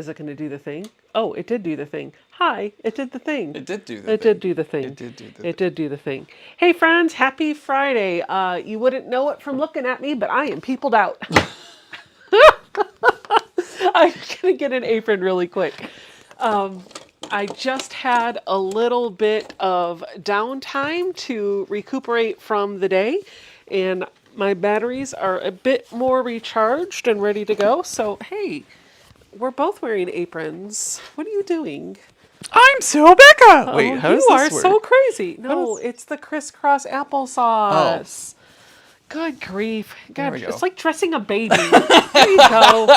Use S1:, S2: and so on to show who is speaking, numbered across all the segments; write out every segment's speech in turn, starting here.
S1: Is it going to do the thing? Oh, it did do the thing. Hi, it did the thing.
S2: It did do the thing.
S1: It did do the thing.
S2: It did do the
S1: thing. It did do the thing. Hey, friends, happy Friday. You wouldn't know it from looking at me, but I am peopled out. I'm going to get an apron really quick. I just had a little bit of downtime to recuperate from the day, and my batteries are a bit more recharged and ready to go. So, hey, we're both wearing aprons. What are you doing?
S2: I'm so Becca! Wait, how does
S1: you are
S2: this work?
S1: so crazy. No, it's the crisscross applesauce. Good grief. God,
S2: we go.
S1: it's like dressing a baby. There you go.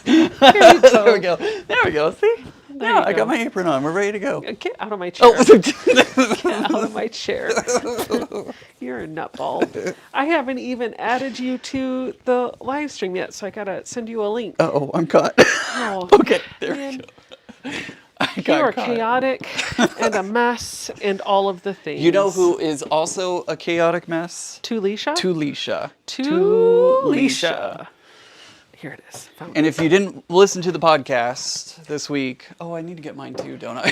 S1: Here you go.
S2: There we go. There we go. See? Yeah, I got my apron on. We're ready to go.
S1: Get out of my chair.
S2: Oh.
S1: Get out of my chair. You're a nutball. I haven't even added you to the live stream yet, so I gotta send you a link.
S2: Uh-oh, I'm caught.
S1: Oh,
S2: Okay, there we go.
S1: You are chaotic and a mess and all of the things.
S2: You know who is also a chaotic mess?
S1: Tulisha?
S2: Tulisha.
S1: Tulisha. Here it is. Found
S2: And if you didn't listen to the podcast this week, I need to get mine too, don't I?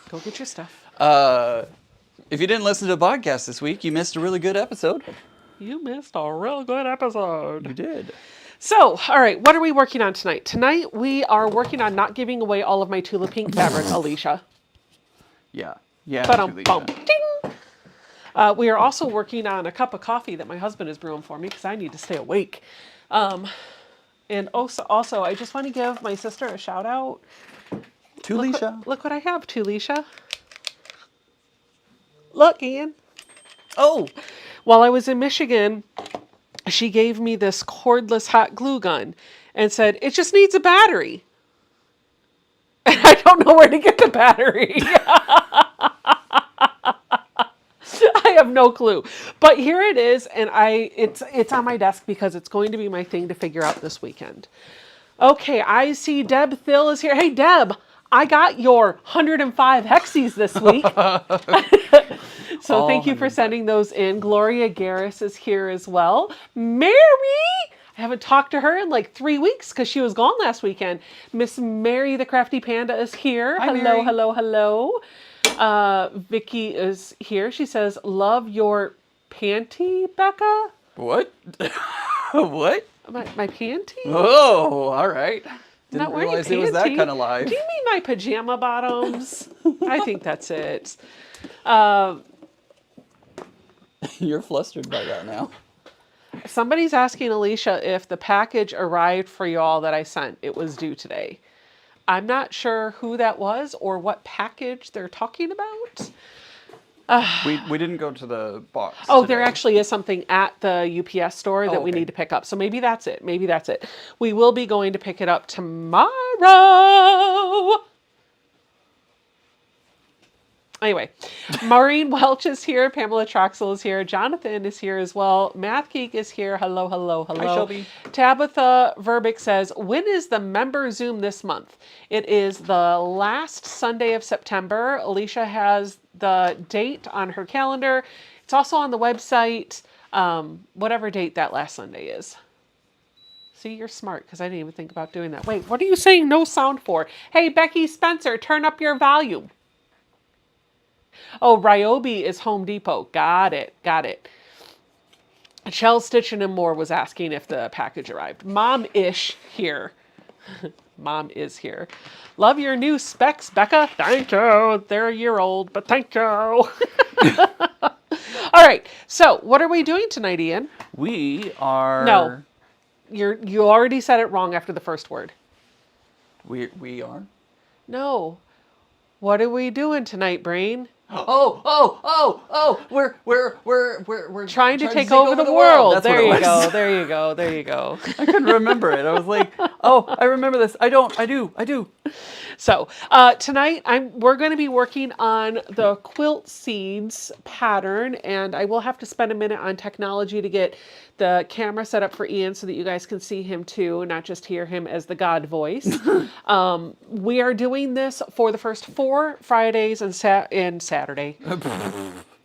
S1: Go get your stuff.
S2: If you didn't listen to the podcast this week, you missed a really good episode.
S1: You missed a real good episode.
S2: You did.
S1: So, all right, what are we working on tonight? Tonight we are working on not giving away all of my Tula Pink fabric, Alicia.
S2: Yeah.
S1: Bum. Ding! We are also working on a cup of coffee that my husband is brewing for me because I need to stay awake. And also, I just want to give my sister a shout out.
S2: Tulisha.
S1: Look what I have, Tulisha. Look, Ian.
S2: Oh!
S1: While I was in Michigan, she gave me this cordless hot glue gun and said, it just needs a battery. And I don't know where to get the battery. I have no clue. But here it is, and it's on my desk because it's going to be my thing to figure out this weekend. Okay, I see Deb Thill is here. Hey, Deb, I got your 105 hexies this week. So thank you for sending those in. Gloria Garris is here as well. Mary! I haven't talked to her in like 3 weeks because she was gone last weekend. Miss Mary the Crafty Panda is here.
S2: Hi,
S1: hello,
S2: Mary.
S1: hello. Vicky is here. She says, love your panty, Becca.
S2: What? What?
S1: My panty?
S2: Oh, all right. Didn't
S1: Not wearing
S2: realize
S1: a
S2: it was that
S1: panty.
S2: kind of live.
S1: Do you mean my pajama bottoms? I think that's it.
S2: You're flustered by that now.
S1: Somebody's asking Alicia if the package arrived for y'all that I sent. It was due today. I'm not sure who that was or what package they're talking about.
S2: We didn't go to the box.
S1: Oh,
S2: today.
S1: there actually is something at the UPS store that we
S2: okay.
S1: need to pick up. So maybe that's it. Maybe that's it. We will be going to pick it up tomorrow. Anyway, Maureen Welch is here. Pamela Troxel is here. Jonathan is here as well. Math Geek is here. Hello.
S2: Hi, Shelby.
S1: Tabitha Verbic says, when is the member Zoom this month? It is the last Sunday of September. Alicia has the date on her calendar. It's also on the website, whatever date that last Sunday is. See, you're smart because I didn't even think about doing that. Wait, what are you saying no sound for? Hey, Becky Spencer, turn up your volume. Oh, Ryobi is Home Depot. Got it. Shell Stitchin' and More was asking if the package arrived. Mom-ish here. Mom is here. Love your new specs, Becca. Thank you. They're a year old, but thank you. All right. So, what are we doing tonight, Ian?
S2: We are...
S1: No. You already said it wrong after the first word.
S2: We are?
S1: No. What are we doing tonight, brain?
S2: We're
S1: trying to take over the world.
S2: That's
S1: There
S2: what
S1: you
S2: it was.
S1: go. There you go.
S2: I couldn't remember it. I was like, I remember this. I do.
S1: So tonight we're going to be working on the quilt seeds pattern, and I will have to spend a minute on technology to get the camera set up for Ian so that you guys can see him too, not just hear him as the God voice. We are doing this for the first 4 Fridays and Saturday.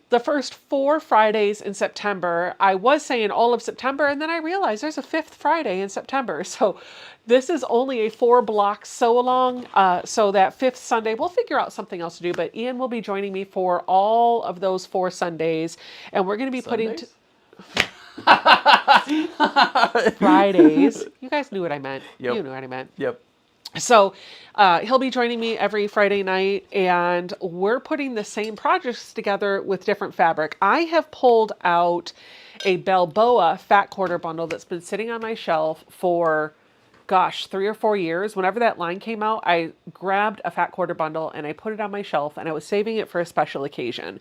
S1: the first 4 Fridays in September. I was saying all of September, and then I realized there's a 5th Friday in September. So this is only a 4-block sew-along. So that 5th Sunday, we'll figure out something else to do. But Ian will be joining me for all of those 4 Sundays. And we're going to be putting... Fridays. You guys knew what I meant.
S2: Yep.
S1: You knew what I meant.
S2: Yep.
S1: So he'll be joining me every Friday night, and we're putting the same projects together with different fabric. I have pulled out a Balboa fat quarter bundle that's been sitting on my shelf for, gosh, 3 or 4 years. Whenever that line came out, I grabbed a fat quarter bundle and I put it on my shelf, and I was saving it for a special occasion.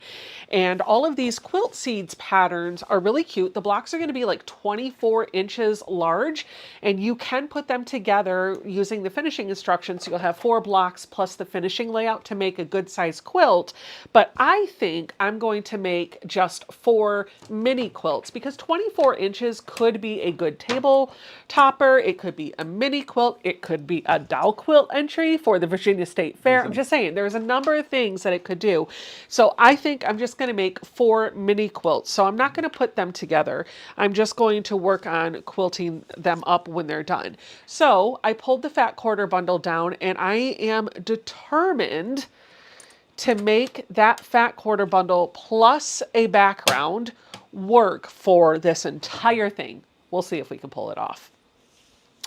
S1: And all of these quilt seeds patterns are really cute. The blocks are going to be like 24 inches large, and you can put them together using the finishing instructions. So you'll have 4 blocks plus the finishing layout to make a good size quilt. But I think I'm going to make just 4 mini quilts, because 24 inches could be a good table topper. It could be a mini quilt. It could be a doll quilt entry for the Virginia State Fair. I'm just saying, there's a number of things that it could do. So I think I'm just going to make 4 mini quilts. So I'm not going to put them together. I'm just going to work on quilting them up when they're done. So I pulled the fat quarter bundle down, and I am determined to make that fat quarter bundle plus a background work for this entire thing. We'll see if we can pull it off.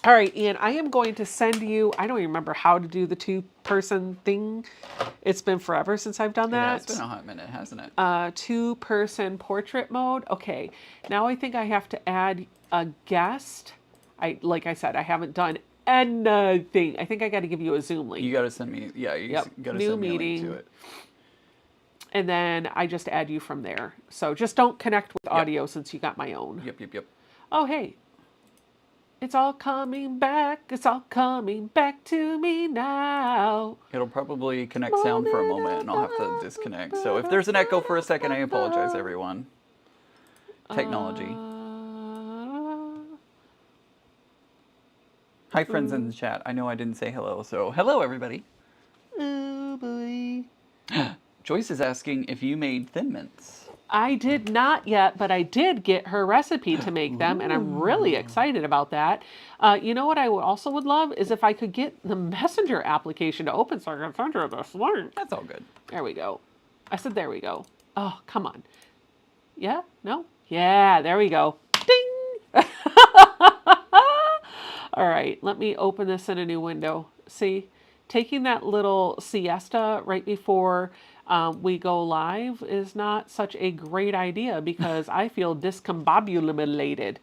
S1: All right, Ian, I am going to send you, I don't even remember how to do the 2-person thing. It's been forever since I've done that.
S2: Yeah, it's been a hot minute, hasn't it?
S1: 2-person portrait mode. Okay, now I think I have to add a guest. Like I said, I haven't done anything. I think I got to give you a Zoom link.
S2: You got to send me, yeah, you got to send me a link to it.
S1: And then I just add you from there. So just don't connect with audio since you got my own.
S2: Yep.
S1: Oh, hey. It's all coming back. It's all coming back to me now.
S2: It'll probably connect sound for a moment, and I'll have to disconnect. So if there's an echo for a second, I apologize, everyone. Technology. Hi, friends in the chat. I know I didn't say hello, so hello, everybody.
S1: Oh, boy.
S2: Joyce is asking if you made Thin Mints.
S1: I did not yet, but I did get her recipe to make them, and I'm really excited about that. You know what I also would love is if I could get the Messenger application to open so I can send her this link.
S2: That's all good.
S1: There we go. I said there we go. Oh, come on. Yeah? No? Yeah, there we go. Ding! All right, let me open this in a new window. See, taking that little siesta right before we go live is not such a great idea because I feel discombobulated.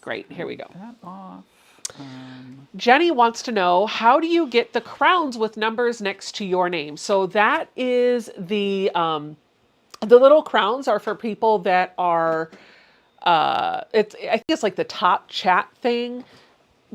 S1: Great, here we go.
S2: That off.
S1: Jenny wants to know, how do you get the crowns with numbers next to your name? So that is the little crowns are for people that are, I think it's like the top chat thing.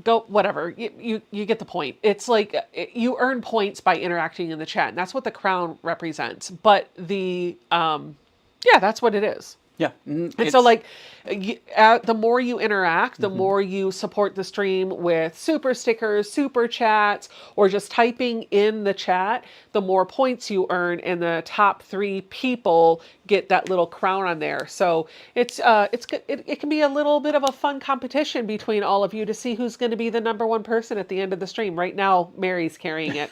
S1: Go, whatever, you get the point. It's like you earn points by interacting in the chat, and that's what the crown represents. But the, yeah, that's what it is.
S2: Yeah.
S1: And so like the more you interact, the more you support the stream with super stickers, super chats, or just typing in the chat, the more points you earn, and the top 3 people get that little crown on there. So it can be a little bit of a fun competition between all of you to see who's going to be the #1 person at the end of the stream. Right now, Mary's carrying it.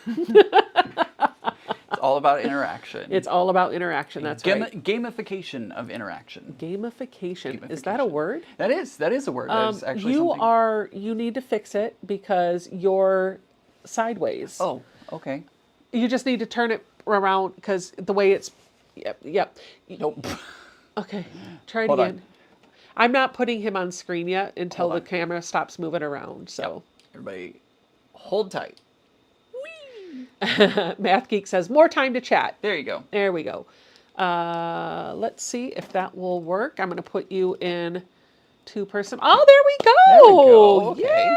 S2: It's all about interaction.
S1: It's all about interaction. That's right.
S2: Gamification of interaction.
S1: Gamification. Is that a word?
S2: That is a word. That is actually something.
S1: You need to fix it because you're sideways.
S2: Oh, okay.
S1: You just need to turn it around because the way it's, yep.
S2: Nope.
S1: Okay, try it
S2: Hold
S1: again.
S2: on.
S1: I'm not putting him on screen yet until
S2: Hold
S1: the
S2: on.
S1: camera stops moving around, so.
S2: Yep. Everybody hold tight.
S1: Math Geek says, more time to chat.
S2: There you go.
S1: There we go. Let's see if that will work. I'm going to put you in 2-person. Oh, there we go.
S2: There we go. Okay.
S1: Yeah.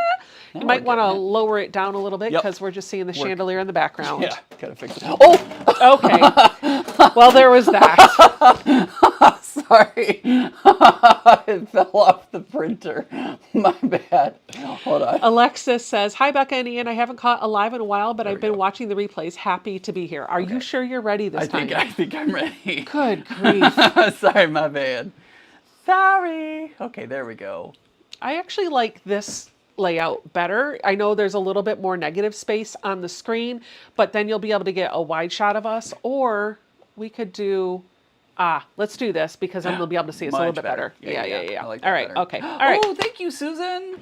S2: Now
S1: You might
S2: we're
S1: want to
S2: getting it.
S1: lower it down a little bit
S2: Yep.
S1: because we're just seeing the chandelier in the background.
S2: Yeah, gotta fix it. Oh,
S1: Okay. Well, there was that.
S2: sorry. It fell off the printer. My bad. Hold on.
S1: Alexis says, "Hi, Becca and Ian. I haven't caught a live in a while, but I've
S2: we
S1: been
S2: go.
S1: watching the replays. Happy to be here. Are you sure you're ready this time?"
S2: I think I'm ready.
S1: Good grief.
S2: Sorry, my bad. Sorry. Okay, there we go.
S1: I actually like this layout better. I know there's a little bit more negative space on the screen, but then you'll be able to get a wide shot of us, or we could do, let's do this because then they'll be able to see us a little bit better. Yeah.
S2: I like that
S1: All right,
S2: better.
S1: okay. All right.
S2: Oh, thank you, Susan.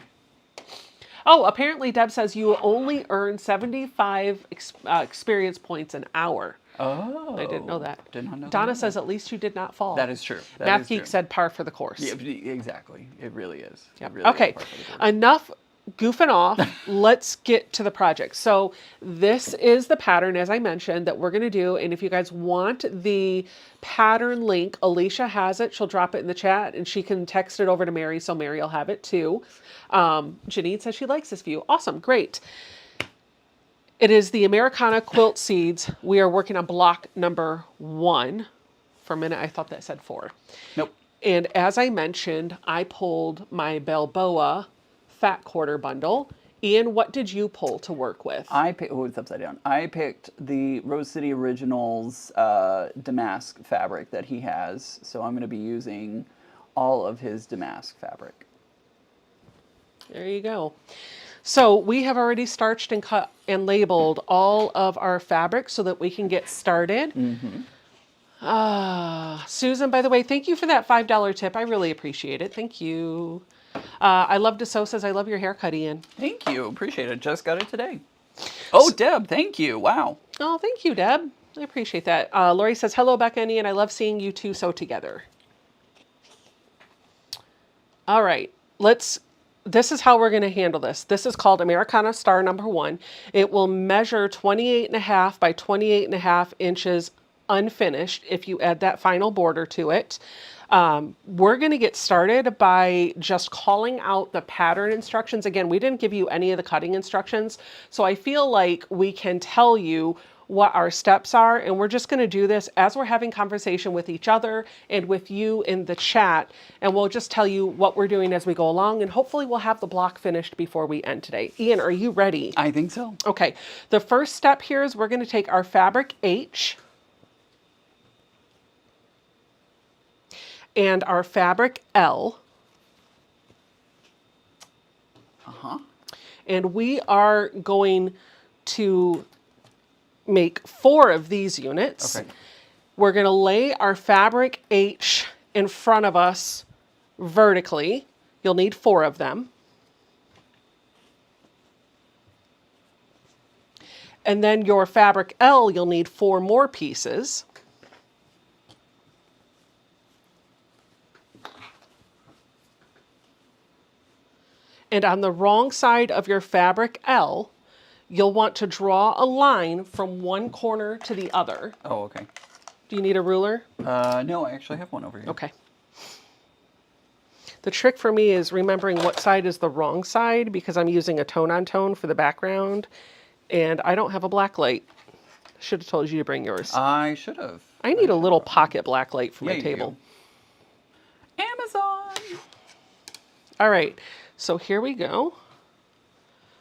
S1: Oh, apparently Deb says you only earn 75 experience points an hour.
S2: Oh.
S1: I didn't know that.
S2: Did not know
S1: Donna
S2: that.
S1: says at least you did not fall.
S2: That is true.
S1: Math Geek said par for the course.
S2: Yeah, exactly. It really is.
S1: Yep.
S2: It really
S1: Okay,
S2: is par for the course.
S1: enough goofing off. Let's get to the project. So this is the pattern, as I mentioned, that we're going to do. And if you guys want the pattern link, Alicia has it. She'll drop it in the chat and she can text it over to Mary, so Mary will have it too. Janine says she likes this view. Awesome. Great. It is the Americana quilt seeds. We are working on block number 1. For a minute, I thought that said 4.
S2: Nope.
S1: And as I mentioned, I pulled my Balboa fat quarter bundle. Ian, what did you pull to work with?
S2: It's upside down. I picked the Rose City Originals damask fabric that he has. So I'm going to be using all of his damask fabric.
S1: There you go. So we have already starched and cut and labeled all of our fabric so that we can get started. Susan, by the way, thank you for that $5 tip. I really appreciate it. Thank you. I love DeSo says, I love your haircut, Ian.
S2: Thank you. Appreciate it. Just got it today. Oh, Deb, thank you. Wow.
S1: Oh, thank you, Deb. I appreciate that. Lori says, hello, Becca and Ian. I love seeing you two sew together. All right, this is how we're going to handle this. This is called Americana Star number 1. It will measure 28.5 by 28.5 inches unfinished if you add that final border to it. We're going to get started by just calling out the pattern instructions. Again, we didn't give you any of the cutting instructions, so I feel like we can tell you what our steps are, and we're just going to do this as we're having conversation with each other and with you in the chat, and we'll just tell you what we're doing as we go along, and hopefully we'll have the block finished before we end today. Ian, are you ready?
S2: I think so.
S1: Okay, the first step here is we're going to take our fabric H and our fabric L, and we are going to make 4 of these units.
S2: Okay.
S1: We're going to lay our fabric H in front of us vertically. You'll need 4 of them. And then your fabric L, you'll need 4 more pieces. And on the wrong side of your fabric L, you'll want to draw a line from one corner to the other.
S2: Oh, okay.
S1: Do you need a ruler?
S2: No, I actually have one over here.
S1: Okay. The trick for me is remembering what side is the wrong side because I'm using a tone-on-tone for the background, and I don't have a black light. Should have told you to bring yours.
S2: I should have.
S1: I need a little pocket black light for my
S2: you
S1: table.
S2: do. Amazon!
S1: All right, so here we go.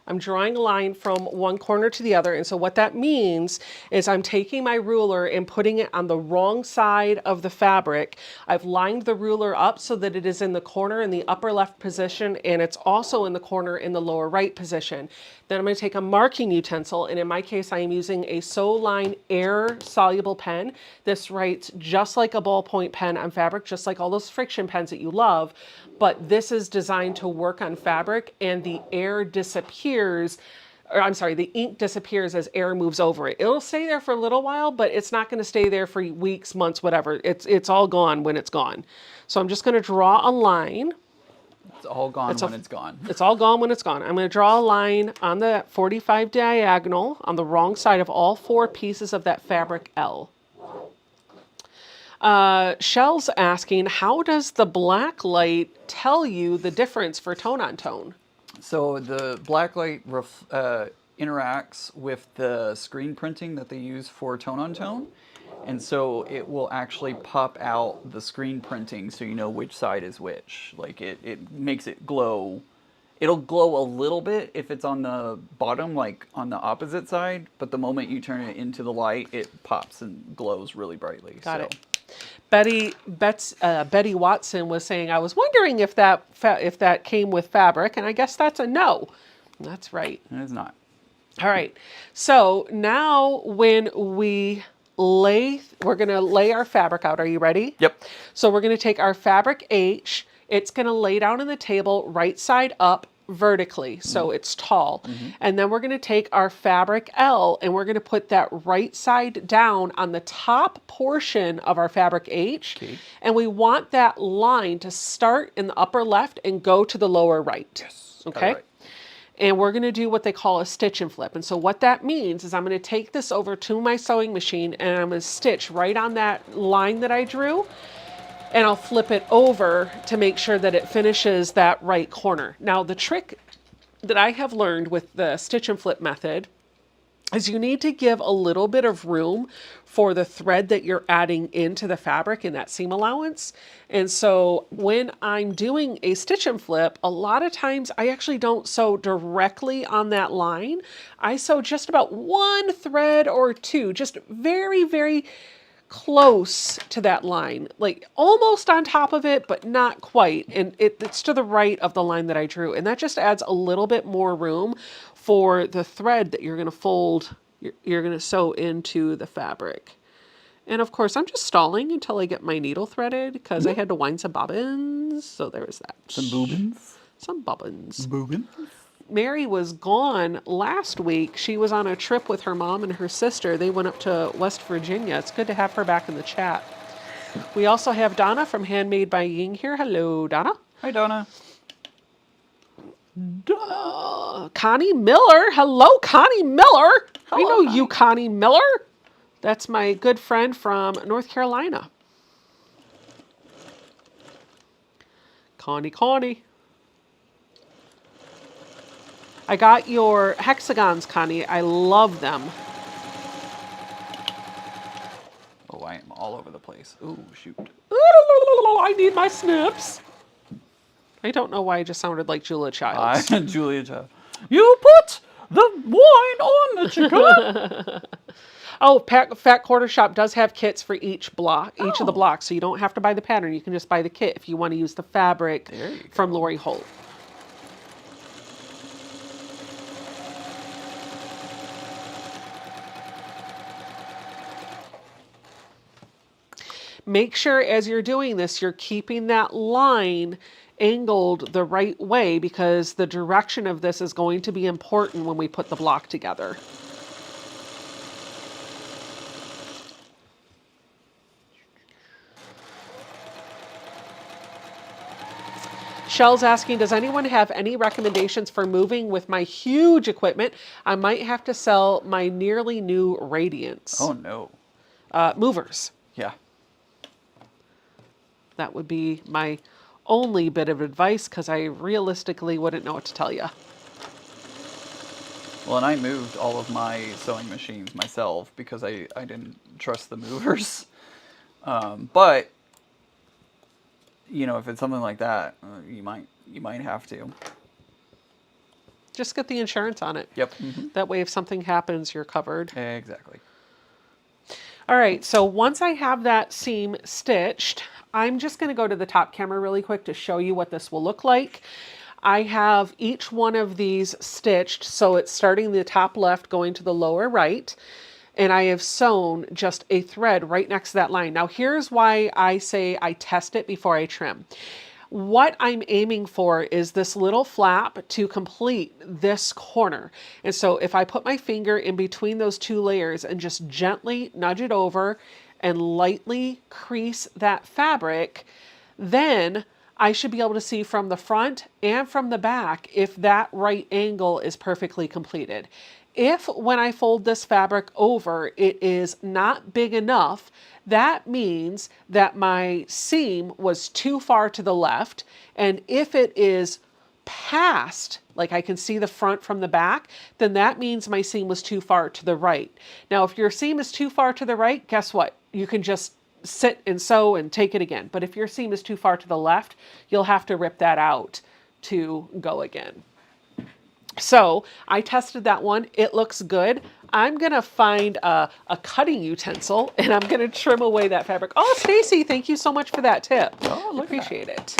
S1: I'm drawing a line from one corner to the other, and so what that means is I'm taking my ruler and putting it on the wrong side of the fabric. I've lined the ruler up so that it is in the corner in the upper left position, and it's also in the corner in the lower right position. Then I'm going to take a marking utensil, and in my case I am using a Soline air soluble pen. This writes just like a ballpoint pen on fabric, just like all those friction pens that you love, but this is designed to work on fabric, and the air disappears, or I'm sorry, the ink disappears as air moves over it. It'll stay there for a little while, but it's not going to stay there for weeks, months, whatever. It's all gone when it's gone. So I'm just going to draw a line.
S2: It's all gone when it's gone.
S1: It's all gone when it's gone. I'm going to draw a line on the 45 diagonal on the wrong side of all 4 pieces of that fabric L. Shell's asking, how does the black light tell you the difference for tone-on-tone?
S2: So the black light interacts with the screen printing that they use for tone-on-tone, And so it will actually pop out the screen printing so you know which side is which. Like it makes it glow. It'll glow a little bit if it's on the bottom, like on the opposite side, but the moment you turn it into the light, it pops and glows really brightly.
S1: Got it. Betty Watson was saying, I was wondering if that came with fabric, and I guess that's a no. That's right.
S2: It is not.
S1: All right. So now when we're going to lay our fabric out. Are you ready?
S2: Yep.
S1: So we're going to take our fabric H. It's going to lay down on the table right side up vertically, so it's tall. And then we're going to take our fabric L and we're going to put that right side down on the top portion of our fabric H.
S2: Okay.
S1: And we want that line to start in the upper left and go to the lower right.
S2: Yes.
S1: Okay.
S2: Right.
S1: And we're going to do what they call a stitch and flip. And so what that means is I'm going to take this over to my sewing machine and I'm going to stitch right on that line that I drew. And I'll flip it over to make sure that it finishes that right corner. Now, the trick that I have learned with the stitch and flip method is you need to give a little bit of room for the thread that you're adding into the fabric in that seam allowance. And so when I'm doing a stitch and flip, a lot of times I actually don't sew directly on that line. I sew just about one thread or two, just very, very close to that line, like almost on top of it, but not quite. And it's to the right of the line that I drew. And that just adds a little bit more room for the thread that you're going to fold, you're going to sew into the fabric. And of course, I'm just stalling until I get my needle threaded because I had to wind some bobbins. So there's that.
S2: Some boobins.
S1: Some bobbins.
S2: Boobins.
S1: Mary was gone last week. She was on a trip with her mom and her sister. They went up to West Virginia. It's good to have her back in the chat. We also have Donna from Handmade by Ying here. Hello, Donna.
S2: Hi, Donna.
S1: Connie Miller. Hello, Connie Miller. I know
S2: Connie.
S1: you, Connie Miller. That's my good friend from North Carolina. Connie. I got your hexagons, Connie. I love them.
S2: Oh, I am all over the place. Ooh, shoot.
S1: I need my snips. I don't know why I just sounded like Julia Childs.
S2: Julia Child. You put the wine on the chicken.
S1: Oh, Fat Quarter Shop does have kits for each block, each of the blocks, so you don't have to buy the pattern. You can just buy the kit if you want to use the fabric from Lori Holt. Make sure as you're doing this, you're keeping that line angled the right way because the direction of this is going to be important when we put the block together. Shell's asking, does anyone have any recommendations for moving with my huge equipment? I might have to sell my nearly new Radiance.
S2: Oh, no.
S1: Movers.
S2: Yeah.
S1: That would be my only bit of advice because I realistically wouldn't know what to tell you.
S2: Well, and I moved all of my sewing machines myself because I didn't trust the movers. But, you know, if it's something like that, you might have to.
S1: Just get the insurance on it.
S2: Yep.
S1: That way if something happens, you're covered.
S2: Exactly.
S1: All right, so once I have that seam stitched, I'm just going to go to the top camera really quick to show you what this will look like. I have each one of these stitched, so it's starting the top left going to the lower right, and I have sewn just a thread right next to that line. Now here's why I say I test it before I trim. What I'm aiming for is this little flap to complete this corner. And so if I put my finger in between those two layers and just gently nudge it over and lightly crease that fabric, then I should be able to see from the front and from the back if that right angle is perfectly completed. If when I fold this fabric over, it is not big enough, that means that my seam was too far to the left. And if it is past, like I can see the front from the back, then that means my seam was too far to the right. Now, if your seam is too far to the right, guess what? you can just sit and sew and take it again. But if your seam is too far to the left, you'll have to rip that out to go again. So I tested that one. It looks good. I'm going to find a cutting utensil and I'm going to trim away that fabric. Oh, Stacy, thank you so much for that tip.
S2: Oh, look at
S1: appreciate it.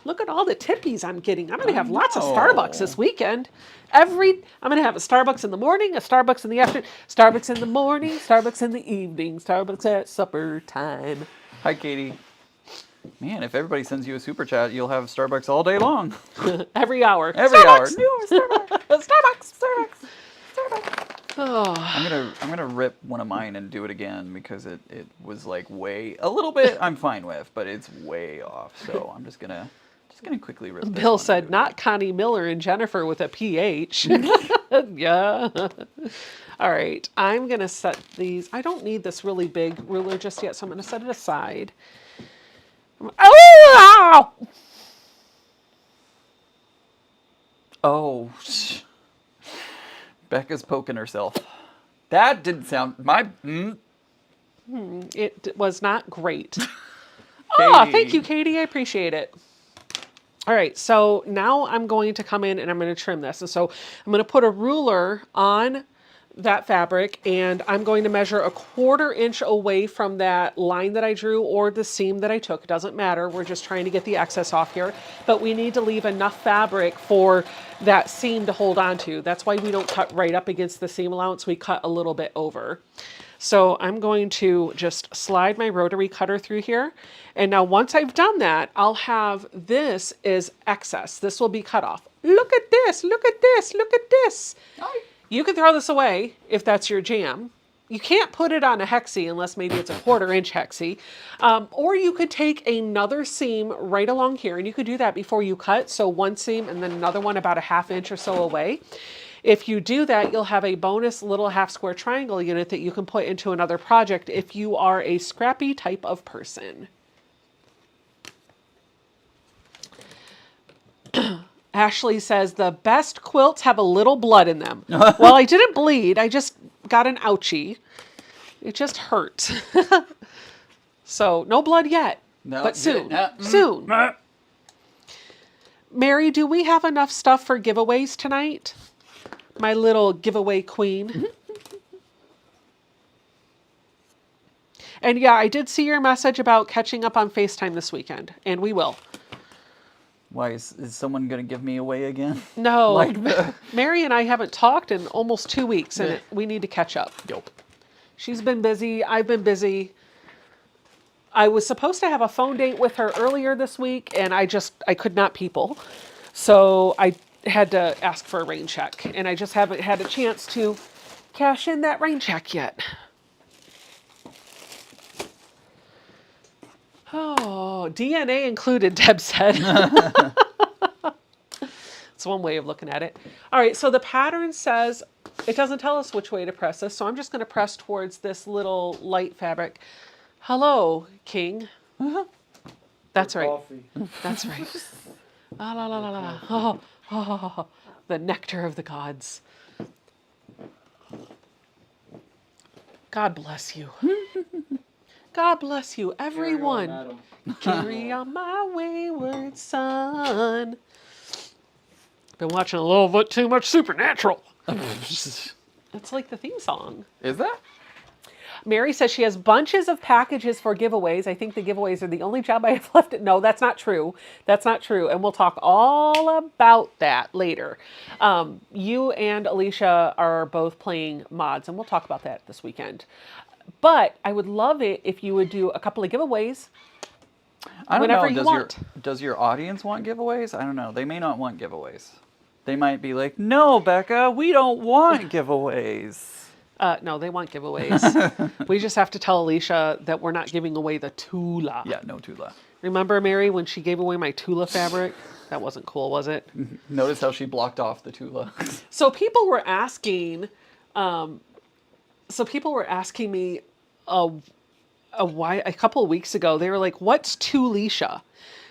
S1: Look at all the tippies I'm getting. I'm going to have lots of
S2: know.
S1: Starbucks this weekend. I'm going to have a Starbucks in the morning, a Starbucks in the afternoon, Starbucks in the morning, Starbucks in the evening, Starbucks at supper time.
S2: Hi, Katie. Man, if everybody sends you a super chat, you'll have Starbucks all day long.
S1: Every hour.
S2: Every hour. New Starbucks.
S1: Starbucks. Oh.
S2: I'm gonna rip one of mine and do it again because it was like a little bit I'm fine with, but it's way off. So I'm just gonna quickly rip this
S1: Bill
S2: one
S1: said,
S2: and do it
S1: not Connie Miller and Jennifer with a PH. Yeah. All right. I'm going to set these. I don't need this really big ruler just yet, so I'm going to set it aside. Oh!
S2: Oh, Becca's poking herself. That didn't sound
S1: It was not great. Oh,
S2: Katie.
S1: thank you, Katie. I appreciate it. All right, so now I'm going to come in and I'm going to trim this. And so I'm going to put a ruler on that fabric and I'm going to measure a 1/4 inch away from that line that I drew or the seam that I took. It doesn't matter. We're just trying to get the excess off here. But we need to leave enough fabric for that seam to hold on to. That's why we don't cut right up against the seam allowance. We cut a little bit over. So I'm going to just slide my rotary cutter through here. And now once I've done that, I'll have this is excess. This will be cut off. Look at this, look at this, look at this. You can throw this away if that's your jam. You can't put it on a hexie unless maybe it's a 1/4 inch hexie. Or you could take another seam right along here and you could do that before you cut. So one seam and then another one about a 1/2 inch or so away. If you do that, you'll have a bonus little 1/2 square triangle unit that you can put into another project if you are a scrappy type of person. Ashley says the best quilts have a little blood in them. Well, I didn't bleed. I just got an ouchie. It just hurt. So no blood yet,
S2: No,
S1: but soon.
S2: yeah.
S1: Soon. Mary, do we have enough stuff for giveaways tonight? My little giveaway queen. And yeah, I did see your message about catching up on FaceTime this weekend, and we will.
S2: Why is someone gonna give me away again?
S1: No,
S2: Like
S1: Mary and I haven't talked in almost 2 weeks, and we need to catch up.
S2: Yep.
S1: She's been busy. I've been busy. I was supposed to have a phone date with her earlier this week, and I could not people. So I had to ask for a rain check, and I just haven't had a chance to cash in that rain check yet. Oh, DNA included, Deb said. It's one way of looking at it. All right, so the pattern says, it doesn't tell us which way to press this, so I'm just going to press towards this little light fabric. Hello, King. That's right.
S3: Coffee.
S1: That's right. La la la la la. Oh, oh, oh, the nectar of the gods. God bless you. God bless you, everyone.
S3: Madam.
S1: Carry on my wayward son. Been watching a little bit too much Supernatural. It's like the theme song.
S2: Is that?
S1: Mary says she has bunches of packages for giveaways. I think the giveaways are the only job I have left. No, that's not true. That's not true. And we'll talk all about that later. You and Alicia are both playing mods, and we'll talk about that this weekend. But I would love it if you would do a couple of giveaways.
S2: I don't
S1: Whenever
S2: know.
S1: you want.
S2: Does your audience want giveaways? I don't know. They may not want giveaways. They might be like, no, Becca, we don't want giveaways.
S1: No, they want giveaways. We just have to tell Alicia that we're not giving away the Tula.
S2: Yeah, no Tula.
S1: Remember, Mary, when she gave away my Tula fabric? That wasn't cool, was it?
S2: Notice how she blocked off the Tula.
S1: So people were asking, me a couple of weeks ago. They were like, "What's Tulisha?"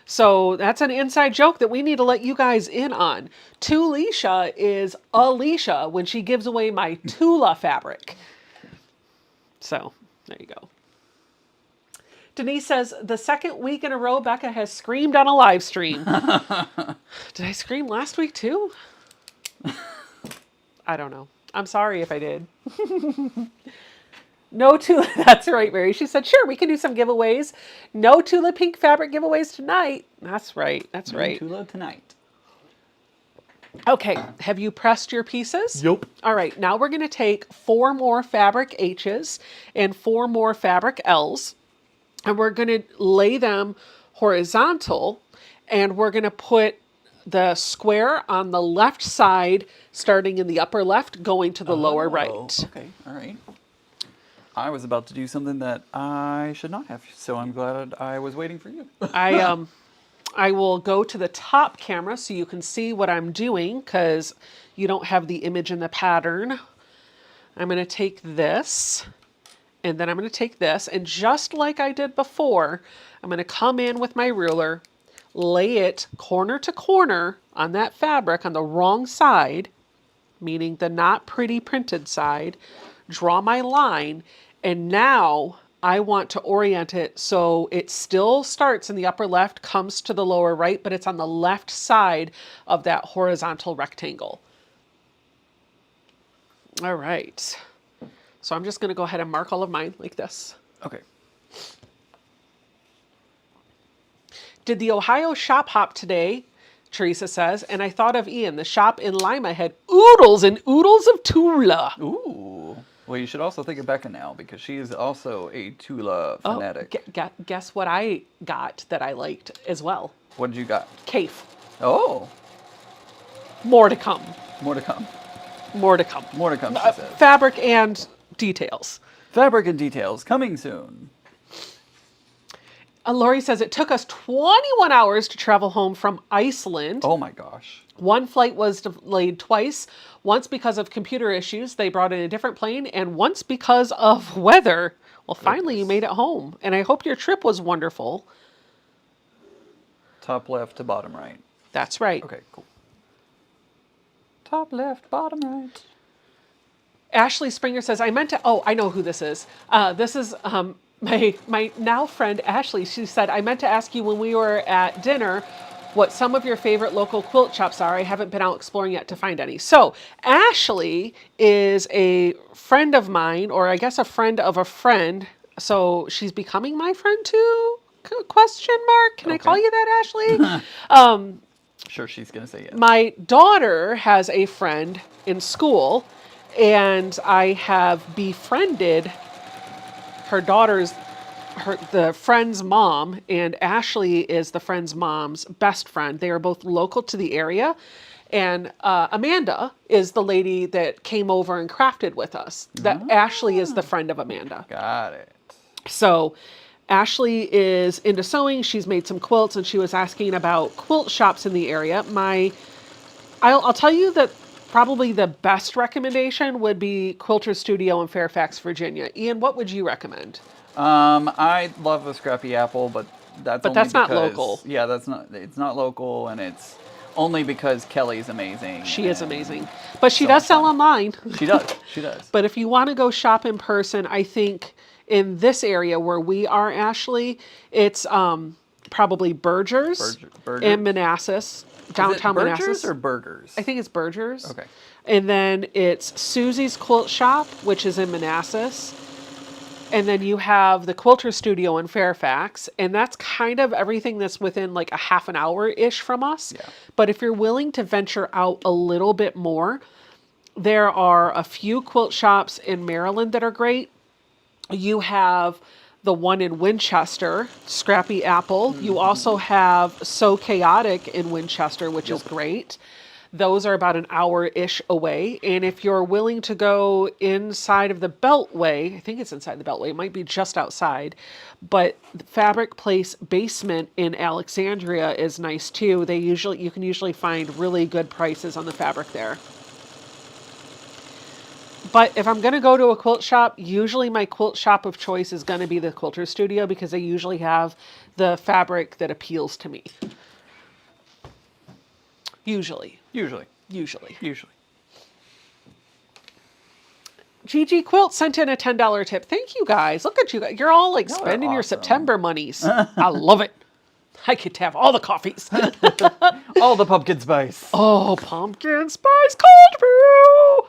S1: So that's an inside joke that we need to let you guys in on. Tulisha is Alicia when she gives away my Tula fabric. So there you go. Denise says, the second week in a row, Becca has screamed on a live stream. Did I scream last week too? I don't know. I'm sorry if I did. No Tula, that's right, Mary. She said, sure, we can do some giveaways. No Tula Pink fabric giveaways tonight. That's right, that's right.
S2: Tula tonight.
S1: Okay, have you pressed your pieces?
S2: Yep.
S1: All right, now we're gonna take 4 more fabric H's and 4 more fabric L's, and we're gonna lay them horizontal, and we're gonna put the square on the left side, starting in the upper left, going to the lower right.
S2: Okay, all right. I was about to do something that I should not have, so I'm glad I was waiting for you.
S1: I will go to the top camera so you can see what I'm doing because you don't have the image in the pattern. I'm going to take this, and then I'm going to take this, and just like I did before, I'm going to come in with my ruler, lay it corner to corner on that fabric on the wrong side, meaning the not pretty printed side, draw my line, and now I want to orient it so it still starts in the upper left, comes to the lower right, but it's on the left side of that horizontal rectangle. All right. So I'm just going to go ahead and mark all of mine like this.
S2: Okay.
S1: Did the Ohio shop hop today, Teresa says, and I thought of Ian. The shop in Lima had oodles and oodles of Tula.
S2: Ooh. Well, you should also think of Becca now because she is also a Tula fanatic.
S1: Guess what I got that I liked as well?
S2: What did you got?
S1: Cafe.
S2: Oh.
S1: More to come.
S2: More to come.
S1: More to come.
S2: More to come, she says.
S1: Fabric and details.
S2: Fabric and details coming soon.
S1: Lori says it took us 21 hours to travel home from Iceland.
S2: Oh my gosh.
S1: One flight was delayed twice, once because of computer issues, they brought in a different plane, and once because of weather. Well, finally you made it home, and I hope your trip was wonderful.
S2: Top left to bottom right.
S1: That's right.
S2: Okay, cool. Top left, bottom right.
S1: Ashley Springer says, I meant to, oh, I know who this is. This is my now friend Ashley. She said, I meant to ask you when we were at dinner what some of your favorite local quilt shops are. I haven't been out exploring yet to find any. So Ashley is a friend of mine, or I guess a friend of a friend. So she's becoming my friend too? Question mark. Can I call you that, Ashley?
S2: Sure, she's going to say yes.
S1: My daughter has a friend in school, and I have befriended her daughter's the friend's mom, and Ashley is the friend's mom's best friend. They are both local to the area, and Amanda is the lady that came over and crafted with us. That Ashley is the friend of Amanda.
S2: Got it.
S1: So Ashley is into sewing. She's made some quilts, and she was asking about quilt shops in the area. I'll tell you that probably the best recommendation would be Quilter Studio in Fairfax, Virginia. Ian, what would you recommend?
S2: I love the Scrappy Apple, but that's
S1: not local.
S2: Yeah, it's not local, and it's only because Kelly's amazing.
S1: She is amazing. But she does sell online.
S2: She does.
S1: But if you want to go shop in person, I think in this area where we are, Ashley, it's probably Berger's in Manassas, downtown Manassas.
S2: Berger's or Burgers?
S1: I think it's Berger's.
S2: Okay.
S1: And then it's Susie's Quilt Shop, which is in Manassas. And then you have the Quilter Studio in Fairfax, and that's kind of everything that's within like a half an hour-ish from us.
S2: Yeah.
S1: But if you're willing to venture out a little bit more, there are a few quilt shops in Maryland that are great. You have the one in Winchester, Scrappy Apple. You also have So Chaotic in Winchester, which is great. Those are about an hour-ish away. And if you're willing to go inside of the Beltway, I think it's inside the Beltway, it might be just outside, but the Fabric Place basement in Alexandria is nice too. You can usually find really good prices on the fabric there. But if I'm going to go to a quilt shop, usually my quilt shop of choice is going to be the Quilter Studio because they usually have the fabric that appeals to me. Usually. GG Quilt sent in a $10 tip. Thank you guys. Look at you guys. You're all like
S2: Y'all are
S1: spending your
S2: awesome.
S1: September monies. I love it. I get to have all the coffees.
S2: All the pumpkin spice.
S1: Oh, pumpkin spice cold brew.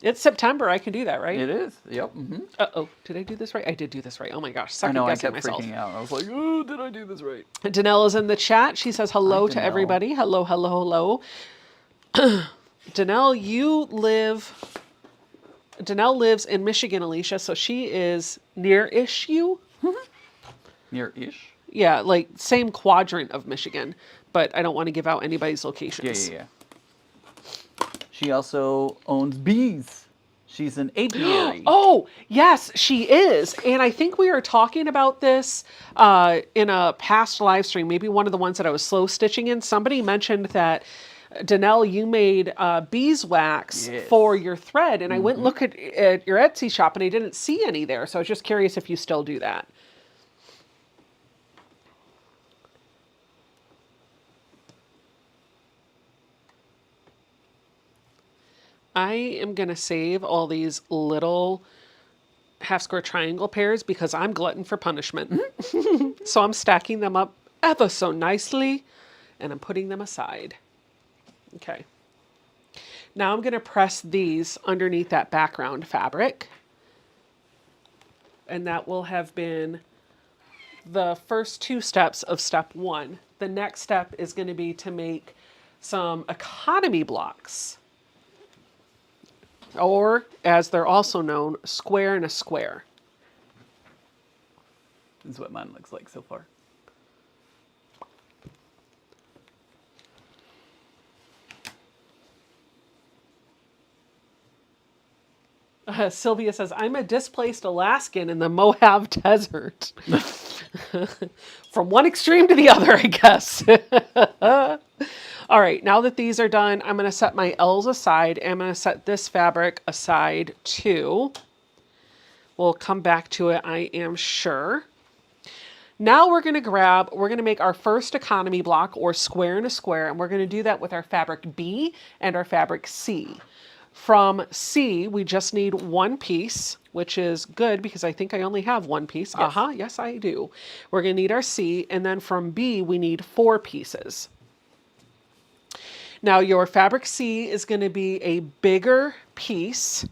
S1: It's September. I can do that, right?
S2: It is. Yep. Mm-hmm.
S1: Uh-oh. Did I do this right? I did do this right. Oh my gosh.
S2: I
S1: Second
S2: know. I
S1: guessing
S2: kept
S1: myself.
S2: freaking out. I was like, "Oh, did I do this right?"
S1: Danelle is in the chat. She says hello
S2: Hi,
S1: to
S2: Danelle.
S1: everybody. Hello, hello, hello. Danelle lives in Michigan, Alicia, so she is near-ish you.
S2: Near-ish.
S1: Yeah, like same quadrant of Michigan, but I don't want to give out anybody's locations.
S2: Yeah. She also owns bees. She's an apiary.
S1: Oh, yes, she is. And I think we were talking about this in a past live stream, maybe one of the ones that I was slow stitching in. Somebody mentioned that, Danelle, you made beeswax
S2: Yes.
S1: for your thread. And I went and looked at your Etsy shop and I didn't see any there. So I was just curious if you still do that. I am going to save all these little half square triangle pairs because I'm glutton for punishment. So I'm stacking them up ever so nicely and I'm putting them aside. Okay. Now I'm going to press these underneath that background fabric. And that will have been the first 2 steps of step 1. The next step is going to be to make some economy blocks. Or, as they're also known, square and a square.
S2: This is what mine looks like so far.
S1: Sylvia says, I'm a displaced Alaskan in the Mojave Desert. From one extreme to the other, I guess. All right, now that these are done, I'm going to set my L's aside. And I'm going to set this fabric aside too. We'll come back to it, I am sure. Now we're going to make our first economy block or square and a square. And we're going to do that with our fabric B and our fabric C. From C, we just need 1 piece, which is good because I think I only have 1 piece.
S2: Yes.
S1: Yes, I do. We're going to need our C, and then from B, we need 4 pieces. Now, your fabric C is going to be a bigger piece,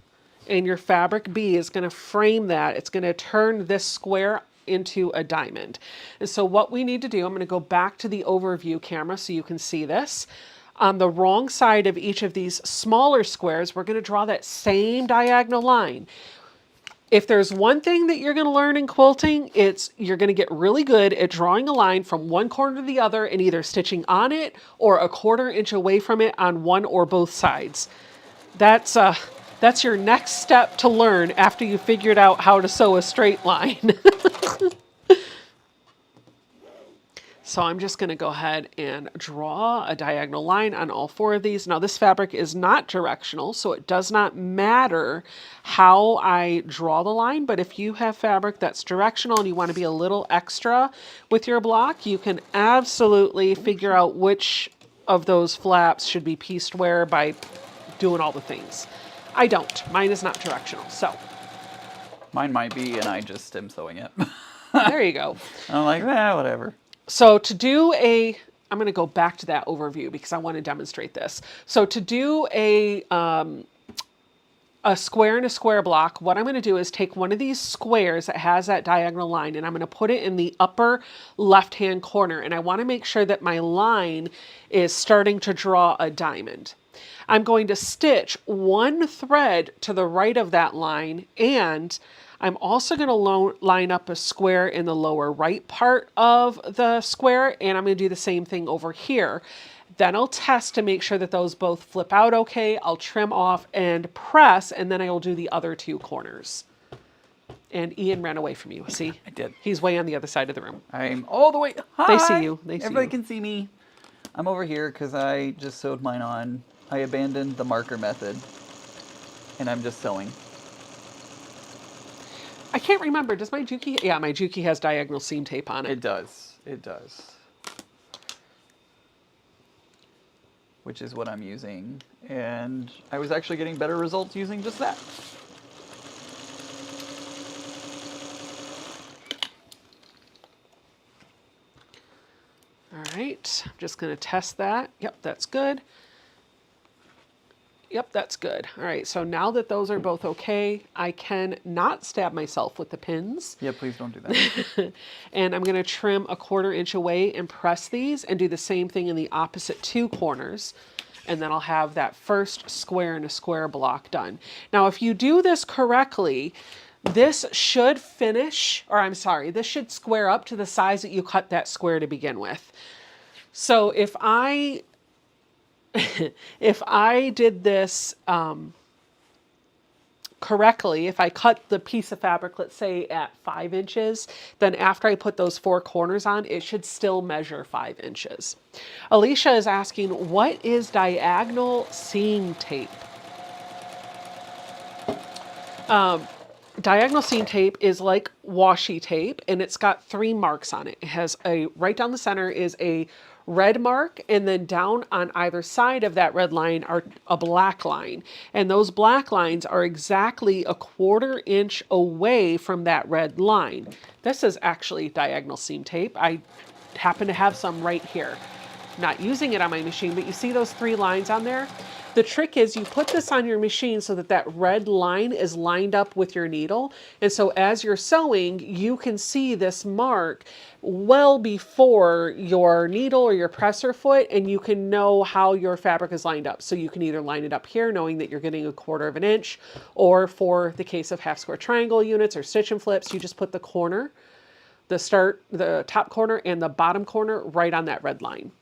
S1: and your fabric B is going to frame that. It's going to turn this square into a diamond. And so what we need to do, I'm going to go back to the overview camera so you can see this. On the wrong side of each of these smaller squares, we're going to draw that same diagonal line. If there's one thing that you're going to learn in quilting, it's you're going to get really good at drawing a line from one corner to the other and either stitching on it or a 1/4 inch away from it on one or both sides. That's your next step to learn after you figured out how to sew a straight line. So I'm just going to go ahead and draw a diagonal line on all 4 of these. Now this fabric is not directional, so it does not matter how I draw the line, but if you have fabric that's directional and you want to be a little extra with your block, you can absolutely figure out which of those flaps should be pieced where by doing all the things. I don't. Mine is not directional, so.
S2: Mine might be, and I just am sewing it.
S1: There you go.
S2: I'm like, whatever.
S1: So to do I'm going to go back to that overview because I want to demonstrate this. So to do a square and a square block, what I'm going to do is take one of these squares that has that diagonal line and I'm going to put it in the upper left-hand corner. And I want to make sure that my line is starting to draw a diamond. I'm going to stitch 1 thread to the right of that line, and I'm also going to line up a square in the lower right part of the square, and I'm going to do the same thing over here. Then I'll test to make sure that those both flip out okay. I'll trim off and press, and then I will do the other 2 corners. And Ian ran away from you, see?
S2: I did.
S1: He's way on the other side of the room.
S2: I'm all the way. Hi.
S1: They see you. They see
S2: Everybody
S1: you.
S2: can see me. I'm over here because I just sewed mine on. I abandoned the marker method, and I'm just sewing.
S1: I can't remember. Does my Juki? Yeah, my Juki has diagonal seam tape on it.
S2: It does. It does. Which is what I'm using. And I was actually getting better results using just that.
S1: right, I'm just going to test that. Yep, that's good. Yep, that's good. All right, so now that those are both okay, I can not stab myself with the pins.
S2: Yeah, please don't do that.
S1: And I'm going to trim a 1/4 inch away and press these and do the same thing in the opposite 2 corners. And then I'll have that first square and a square block done. Now, if you do this correctly, this should finish, or I'm sorry, this should square up to the size that you cut that square to begin with. So if I did this correctly, if I cut the piece of fabric, let's say at 5 inches, then after I put those 4 corners on, it should still measure 5 inches. Alicia is asking, what is diagonal seam tape? Diagonal seam tape is like washi tape, and it's got 3 marks on it. It has right down the center is a red mark, and then down on either side of that red line are a black line. And those black lines are exactly a 1/4 inch away from that red line. This is actually diagonal seam tape. I happen to have some right here. Not using it on my machine, but you see those 3 lines on there? The trick is you put this on your machine so that that red line is lined up with your needle. And so as you're sewing, you can see this mark well before your needle or your presser foot, and you can know how your fabric is lined up. So you can either line it up here knowing that you're getting a 1/4 inch, or for the case of half square triangle units or stitch and flips, you just put the corner, the top corner and the bottom corner right on that red line.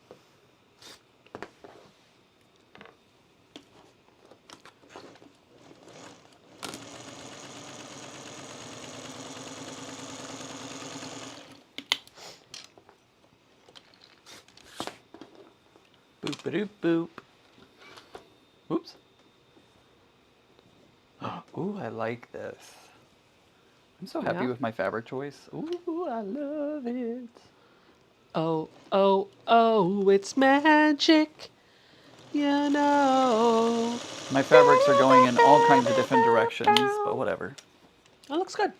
S2: Boop-a-doop boop. Oops. Ooh, I like this. I'm so happy
S1: Yeah.
S2: with my fabric choice. Ooh, I love it.
S1: Oh, oh, oh, it's magic, you know.
S2: My fabrics are going in all kinds of different directions, but whatever.
S1: That looks good.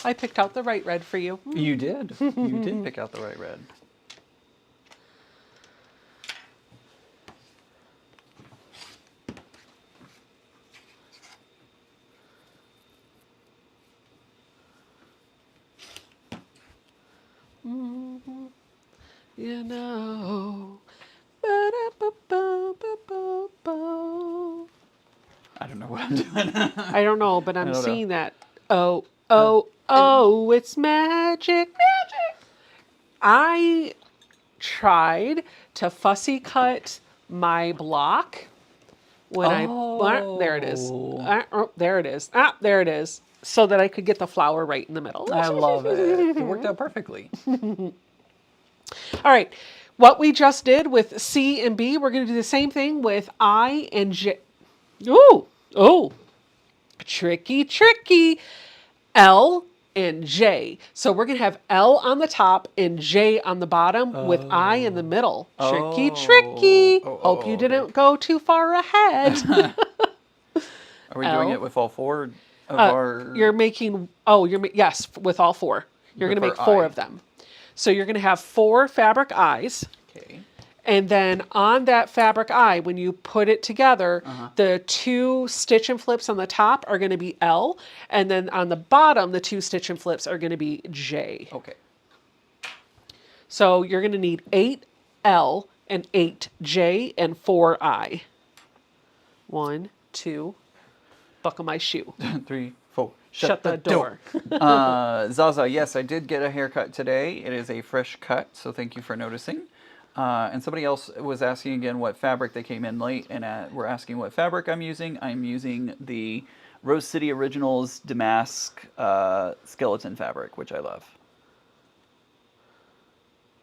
S1: I picked out the right red for you.
S2: You did. You did pick out the right red.
S1: You know. Ba-da-ba-ba-ba-ba-ba.
S2: I don't know what I'm doing.
S1: I don't know, but I'm
S2: don't know.
S1: seeing that. Oh, oh, oh, it's magic. Magic. I tried to fussy cut my block when there it is. There it is. There it is. So that I could get the flower right in the middle.
S2: I love it. It worked out perfectly.
S1: All right. What we just did with C and B, we're going to do the same thing with I and J. Ooh. Oh. Tricky, tricky. L and J. So we're going to have L on the top and J on the bottom with I in the middle. Tricky, tricky. Hope you didn't go too far ahead.
S2: Are we doing it with all 4 of our...
S1: You're making, yes, with all 4. You're going to make 4 of them. So you're going to have 4 fabric eyes.
S2: Okay.
S1: And then on that fabric eye, when you put it together, the 2 stitch and flips on the top are going to be L. And then on the bottom, the 2 stitch and flips are going to be J.
S2: Okay.
S1: So you're going to need 8 L and 8 J and 4 I. 1, 2, buckle my shoe.
S2: 3, 4.
S1: Shut the door.
S2: Zaza, yes, I did get a haircut today. It is a fresh cut, so thank you for noticing. And somebody else was asking again what fabric they came in late, and we're asking what fabric I'm using. I'm using the Rose City Originals Damask skeleton fabric, which I love.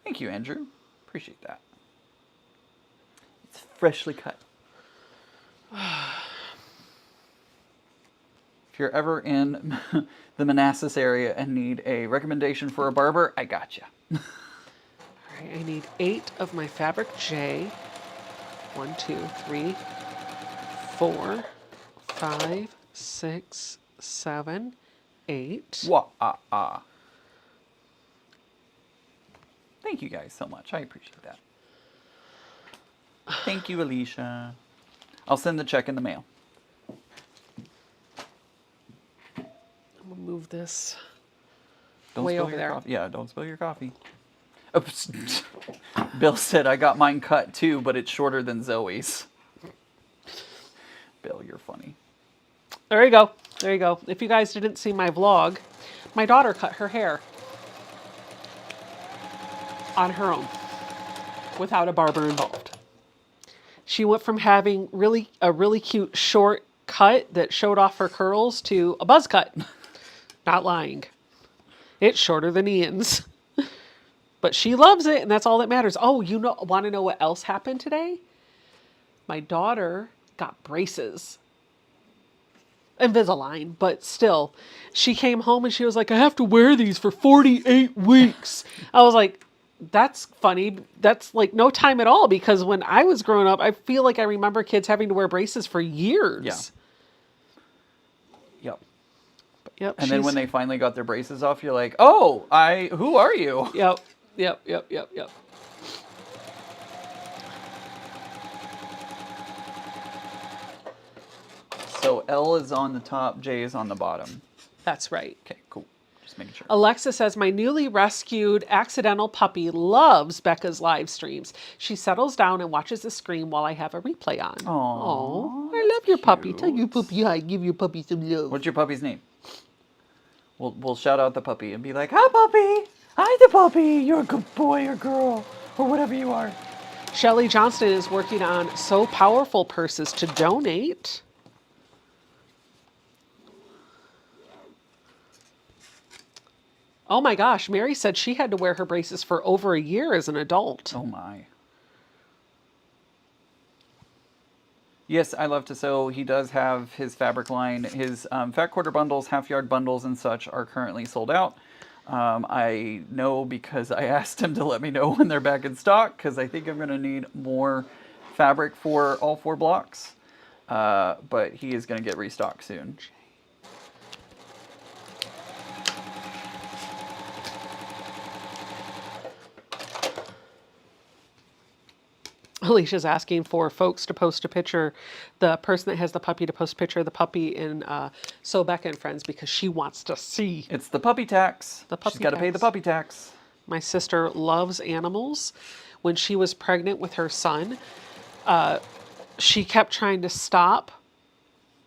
S2: Thank you, Andrew. Appreciate that. It's freshly cut. If you're ever in the Manassas area and need a recommendation for a barber, I got you.
S1: All right, I need 8 of my fabric J. 1, 2, 3, 4, 5, 6, 7, 8.
S2: Wah-ah-ah. Thank you guys so much. I appreciate that. Thank you, Alicia. I'll send the check in the mail.
S1: I'm gonna move this
S2: Don't
S1: way
S2: spill
S1: over
S2: your
S1: there.
S2: coffee. Yeah, don't spill your coffee. Oops. Bill said I got mine cut too, but it's shorter than Zoe's. Bill, you're funny.
S1: There you go. There you go. If you guys didn't see my vlog, my daughter cut her hair on her own without a barber involved. She went from having a really cute short cut that showed off her curls to a buzz cut. Not lying. It's shorter than Ian's. But she loves it, and that's all that matters. Oh, want to know what else happened today? My daughter got braces. Invisalign, but still. She came home and she was like, I have to wear these for 48 weeks. I was like, that's funny. That's like no time at all, because when I was growing up, I feel like I remember kids having to wear braces for years.
S2: Yeah. Yep.
S1: Yep.
S2: And then when they finally got their braces off, you're like, oh, who are you?
S1: Yep.
S2: So L is on the top, J is on the bottom.
S1: That's right.
S2: Okay, cool. Just making sure.
S1: Alexa says, my newly rescued accidental puppy loves Becca's live streams. She settles down and watches the screen while I have a replay on.
S2: Aww,
S1: I love your puppy.
S2: cute.
S1: Tell your puppy hi. Give your puppy some love.
S2: What's your puppy's name? We'll shout out the puppy and be like, hi, puppy. Hi, the puppy. You're a good boy or girl or whatever you are.
S1: Shelly Johnston is working on So Powerful purses to donate. Oh my gosh, Mary said she had to wear her braces for over a year as an adult.
S2: Oh my. Yes, I love to sew. He does have his fabric line. His fat quarter bundles, half yard bundles and such are currently sold out. I know because I asked him to let me know when they're back in stock, because I think I'm going to need more fabric for all 4 blocks. But he is going to get restocked soon.
S1: Alicia's asking for folks to post a picture, the person that has the puppy to post a picture of the puppy in So Becca and Friends, because she wants to see.
S2: It's the puppy tax.
S1: The puppy
S2: She's got to pay the puppy tax.
S1: My sister loves animals. When she was pregnant with her son, she kept trying to stop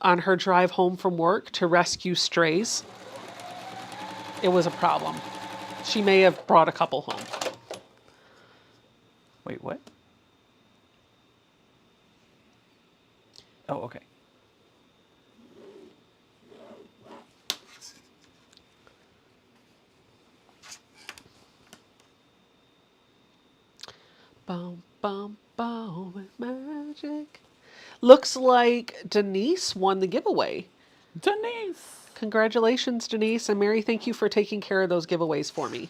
S1: on her drive home from work to rescue strays. It was a problem. She may have brought a couple home.
S2: Wait, what? Oh, okay.
S1: Boom, boom, boom, with magic. Looks like Denise won the giveaway.
S2: Denise!
S1: Congratulations, Denise. And Mary, thank you for taking care of those giveaways for me.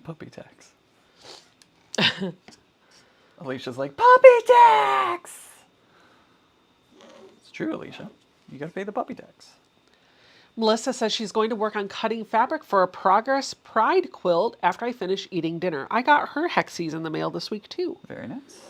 S2: Puppy tax. Alicia's like, puppy tax! It's true, Alicia. You gotta pay the puppy tax.
S1: Melissa says she's going to work on cutting fabric for a Progress Pride quilt after I finish eating dinner. I got her hexies in the mail this week, too.
S2: Very nice.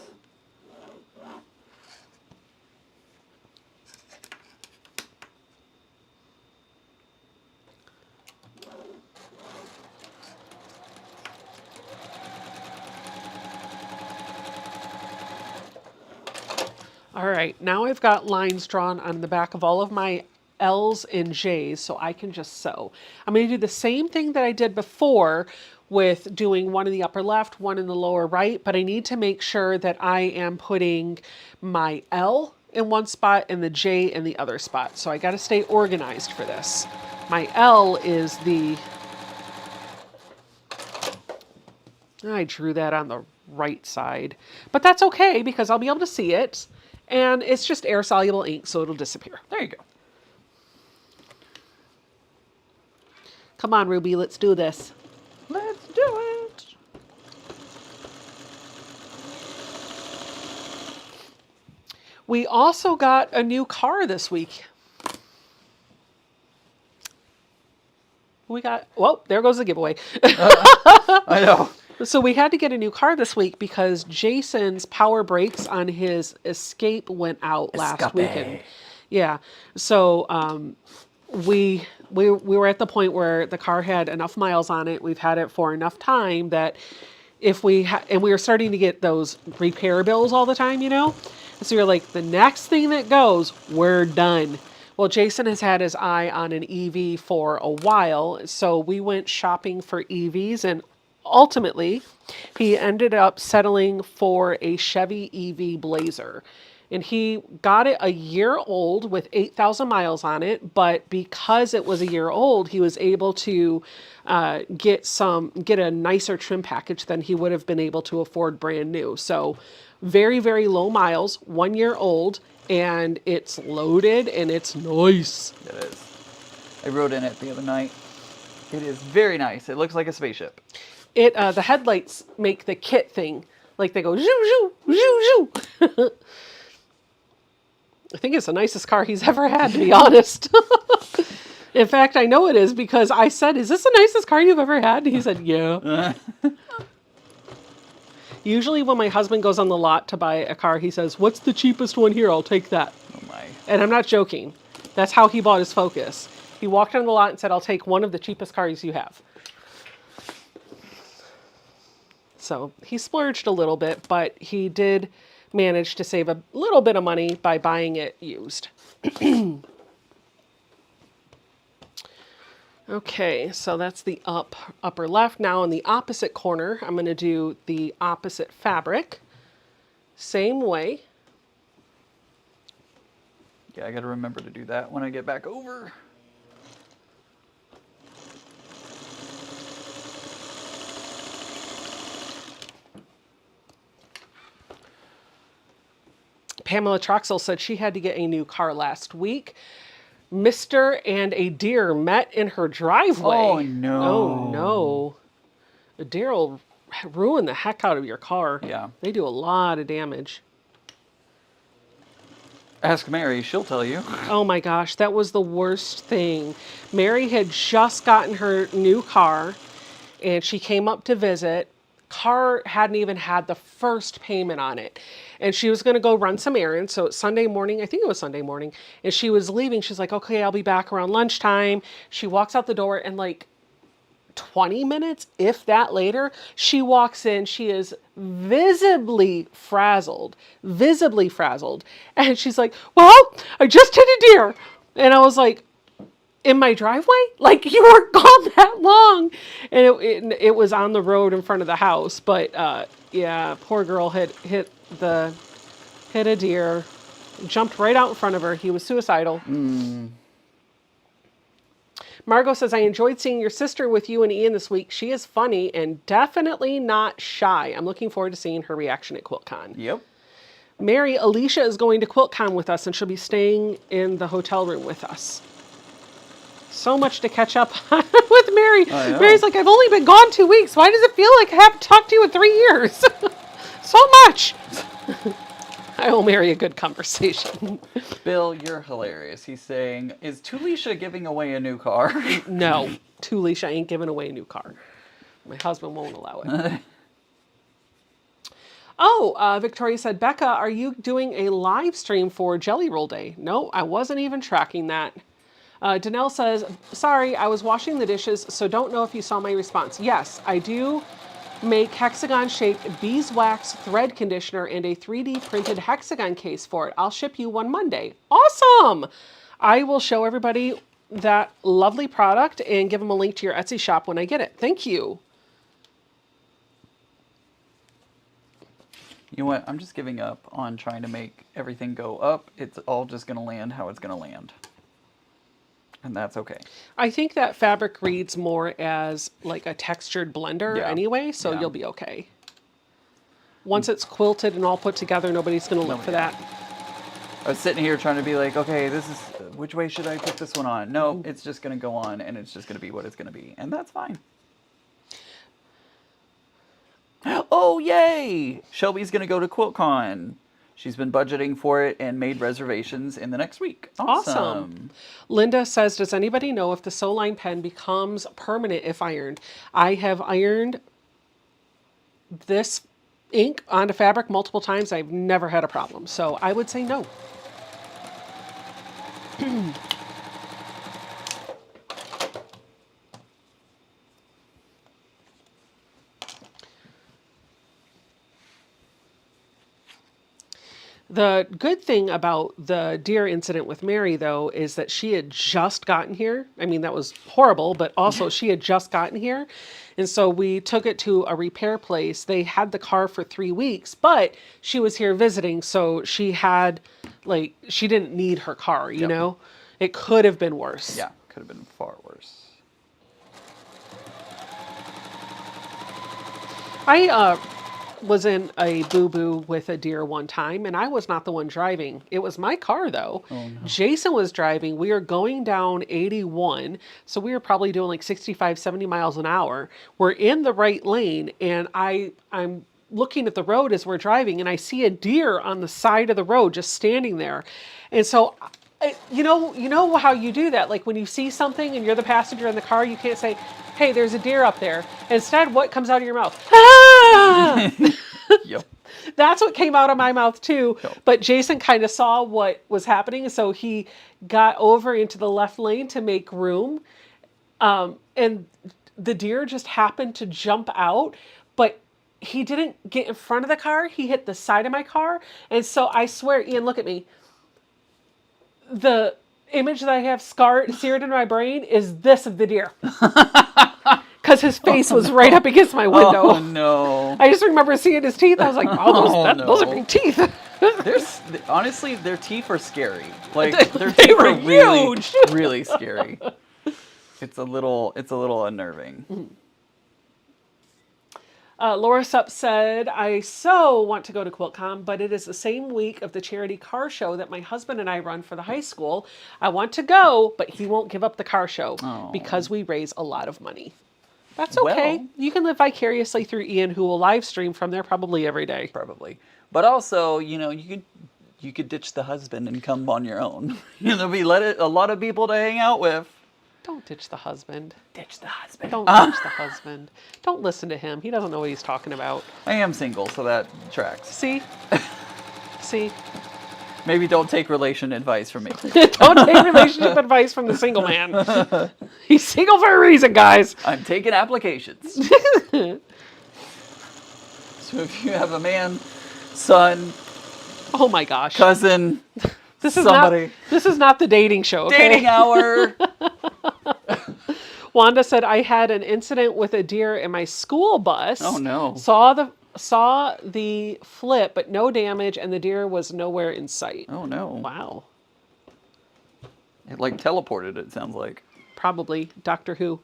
S1: All right, now I've got lines drawn on the back of all of my L's and J's so I can just sew. I'm going to do the same thing that I did before with doing one in the upper left, one in the lower right, but I need to make sure that I am putting my L in one spot and the J in the other spot. So I got to stay organized for this. My L is I drew that on the right side, but that's okay because I'll be able to see it. And it's just air-soluble ink, so it'll disappear.
S2: There you go.
S1: Come on, Ruby, let's do this.
S2: Let's do it.
S1: We also got a new car this week. Whoa, there goes the giveaway.
S2: I know.
S1: So we had to get a new car this week because Jason's power brakes on his Escape went out last
S2: Escape.
S1: weekend. Yeah. So we were at the point where the car had enough miles on it. We've had it for enough time that if and we were starting to get those repair bills all the time, So you're like, the next thing that goes, we're done. Well, Jason has had his eye on an EV for a while, so we went shopping for EVs, and ultimately, he ended up settling for a Chevy EV Blazer. And he got it a year old with 8,000 miles on it, but because it was a year old, he was able to get a nicer trim package than he would have been able to afford brand new. So very, very low miles, 1 year old, and it's loaded and it's nice.
S2: It is. I rode in it the other night. It is very nice. It looks like a spaceship.
S1: The headlights make the kit thing. Like they go, zhoo, zhoo, zhoo, zhoo. I think it's the nicest car he's ever had, to be honest. In fact, I know it is because I said, is this the nicest car you've ever had? And he said, yeah. Usually when my husband goes on the lot to buy a car, he says, what's the cheapest one here? I'll take that.
S2: Oh my.
S1: And I'm not joking. That's how he bought his Focus. He walked on the lot and said, I'll take one of the cheapest cars you have. So he splurged a little bit, but he did manage to save a little bit of money by buying it used. Okay, so that's the upper left. Now in the opposite corner, I'm going to do the opposite fabric. Same way.
S2: Yeah, I got to remember to do that when I get back over.
S1: Pamela Troxel said she had to get a new car last week. Mr. and a deer met in her driveway.
S2: Oh, no.
S1: Oh, no. A deer will ruin the heck out of your car.
S2: Yeah.
S1: They do a lot of damage.
S2: Ask Mary, she'll tell you.
S1: Oh my gosh, that was the worst thing. Mary had just gotten her new car, and she came up to visit. Car hadn't even had the first payment on it. And she was going to go run some errands. So it's Sunday morning. I think it was Sunday morning. And she was leaving. She's like, okay, I'll be back around lunchtime. She walks out the door and like 20 minutes, if that later, she walks in. She is visibly frazzled. And she's like, well, I just hit a deer. And I was like, in my driveway? Like, you weren't gone that long. And it was on the road in front of the house. But yeah, poor girl had hit a deer, jumped right out in front of her. He was suicidal. Margot says, I enjoyed seeing your sister with you and Ian this week. She is funny and definitely not shy. I'm looking forward to seeing her reaction at QuiltCon.
S2: Yep.
S1: Mary, Alicia is going to QuiltCon with us, and she'll be staying in the hotel room with us. So much to catch up on with Mary. Mary's like, I've only been gone 2 weeks. Why does it feel like I haven't talked to you in 3 years? So much. I owe Mary a good conversation.
S2: Bill, you're hilarious. He's saying, is Tulisha giving away a new car?
S1: No, Tulisha ain't giving away a new car. My husband won't allow it. Victoria said, Becca, are you doing a live stream for Jelly Roll Day? No, I wasn't even tracking that. Danelle says, sorry, I was washing the dishes, so don't know if you saw my response. Yes, I do make hexagon-shaped beeswax thread conditioner and a 3D printed hexagon case for it. I'll ship you one Monday. Awesome! I will show everybody that lovely product and give them a link to your Etsy shop when I get it. Thank you.
S2: You know what? I'm just giving up on trying to make everything go up. It's all just going to land how it's going to land. And that's okay.
S1: I think that fabric reads more as like a textured blender anyway, so you'll be okay. Once it's quilted and all put together, nobody's going to look for that.
S2: I was sitting here trying to be like, okay, this is, which way should I put this one on? No, it's just going to go on, and it's just going to be what it's going to be. And that's fine. Oh, yay! Shelby's going to go to QuiltCon. She's been budgeting for it and made reservations in the next week.
S1: Awesome. Linda says, does anybody know if the sew line pen becomes permanent if ironed? I have ironed this ink onto fabric multiple times. I've never had a problem. So I would say no. The good thing about the deer incident with Mary, though, is that she had just gotten here. I mean, that was horrible, but also she had just gotten here. And so we took it to a repair place. They had the car for 3 weeks, but she was here visiting. So she had, like, she didn't need her car, you know? It could have been worse.
S2: Yeah, could have been far worse.
S1: I was in a boo-boo with a deer one time, and I was not the one driving. It was my car, though.
S2: Oh, no.
S1: Jason was driving. We were going down 81, so we were probably doing like 65, 70 miles an hour. We're in the right lane, and I'm looking at the road as we're driving, and I see a deer on the side of the road just standing there. And so, you know how you do that? Like when you see something and you're the passenger in the car, you can't say, hey, there's a deer up there. Instead, what comes out of your mouth? Ah!
S2: Yep.
S1: That's what came out of my mouth too.
S2: Yep.
S1: But Jason kind of saw what was happening, so he got over into the left lane to make room. And the deer just happened to jump out, but he didn't get in front of the car. He hit the side of my car. And so I swear, Ian, look at me. The image that I have seared in my brain is this of the deer. Because his face was right up against my window.
S2: Oh, no.
S1: I just remember seeing his teeth. I was like, those are big teeth.
S2: Honestly, their teeth are scary. Like their
S1: They
S2: teeth
S1: were
S2: are really,
S1: huge.
S2: really scary. It's a little unnerving.
S1: Laura Supp said, I so want to go to QuiltCon, but it is the same week of the charity car show that my husband and I run for the high school. I want to go, but he won't give up the car show because we raise a lot of money. That's okay.
S2: Well,
S1: you can live vicariously through Ian, who will live stream from there probably every day.
S2: Probably. But also, you could ditch the husband and come on your own. There'll be a lot of people to hang out with.
S1: Don't ditch the husband.
S2: Ditch the husband.
S1: Don't ditch the husband. Don't listen to him. He doesn't know what he's talking about.
S2: I am single, so that tracks.
S1: See? See?
S2: Maybe don't take relation advice from me.
S1: Don't take relationship advice from the single man. He's single for a reason, guys.
S2: I'm taking applications. So if you have a man, son,
S1: Oh my gosh.
S2: cousin,
S1: This is
S2: somebody.
S1: This is not the dating show, okay?
S2: Dating hour.
S1: Wanda said, I had an incident with a deer in my school bus.
S2: Oh, no.
S1: Saw the flip, but no damage, and the deer was nowhere in sight.
S2: Oh, no.
S1: Wow.
S2: It like teleported, it sounds like.
S1: Probably Doctor Who.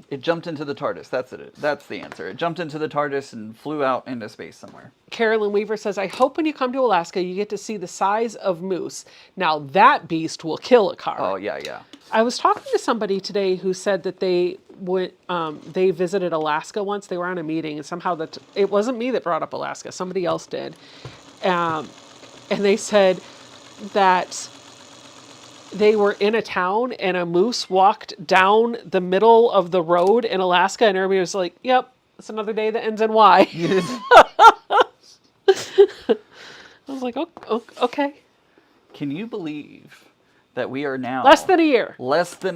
S2: It jumped into the TARDIS. That's it. That's the answer. It jumped into the TARDIS and flew out into space somewhere.
S1: Carolyn Weaver says, I hope when you come to Alaska, you get to see the size of moose. Now that beast will kill a car.
S2: Oh, yeah, yeah.
S1: I was talking to somebody today who said that they visited Alaska once. They were on a meeting, and somehow it wasn't me that brought up Alaska. Somebody else did. And they said that they were in a town and a moose walked down the middle of the road in Alaska, and everybody was like, yep, it's another day that ends in Y. I was like, okay.
S2: Can you believe that we are now
S1: Less than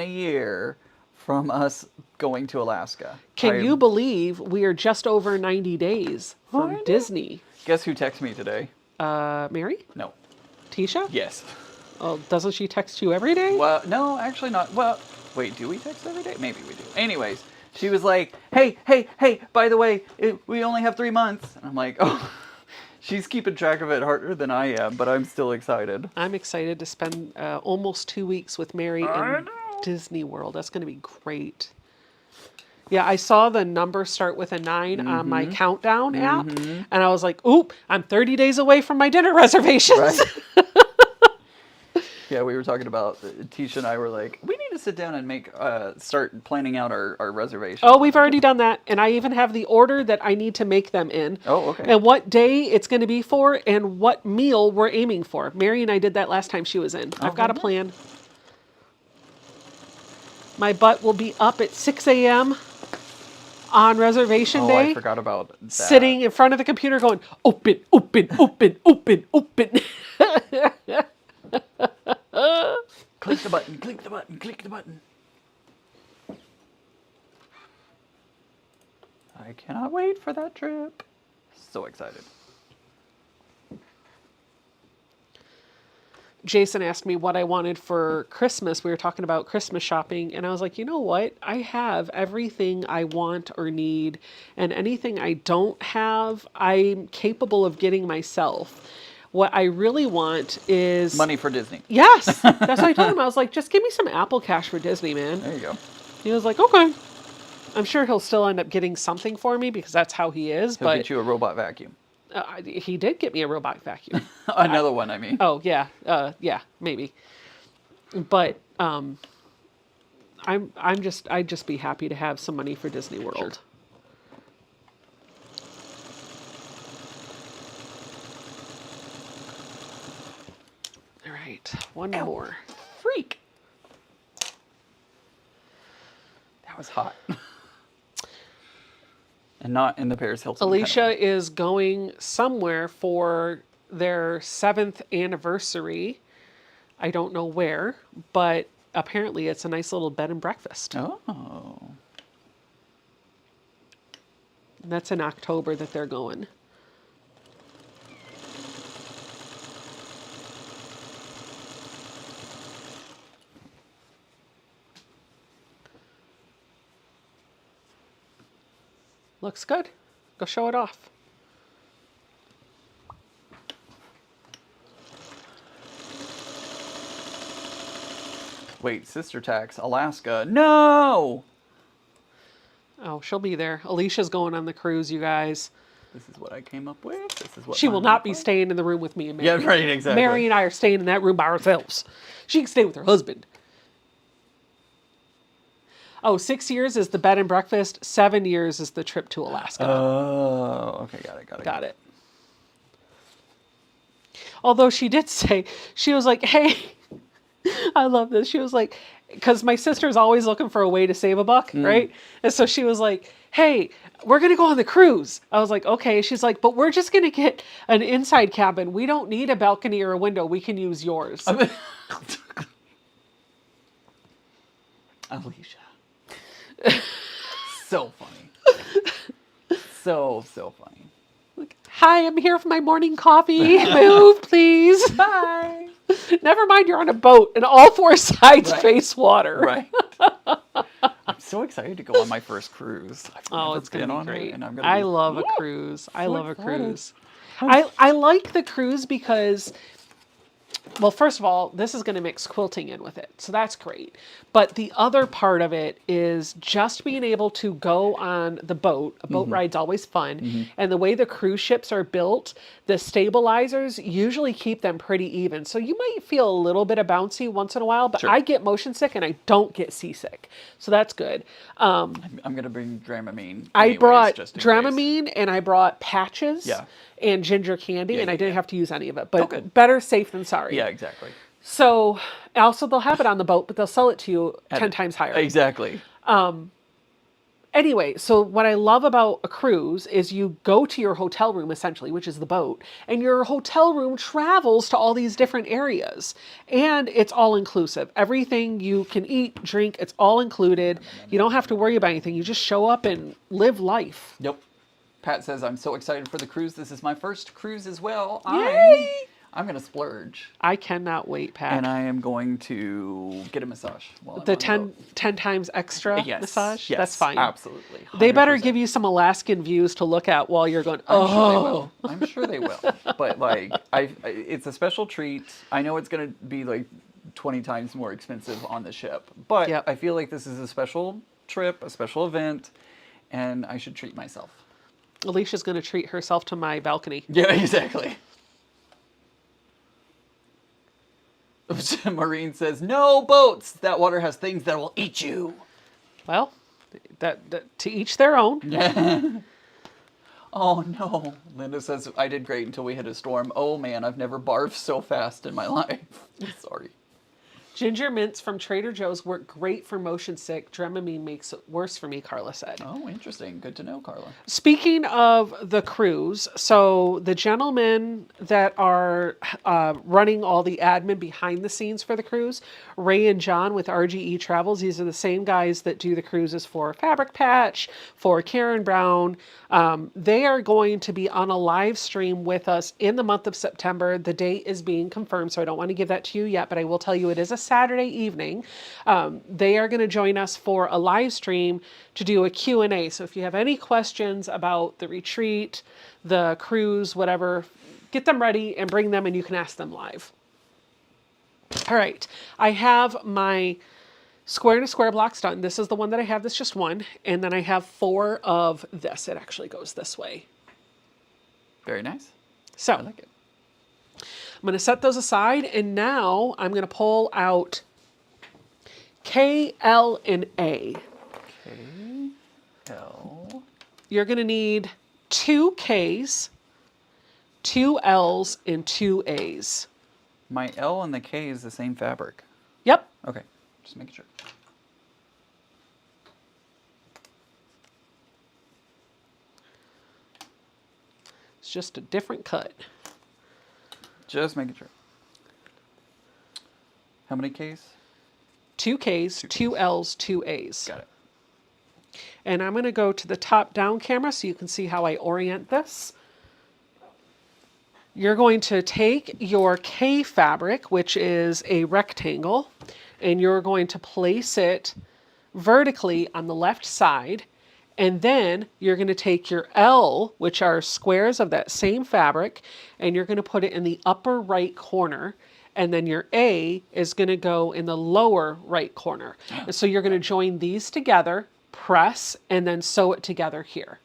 S1: a year
S2: from us going to Alaska?
S1: Can you believe we are just over 90 days from Disney?
S2: Guess who texted me today?
S1: Mary?
S2: No.
S1: Tisha?
S2: Yes.
S1: Oh, doesn't she text you every day?
S2: Well, no, actually not. Well, wait, do we text every day? Maybe we do. Anyways, she was like, hey, by the way, we only have 3 months. And I'm like, oh, she's keeping track of it harder than I am, but I'm still excited.
S1: I'm excited to spend almost 2 weeks with Mary in Disney World. That's going to be great. Yeah, I saw the number start with a 9 on my countdown app, and I was like, oop, I'm 30 days away from my dinner reservations.
S2: Right. Yeah, we were talking about, Tisha and I were like, we need to sit down and start planning out our reservations.
S1: Oh, we've already done that. And I even have the order that I need to make them in.
S2: Oh, okay.
S1: And what day it's going to be for and what meal we're aiming for. Mary and I did that last time she was in. I've got a plan. My butt will be up at 6 a.m. on reservation day.
S2: I forgot about that.
S1: Sitting in front of the computer going, open, open, open, open, open.
S2: Click the button, click the button, click the button. I cannot wait for that trip. So excited.
S1: Jason asked me what I wanted for Christmas. We were talking about Christmas shopping, and I was like, you know what? I have everything I want or need, and anything I don't have, I'm capable of getting myself. What I really want is...
S2: money for Disney.
S1: Yes! That's what I told him. I was like, just give me some Apple Cash for Disney, man.
S2: There you go.
S1: He was like, okay. I'm sure he'll still end up getting something for me because that's how he is.
S2: He'll get you a robot vacuum.
S1: He did get me a robot vacuum.
S2: Another one, I mean.
S1: Oh, yeah. Yeah, maybe. But I'd just be happy to have some money for Disney World.
S2: Sure.
S1: All right, one more.
S2: Freak. That was hot. And not in the Paris Hilton.
S1: Alicia is going somewhere for their 7th anniversary. I don't know where, but apparently it's a nice little bed and breakfast.
S2: Oh.
S1: And that's in October that they're going. Looks good. Go show it off.
S2: Wait, Sister Tax, Alaska. No!
S1: Oh, she'll be there. Alicia's going on the cruise, you guys.
S2: This is what I came up with. This is what
S1: She will not be staying in the room with me and Mary.
S2: Yeah, right, exactly.
S1: Mary and I are staying in that room by ourselves. She can stay with her husband. Oh, 6 years is the bed and breakfast. 7 years is the trip to Alaska.
S2: Oh, okay, got it.
S1: Although she did say, she was like, hey, I love this. She was like, because my sister's always looking for a way to save a buck, right? And so she was like, hey, we're going to go on the cruise. I was like, okay. She's like, but we're just going to get an inside cabin. We don't need a balcony or a window. We can use yours.
S2: Alicia. So funny. So funny.
S1: Like, hi, I'm here for my morning coffee. Move, please.
S2: Bye.
S1: Never mind, you're on a boat and all four sides face water.
S2: Right. I'm so excited to go on my first cruise.
S1: It's going to be great.
S2: And
S1: I love a cruise. I love a
S2: excited.
S1: cruise. I like the cruise because, well, first of all, this is going to mix quilting in with it. So that's great. But the other part of it is just being able to go on the boat. A boat ride's always fun. And the way the cruise ships are built, the stabilizers usually keep them pretty even. So you might feel a little bit of bouncy once in a while, but I get motion sick and I don't get seasick. So that's good.
S2: I'm going to bring Dramamine.
S1: I brought
S2: just in
S1: Dramamine and I brought patches.
S2: Yeah.
S1: And ginger candy, and I didn't have to use any of it. But
S2: good.
S1: Better safe than sorry.
S2: Yeah, exactly.
S1: So, also they'll have it on the boat, but they'll sell it to you 10 times higher.
S2: Exactly.
S1: Anyway, so what I love about a cruise is you go to your hotel room, essentially, which is the boat, and your hotel room travels to all these different areas. And it's all inclusive. Everything you can eat, drink, it's all included. You don't have to worry about anything. You just show up and live life.
S2: Yep. Pat says, I'm so excited for the cruise. This is my first cruise as well.
S1: Yay!
S2: I'm going to splurge.
S1: I cannot wait, Pat.
S2: And I am going to get a massage. While I'm
S1: the
S2: on
S1: 10 times extra massage?
S2: Yes,
S1: that's fine.
S2: Absolutely. 100%.
S1: They better give you some Alaskan views to look at while you're going,
S2: I'm sure they will. But like, it's a special treat. I know it's going to be like 20 times more expensive on the ship. But I feel like this is a special trip, a special event, and I should treat myself.
S1: Alicia's going to treat herself to my balcony.
S2: Yeah, exactly. Maureen says, no boats. That water has things that will eat you.
S1: Well, that to each their own.
S2: Oh no. Linda says, I did great until we hit a storm. Oh man, I've never barfed so fast in my life. Sorry.
S1: Ginger mints from Trader Joe's work great for motion sick. Dramamine makes it worse for me, Carla said.
S2: Oh, interesting. Good to know, Carla.
S1: Speaking of the cruise, so the gentlemen that are running all the admin behind the scenes for the cruise, Ray and John with RGE Travels, these are the same guys that do the cruises for Fabric Patch, for Karen Brown. They are going to be on a live stream with us in the month of September. The date is being confirmed, so I don't want to give that to you yet, but I will tell you it is a Saturday evening. They are going to join us for a live stream to do a Q&A. So if you have any questions about the retreat, the cruise, whatever, get them ready and bring them and you can ask them live. All right, I have my square to square blocks done. This is the one that I have, that's just one. And then I have 4 of this. It actually goes this way.
S2: Very nice.
S1: So
S2: I like it.
S1: I'm going to set those aside, and now I'm going to pull out K, L, and A.
S2: K, L.
S1: You're going to need 2 Ks, 2 Ls, and 2 As.
S2: My L and the K is the same fabric.
S1: Yep.
S2: Okay, just making sure.
S1: It's just a different cut.
S2: Just making sure. How many Ks?
S1: 2 Ks, 2 Ls, 2 As.
S2: Got it.
S1: And I'm going to go to the top-down camera so you can see how I orient this. You're going to take your K fabric, which is a rectangle, and you're going to place it vertically on the left side. And then you're going to take your L, which are squares of that same fabric, and you're going to put it in the upper right corner. And then your A is going to go in the lower right corner. And so you're going to join these together, press, and then sew it together here.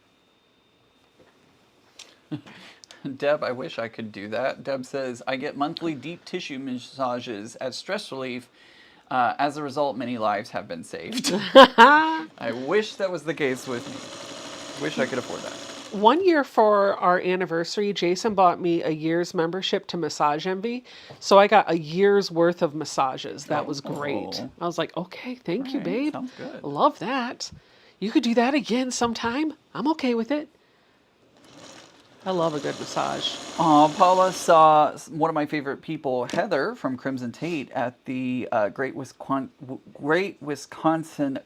S2: Deb, I wish I could do that. Deb says, I get monthly deep tissue massages as stress relief. As a result, many lives have been saved. I wish that was the case with me. Wish I could afford that.
S1: 1 year for our anniversary, Jason bought me a year's membership to Massage Envy. So I got a year's worth of massages. That was great. I was like, okay, thank you, babe.
S2: Sounds good.
S1: Love that. You could do that again sometime. I'm okay with it. I love a good massage.
S2: Paula saw one of my favorite people, Heather from Crimson Tate, at the Great Wisconsin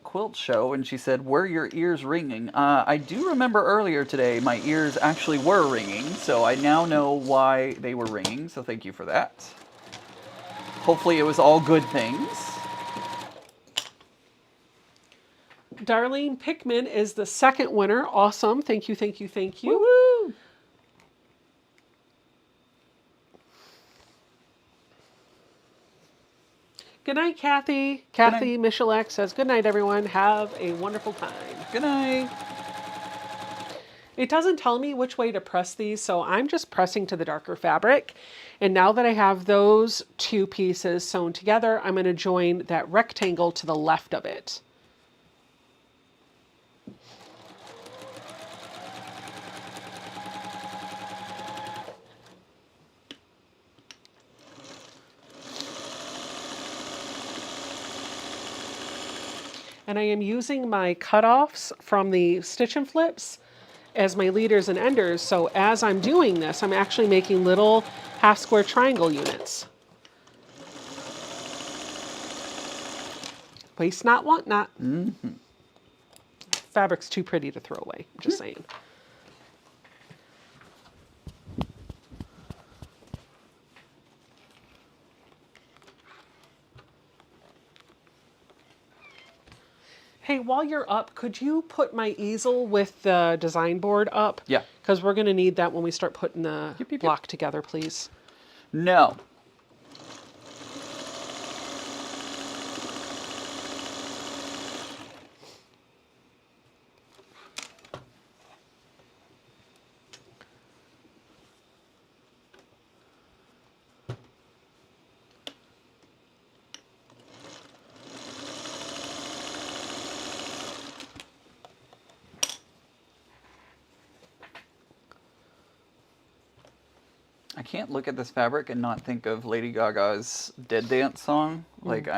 S2: Quilt Show, and she said, were your ears ringing? I do remember earlier today my ears actually were ringing, so I now know why they were ringing, so thank you for that. Hopefully it was all good things.
S1: Darlene Pickman is the second winner. Awesome. Thank you, thank you, thank you.
S2: Woo-hoo!
S1: Good night, Kathy. Kathy Michalak says, good night, everyone. Have a wonderful time.
S2: Good night.
S1: It doesn't tell me which way to press these, so I'm just pressing to the darker fabric. And now that I have those 2 pieces sewn together, I'm going to join that rectangle to the left of it. And I am using my cutoffs from the Stitch and Flips as my leaders and enders. So as I'm doing this, I'm actually making little half square triangle units. Waste not, want not. Mm-hmm. Fabric's too pretty to throw away, I'm just saying. Hey, while you're up, could you put my easel with the design board up?
S2: Yeah.
S1: Because we're going to need that when we start putting the block together, please.
S2: No. can't look at this fabric and not think of Lady Gaga's Dead Dance song. Like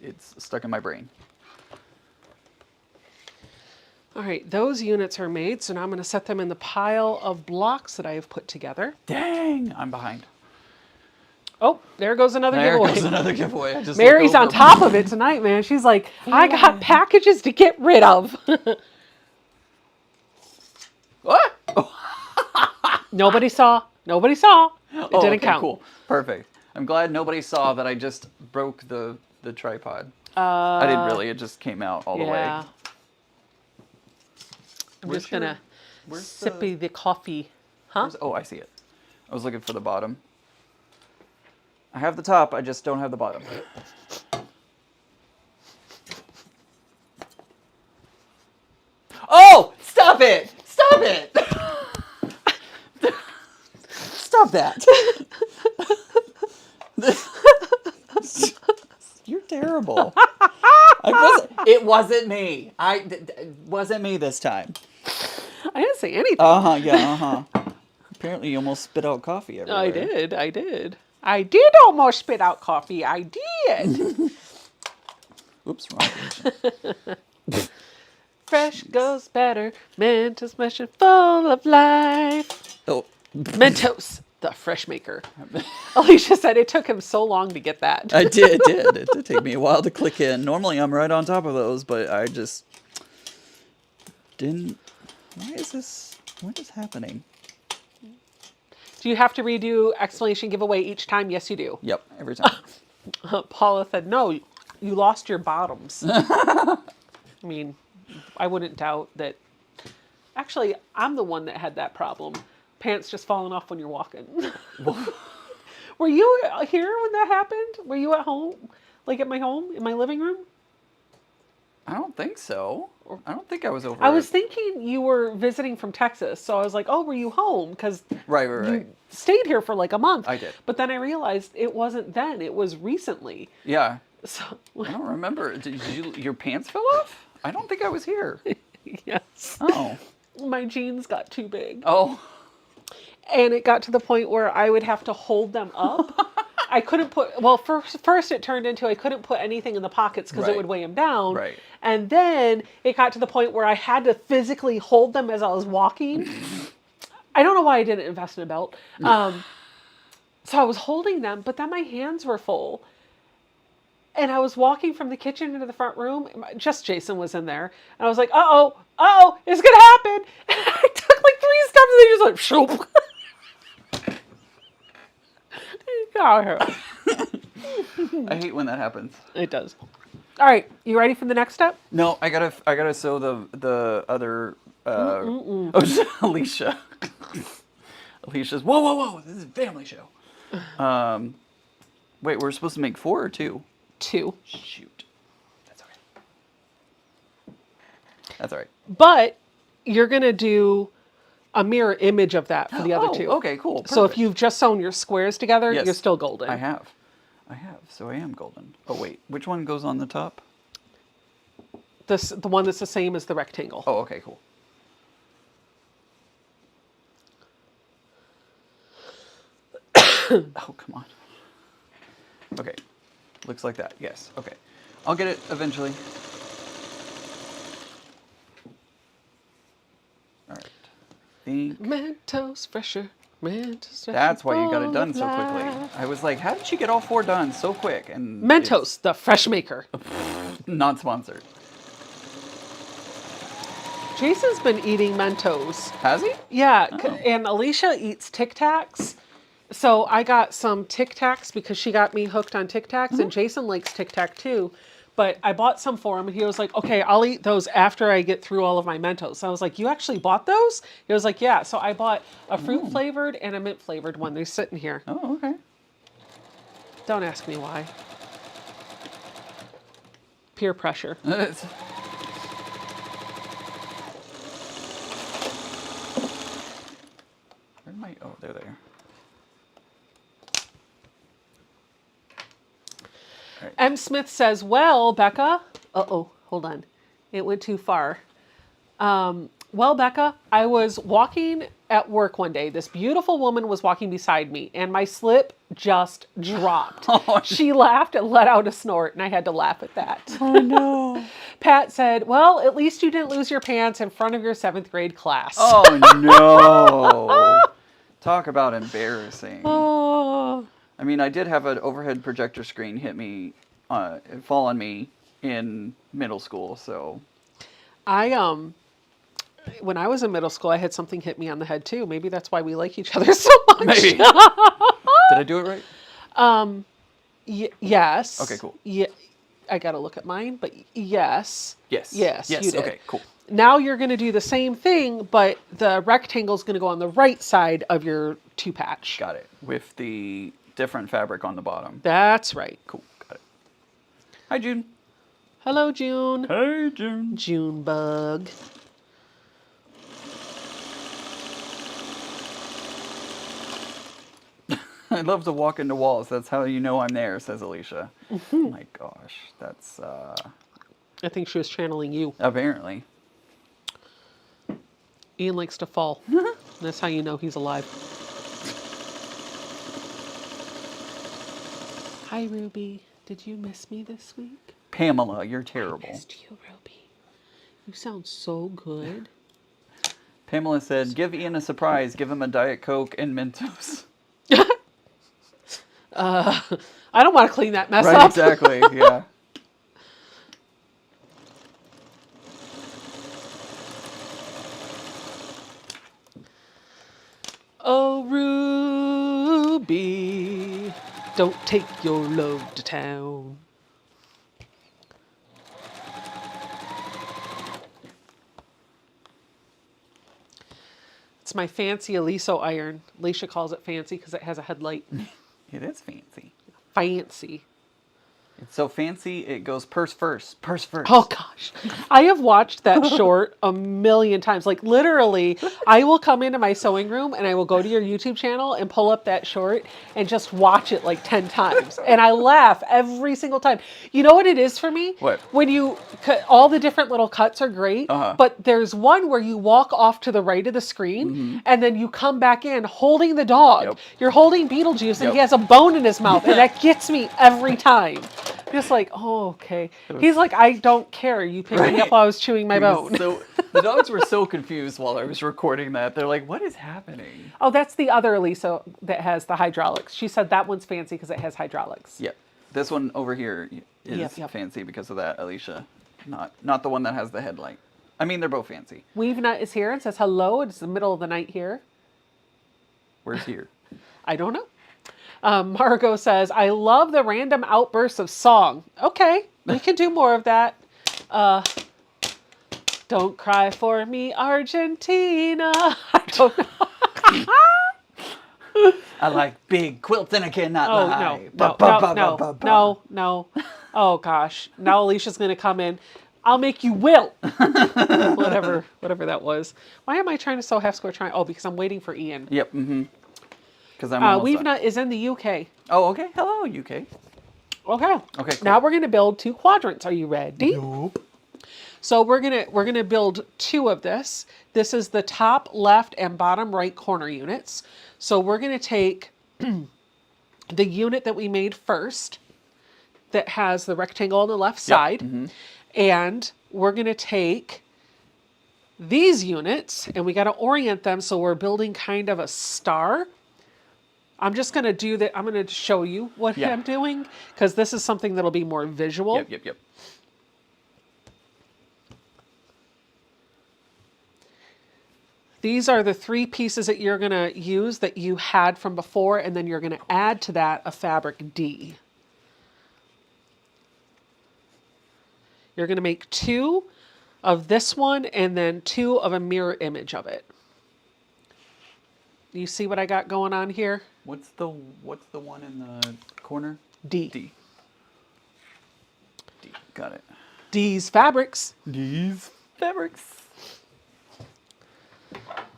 S2: it's stuck in my brain.
S1: All right, those units are made, so now I'm going to set them in the pile of blocks that I have put together.
S2: Dang, I'm behind.
S1: Oh, there goes another
S2: There
S1: giveaway.
S2: goes another giveaway. I just
S1: Mary's
S2: looked
S1: on
S2: over.
S1: top of it tonight, man. She's like, I got packages to get rid of.
S2: What?
S1: Nobody saw. Nobody saw. It didn't
S2: okay,
S1: count.
S2: Cool. Perfect. I'm glad nobody saw that I just broke the tripod. I didn't really. It just came out all the way.
S1: Yeah. I'm just going to sippy the coffee. Huh?
S2: Oh, I see it. I was looking for the bottom. I have the top, I just don't have the bottom. Oh! Stop it! Stop it! Stop that! You're terrible. It wasn't me. It wasn't me this time.
S1: I didn't say anything.
S2: Yeah. Apparently you almost spit out coffee everywhere.
S1: I did. I did almost spit out coffee. I did.
S2: Oops, wrong version.
S1: Fresh goes better. Mentos fresh and full of life.
S2: Oh.
S1: Mentos, the fresh maker. Alicia said it took him so long to get that.
S2: I did. It did take me a while to click in. Normally I'm right on top of those, but I just didn't. What is happening?
S1: Do you have to redo explanation giveaway each time? Yes, you do.
S2: Yep, every time.
S1: Paula said, no, you lost your bottoms. I mean, I wouldn't doubt that. Actually, I'm the one that had that problem. Pants just falling off when you're walking. Were you here when that happened? Were you at home? Like at my home? In my living room?
S2: I don't think so. I don't think I was over.
S1: I was thinking you were visiting from Texas. So I was like, oh, were you home? Because
S2: Right.
S1: you stayed here for like a month.
S2: I did.
S1: But then I realized it wasn't then. It was recently.
S2: Yeah.
S1: So
S2: I don't remember. Did your pants fell off? I don't think I was here.
S1: yes.
S2: Oh.
S1: My jeans got too big.
S2: Oh.
S1: And it got to the point where I would have to hold them up. I couldn't put, well, first it turned into I couldn't put anything in the pockets because it
S2: Right.
S1: would weigh them down.
S2: Right.
S1: And then it got to the point where I had to physically hold them as I was walking. I don't know why I didn't invest in a belt. So I was holding them, but then my hands were full. And I was walking from the kitchen into the front room. Just Jason was in there. And I was like, uh-oh, it's going to happen. And I took like 3 steps and they just like, shoop.
S2: I hate when that happens.
S1: It does. All right, you ready for the next step?
S2: No, I gotta sew the other. Oh, Alicia. Alicia's. Whoa! This is a family show. Wait, we're supposed to make 4 or 2?
S1: 2.
S2: Shoot. That's all right.
S1: But you're going to do a mirror image of that for the other 2.
S2: Okay, cool. Perfect.
S1: So if you've just sewn your squares together,
S2: Yes,
S1: you're still golden.
S2: I have. So I am golden. Oh wait, which one goes on the top?
S1: The one that's the same as the rectangle.
S2: Oh, okay, cool. Oh, come on. Okay, looks like that. Yes. Okay, I'll get it eventually. All right.
S1: Mentos fresher.
S2: That's why you got it done so quickly. I was like, how did she get all 4 done so quick? And
S1: Mentos, the fresh maker.
S2: not sponsored.
S1: Jason's been eating Mentos.
S2: Has he?
S1: Yeah,
S2: Oh.
S1: and Alicia eats Tic Tacs. So I got some Tic Tacs because she got me hooked on Tic Tacs, and Jason likes Tic Tac too. But I bought some for him, and he was like, okay, I'll eat those after I get through all of my Mentos. So I was like, you actually bought those? He was like, yeah. So I bought a fruit-flavored and a mint-flavored one. They're sitting here.
S2: Oh, okay.
S1: Don't ask me why. Peer pressure.
S2: Where am I? Oh, they're there.
S1: M. Smith says, well, Becca. Uh-oh, hold on. It went too far. Well, Becca, I was walking at work one day. This beautiful woman was walking beside me, and my slip just dropped. She laughed and let out a snort, and I had to laugh at that.
S2: Oh no.
S1: Pat said, well, at least you didn't lose your pants in front of your 7th grade class.
S2: Oh no. Talk about embarrassing.
S1: Oh.
S2: I mean, I did have an overhead projector screen fall on me in middle school, so.
S1: When I was in middle school, I had something hit me on the head too. Maybe that's why we like each other so much.
S2: Maybe. Did I do it right?
S1: Yes.
S2: Okay, cool.
S1: Yeah, I got to look at mine, but yes.
S2: Yes.
S1: Yes, you did.
S2: Okay, cool.
S1: Now you're going to do the same thing, but the rectangle is going to go on the right side of your 2-patch.
S2: Got it. With the different fabric on the bottom.
S1: That's right.
S2: Cool. Got it. Hi, June.
S1: Hello, June.
S2: Hey, June.
S1: June bug.
S2: I love to walk into walls. That's how you know I'm there, says Alicia. Oh my gosh. That's,
S1: I think she was channeling you.
S2: apparently.
S1: Ian likes to fall. That's how you know he's alive. Hi, Ruby. Did you miss me this week?
S2: Pamela, you're terrible.
S1: I missed you, Ruby. You sound so good.
S2: Pamela said, give Ian a surprise. Give him a Diet Coke and Mentos.
S1: I don't want to clean that mess
S2: Right,
S1: up.
S2: exactly. Yeah.
S1: Oh, Ruby, don't take your love to town. It's my fancy Aliso iron. Alicia calls it fancy because it has a headlight.
S2: It is fancy.
S1: Fancy.
S2: It's so fancy, it goes purse first. Purse first.
S1: Oh gosh. I have watched that short a million times. Like literally, I will come into my sewing room and I will go to your YouTube channel and pull up that short and just watch it like 10 times. And I laugh every single time. You know what it is for me?
S2: What?
S1: When you cut, all the different little cuts are great, but there's one where you walk off to the right of the screen and then you come back in holding the dog.
S2: Yep.
S1: You're holding Beetlejuice and
S2: Yep.
S1: he has a bone in his mouth and that gets me every time. Just like, oh, okay. He's like, I don't care. You picked me up while I was chewing my bone.
S2: So the dogs were so confused while I was recording that. They're like, what is happening?
S1: Oh, that's the other Elisa that has the hydraulics. She said that one's fancy because it has hydraulics.
S2: Yep. This one over here is
S1: Yep.
S2: fancy because of that, Alicia. Not the one that has the headlight. I mean, they're both fancy.
S1: Weave Nut is here and says hello. It's the middle of the night here.
S2: Where's here?
S1: I don't know. Margot says, I love the random outbursts of song. Okay, we can do more of that. Don't cry for me, Argentina. I don't know.
S2: I like big quilts and I cannot
S1: Oh,
S2: lie.
S1: no. Oh, gosh. Now Alicia's going to come in. I'll make you will. whatever that was. Why am I trying to sew half square triangle? Oh, because I'm waiting for Ian.
S2: Yep. Mm-hmm. Because I'm almost
S1: Weave
S2: done.
S1: Nut is in the UK.
S2: Oh, okay. Hello, UK.
S1: Okay.
S2: Okay, cool.
S1: Now we're going to build 2 quadrants. Are you ready?
S2: Nope.
S1: So we're gonna build 2 of this. This is the top left and bottom right corner units. So we're gonna take the unit that we made first, that has the rectangle on the left side, and we're gonna take these units and we gotta orient them so we're building kind of a star. I'm just gonna do that. I'm gonna show you what I'm doing because this is something that'll be more visual.
S2: Yep.
S1: These are the 3 pieces that you're going to use that you had from before, and then you're going to add to that a fabric D. You're going to make 2 of this one and then 2 of a mirror image of it. You see what I got going on here?
S2: What's the one in the corner?
S1: D.
S2: D. Got it.
S1: D's fabrics.
S2: These fabrics.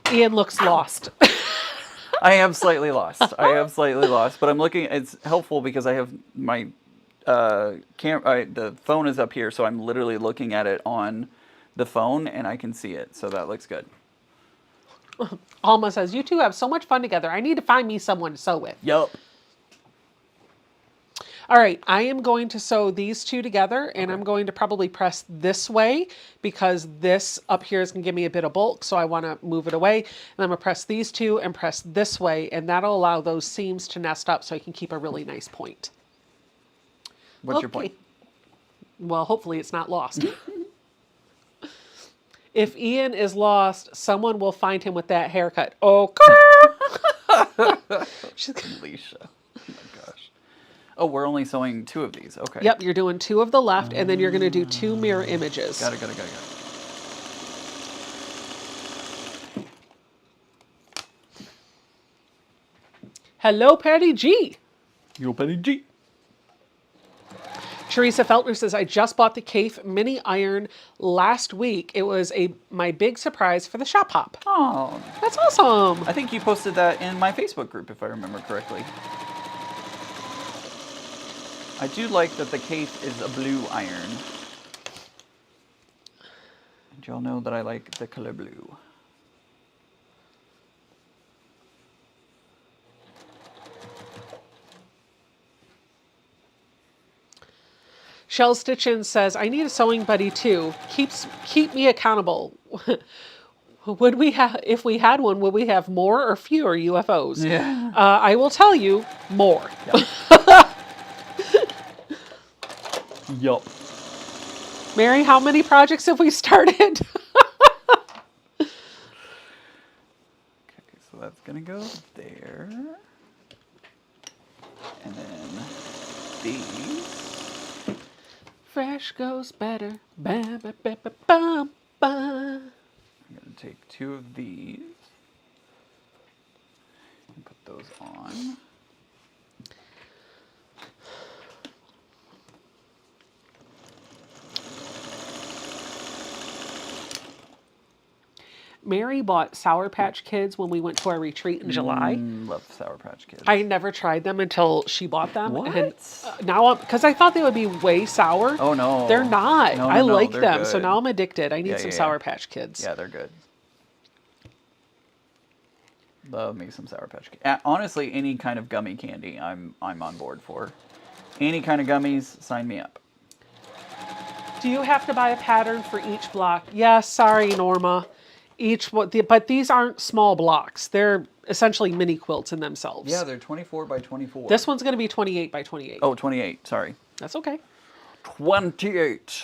S1: Ian looks lost.
S2: I am slightly lost. But I'm looking. It's helpful because I have my the phone is up here, so I'm literally looking at it on the phone, and I can see it. So that looks good.
S1: Alma says, you two have so much fun together. I need to find me someone to sew with.
S2: Yup.
S1: All right, I am going to sew these two together, and I'm going to probably press this way because this up here is going to give me a bit of bulk, so I want to move it away. And I'm going to press these two and press this way, and that'll allow those seams to nest up so I can keep a really nice point.
S2: What's your point?
S1: Well, hopefully it's not lost. If Ian is lost, someone will find him with that haircut. Okay.
S2: Alicia. Oh my gosh. Oh, we're only sewing 2 of these. Okay.
S1: Yep, you're doing 2 of the left, and then you're going to do 2 mirror images.
S2: Got it.
S1: Hello, Patty G.
S2: Yo, Patty G.
S1: Teresa Feltner says, I just bought the Cafe mini iron last week. It was my big surprise for the shop hop.
S2: Oh,
S1: That's awesome.
S2: I think you posted that in my Facebook group, if I remember correctly. I do like that the Cafe is a blue iron. And y'all know that I like the color blue.
S1: Shell Stitchin says, I need a sewing buddy too. Keep me accountable. If we had one, would we have more or fewer UFOs?
S2: Yeah.
S1: I will tell you, more.
S2: Yup.
S1: Mary, how many projects have we started?
S2: Okay, so that's gonna go there. And then these.
S1: Fresh goes better. Ba, ba, ba, ba, ba, ba.
S2: I'm gonna take 2 of these and put those on.
S1: Mary bought Sour Patch Kids when we went to our retreat in July.
S2: Love Sour Patch Kids.
S1: I never tried them until she bought them.
S2: What?
S1: And now, because I thought they would be way sour.
S2: Oh, no.
S1: They're not.
S2: No,
S1: I
S2: no,
S1: like
S2: they're
S1: them.
S2: good.
S1: So now I'm addicted. I need
S2: Yeah,
S1: some
S2: yeah,
S1: Sour
S2: yeah.
S1: Patch Kids.
S2: Yeah, they're good. Love me some Sour Patch Kids. Honestly, any kind of gummy candy, I'm on board for. Any kind of gummies, sign me up.
S1: Do you have to buy a pattern for each block? Yes, sorry, Norma. But these aren't small blocks. They're essentially mini quilts in themselves.
S2: Yeah, they're 24 by 24.
S1: This one's going to be 28 by 28.
S2: Oh, 28, sorry.
S1: That's okay.
S2: 28.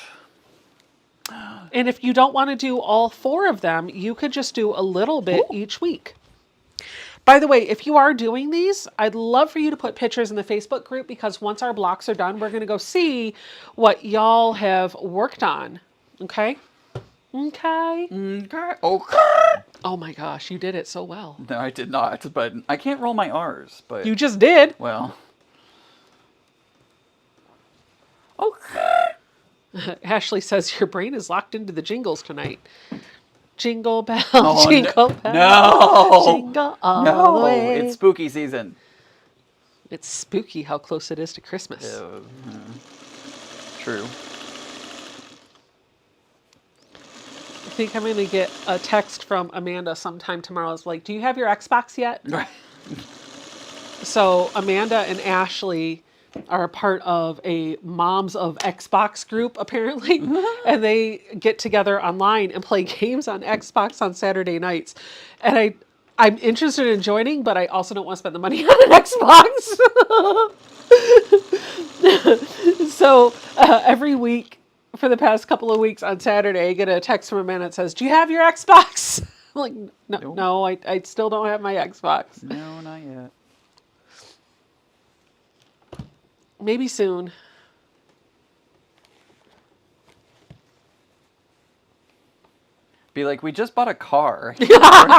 S1: And if you don't want to do all 4 of them, you could just do a little bit each week. By the way, if you are doing these, I'd love for you to put pictures in the Facebook group because once our blocks are done, we're going to go see what y'all have worked on. Okay? Okay.
S2: Okay.
S1: Oh my gosh, you did it so well.
S2: No, I did not, but I can't roll my R's, but...
S1: You just did.
S2: Well... Okay.
S1: Ashley says your brain is locked into the jingles tonight. Jingle bell,
S2: Oh,
S1: jingle bell.
S2: No!
S1: Jingle all the way.
S2: It's spooky season.
S1: It's spooky how close it is to Christmas.
S2: True.
S1: I think I'm going to get a text from Amanda sometime tomorrow. It's like, do you have your Xbox yet?
S2: Right.
S1: So Amanda and Ashley are a part of a Moms of Xbox group, apparently. And they get together online and play games on Xbox on Saturday nights. And I'm interested in joining, but I also don't want to spend the money on an Xbox. So every week, for the past couple of weeks on Saturday, I get a text from Amanda that says, do you have your Xbox? I'm like, no, I still don't have my Xbox.
S2: No, not yet.
S1: Maybe soon.
S2: Be like, we just bought a car. You can afford an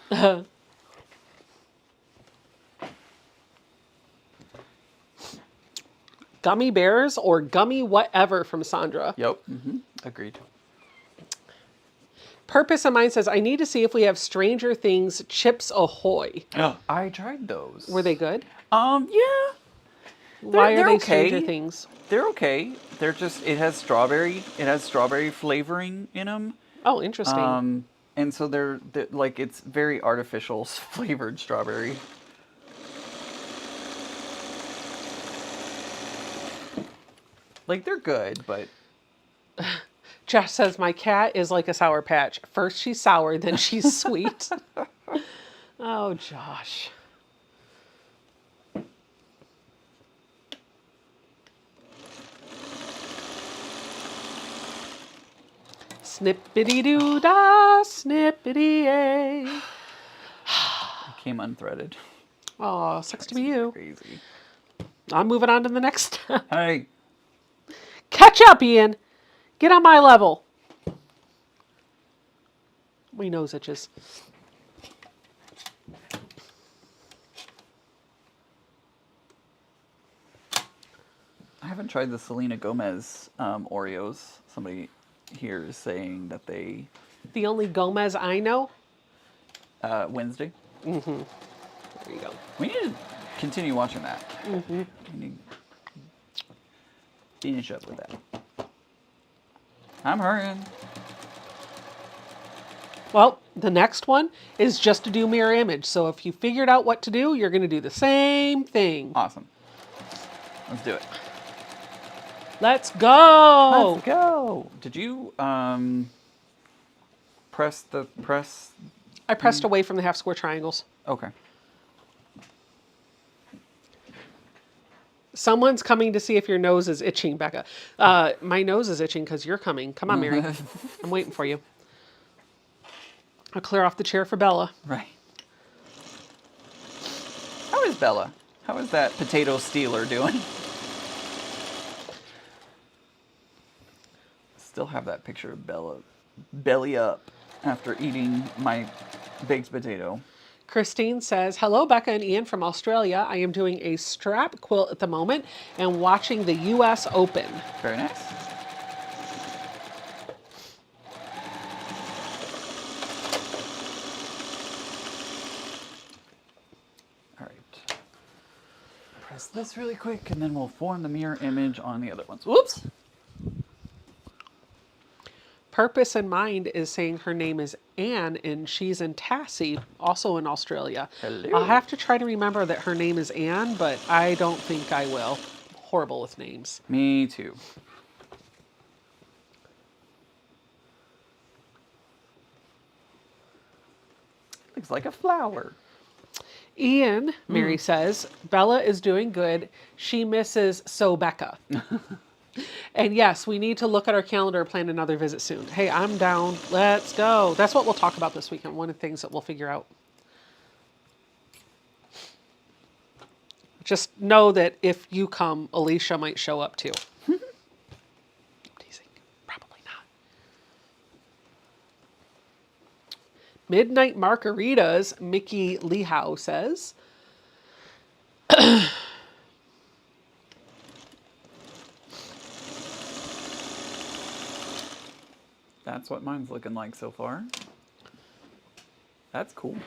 S2: Xbox.
S1: Gummy bears or gummy whatever from Sandra.
S2: Yep. Agreed.
S1: Purpose of Mine says, I need to see if we have Stranger Things Chips Ahoy.
S2: I tried those.
S1: Were they good?
S2: Yeah.
S1: Why are
S2: they're
S1: they
S2: okay.
S1: Stranger Things?
S2: They're okay. They're just, it has strawberry flavoring in them.
S1: Oh, interesting.
S2: And so they're like, it's very artificial flavored strawberry. Like, they're good, but
S1: Josh says, my cat is like a Sour Patch. First she's sour, then she's sweet. Oh, Josh. Snippity-doo-dah, snippity-a.
S2: it came unthreaded.
S1: Oh, sucks to be you.
S2: Crazy.
S1: I'm moving on to the next step.
S2: Hey.
S1: Catch up, Ian. Get on my level. My nose itches.
S2: I haven't tried the Selena Gomez Oreos. Somebody here is saying that they...
S1: The only Gomez I know.
S2: Wednesday.
S1: There you go.
S2: We need to continue watching that. We need to finish up with that. I'm hurrying.
S1: Well, the next one is just to do mirror image. So if you figured out what to do, you're going to do the same thing.
S2: Awesome. Let's do it.
S1: Let's go.
S2: Let's go. Did you press?
S1: I pressed away from the half square triangles.
S2: Okay.
S1: Someone's coming to see if your nose is itching, Becca. My nose is itching because you're coming. Come on, Mary. I'm waiting for you. I'll clear off the chair for Bella.
S2: Right. How is Bella? How is that potato stealer doing? Still have that picture of Bella belly up after eating my baked potato.
S1: Christine says, hello, Becca and Ian from Australia. I am doing a strap quilt at the moment and watching the U.S. Open.
S2: Very nice. All right. Press this really quick and then we'll form the mirror image on the other ones. Whoops.
S1: Purpose in Mind is saying her name is Anne and she's in Tassie, also in Australia.
S2: Hello.
S1: I'll have to try to remember that her name is Anne, but I don't think I will. I'm horrible with names.
S2: Me too. Looks like a flower.
S1: Ian, Mary says, Bella is doing good. She misses Becca. And yes, we need to look at our calendar and plan another visit soon. Hey, I'm down. Let's go. That's what we'll talk about this weekend. One of the things that we'll figure out. Just know that if you come, Alicia might show up too. I'm teasing. Probably not. Midnight Margaritas, Mickey Lehow says.
S2: That's what mine's looking like so far. That's cool.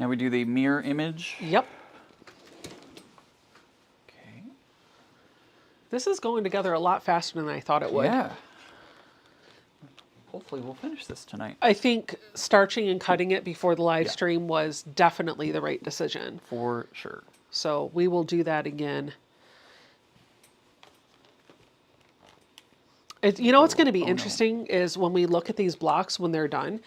S2: Now we do the mirror image.
S1: Yep.
S2: Okay.
S1: This is going together a lot faster than I thought it would.
S2: Yeah. Hopefully we'll finish this tonight.
S1: I think starching and cutting it before the live
S2: Yeah.
S1: stream was definitely the right decision.
S2: For sure.
S1: So we will do that again. You know what's going to be interesting is when we look at these blocks when they're done,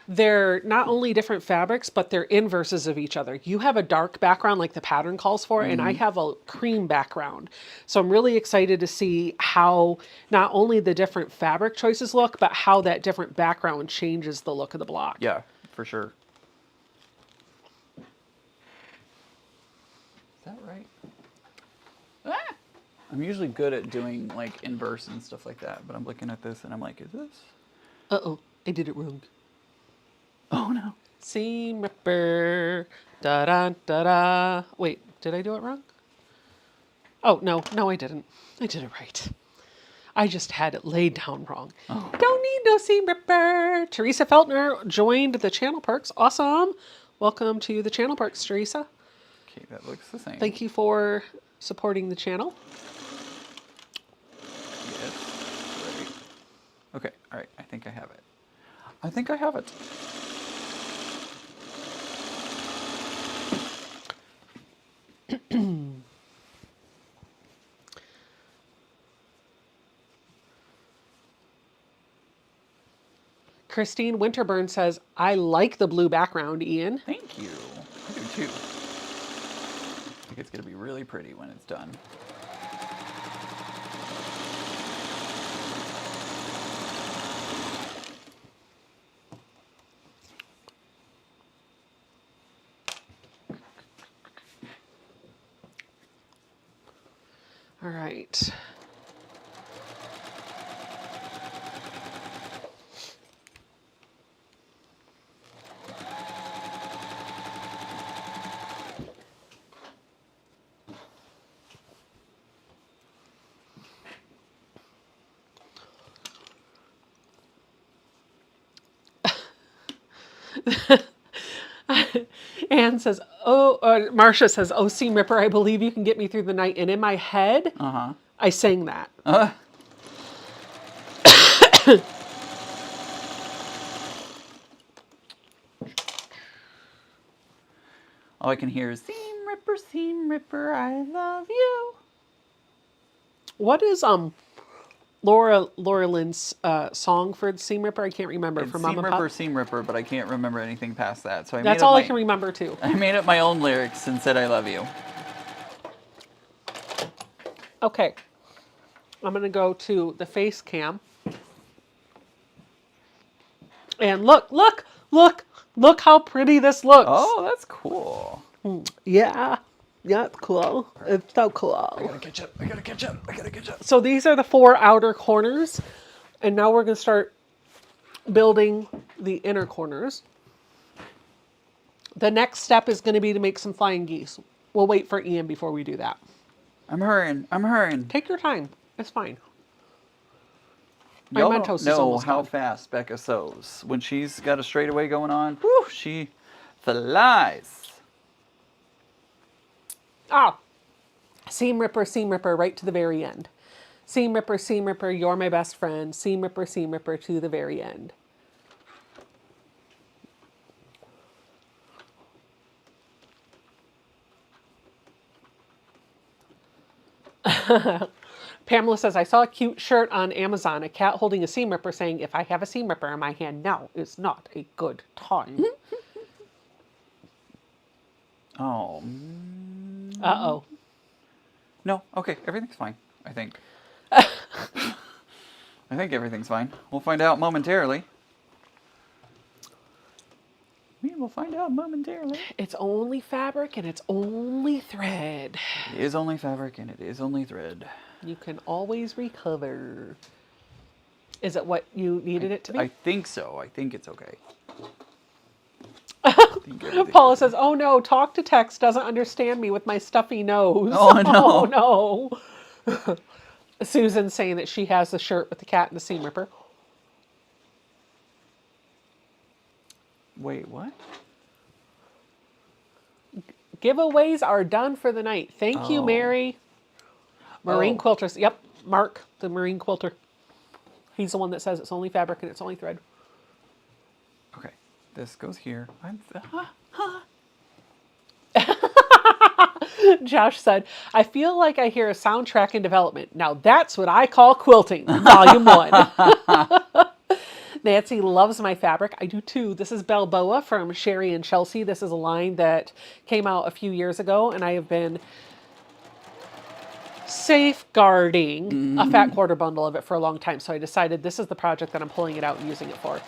S1: they're not only different fabrics, but they're inverses of each other. You have a dark background like the pattern calls for, and I have a cream background. So I'm really excited to see how not only the different fabric choices look, but how that different background changes the look of the block.
S2: Yeah, for sure. Is that right? Ah! I'm usually good at doing like inverse and stuff like that, but I'm looking at this and I'm like, is this?
S1: Uh-oh, I did it wrong.
S2: Oh no.
S1: Seam ripper. Da-da-da-da. Wait, did I do it wrong? Oh, no, I didn't. I did it right. I just had it laid down wrong.
S2: Oh.
S1: Don't need no seam ripper. Teresa Feltner joined the channel perks. Awesome. Welcome to the channel perks, Teresa.
S2: Okay, that looks the same.
S1: Thank you for supporting the channel.
S2: Yes. Right. Okay, all right, I think I have it. I think I have it.
S1: Christine Winterburn says, I like the blue background, Ian.
S2: Thank you. I do too. I think it's going to be really pretty when it's done.
S1: All right. Anne says, Marcia says, oh, Seam Ripper, I believe you can get me through the night. And in my head, I sang that.
S2: All I can hear is, Seam Ripper, I love you.
S1: What is Laura Lynn's song for the Seam Ripper? I can't remember.
S2: It's
S1: For Mom
S2: Seam
S1: and Pop?
S2: Ripper, Seam Ripper, but I can't remember anything past that. So
S1: That's all I can remember, too.
S2: I made up my own lyrics and said I love you.
S1: Okay. I'm going to go to the face cam. And look how pretty this looks.
S2: Oh, that's cool.
S1: Yeah. Yeah, it's cool. It's so cool.
S2: I gotta catch up.
S1: So these are the 4 outer corners. And now we're going to start building the inner corners. The next step is going to be to make some flying geese. We'll wait for Ian before we do that.
S2: I'm hurrying.
S1: Take your time. It's fine.
S2: Y'all
S1: Mentos
S2: don't
S1: is
S2: know
S1: almost
S2: how
S1: gone.
S2: fast Becca sews. When she's got a straightaway going on, whew, she flies.
S1: Seam Ripper, right to the very end. Seam Ripper, you're my best friend. Seam Ripper to the very end. Pamela says, I saw a cute shirt on Amazon, a cat holding a seam ripper saying, if I have a seam ripper in my hand now, it's not a good time.
S2: Oh.
S1: Uh-oh.
S2: No, okay, everything's fine, I think. I think everything's fine. We'll find out momentarily. We'll find out momentarily.
S1: It's only fabric and it's only thread.
S2: It is only fabric and it is only thread.
S1: You can always recover. Is it what you needed it to be?
S2: I think so. I think it's okay.
S1: Paula says, oh no, talk to text doesn't understand me with my stuffy nose.
S2: Oh no.
S1: Oh no. Susan's saying that she has the shirt with the cat and the seam ripper.
S2: Wait, what?
S1: Giveaways are done for the night. Thank you, Mary. Marine quilters. Yep, Mark, the marine quilter. He's the one that says it's only fabric and it's only thread.
S2: Okay, this goes here.
S1: Josh said, I feel like I hear a soundtrack in development. Now that's what I call quilting, volume 1. Nancy loves my fabric. I do too. This is Balboa from Sherry and Chelsea. This is a line that came out a few years ago, and I have been safeguarding a fat quarter bundle of it for a long time. So I decided this is the project that I'm pulling it out and using it for.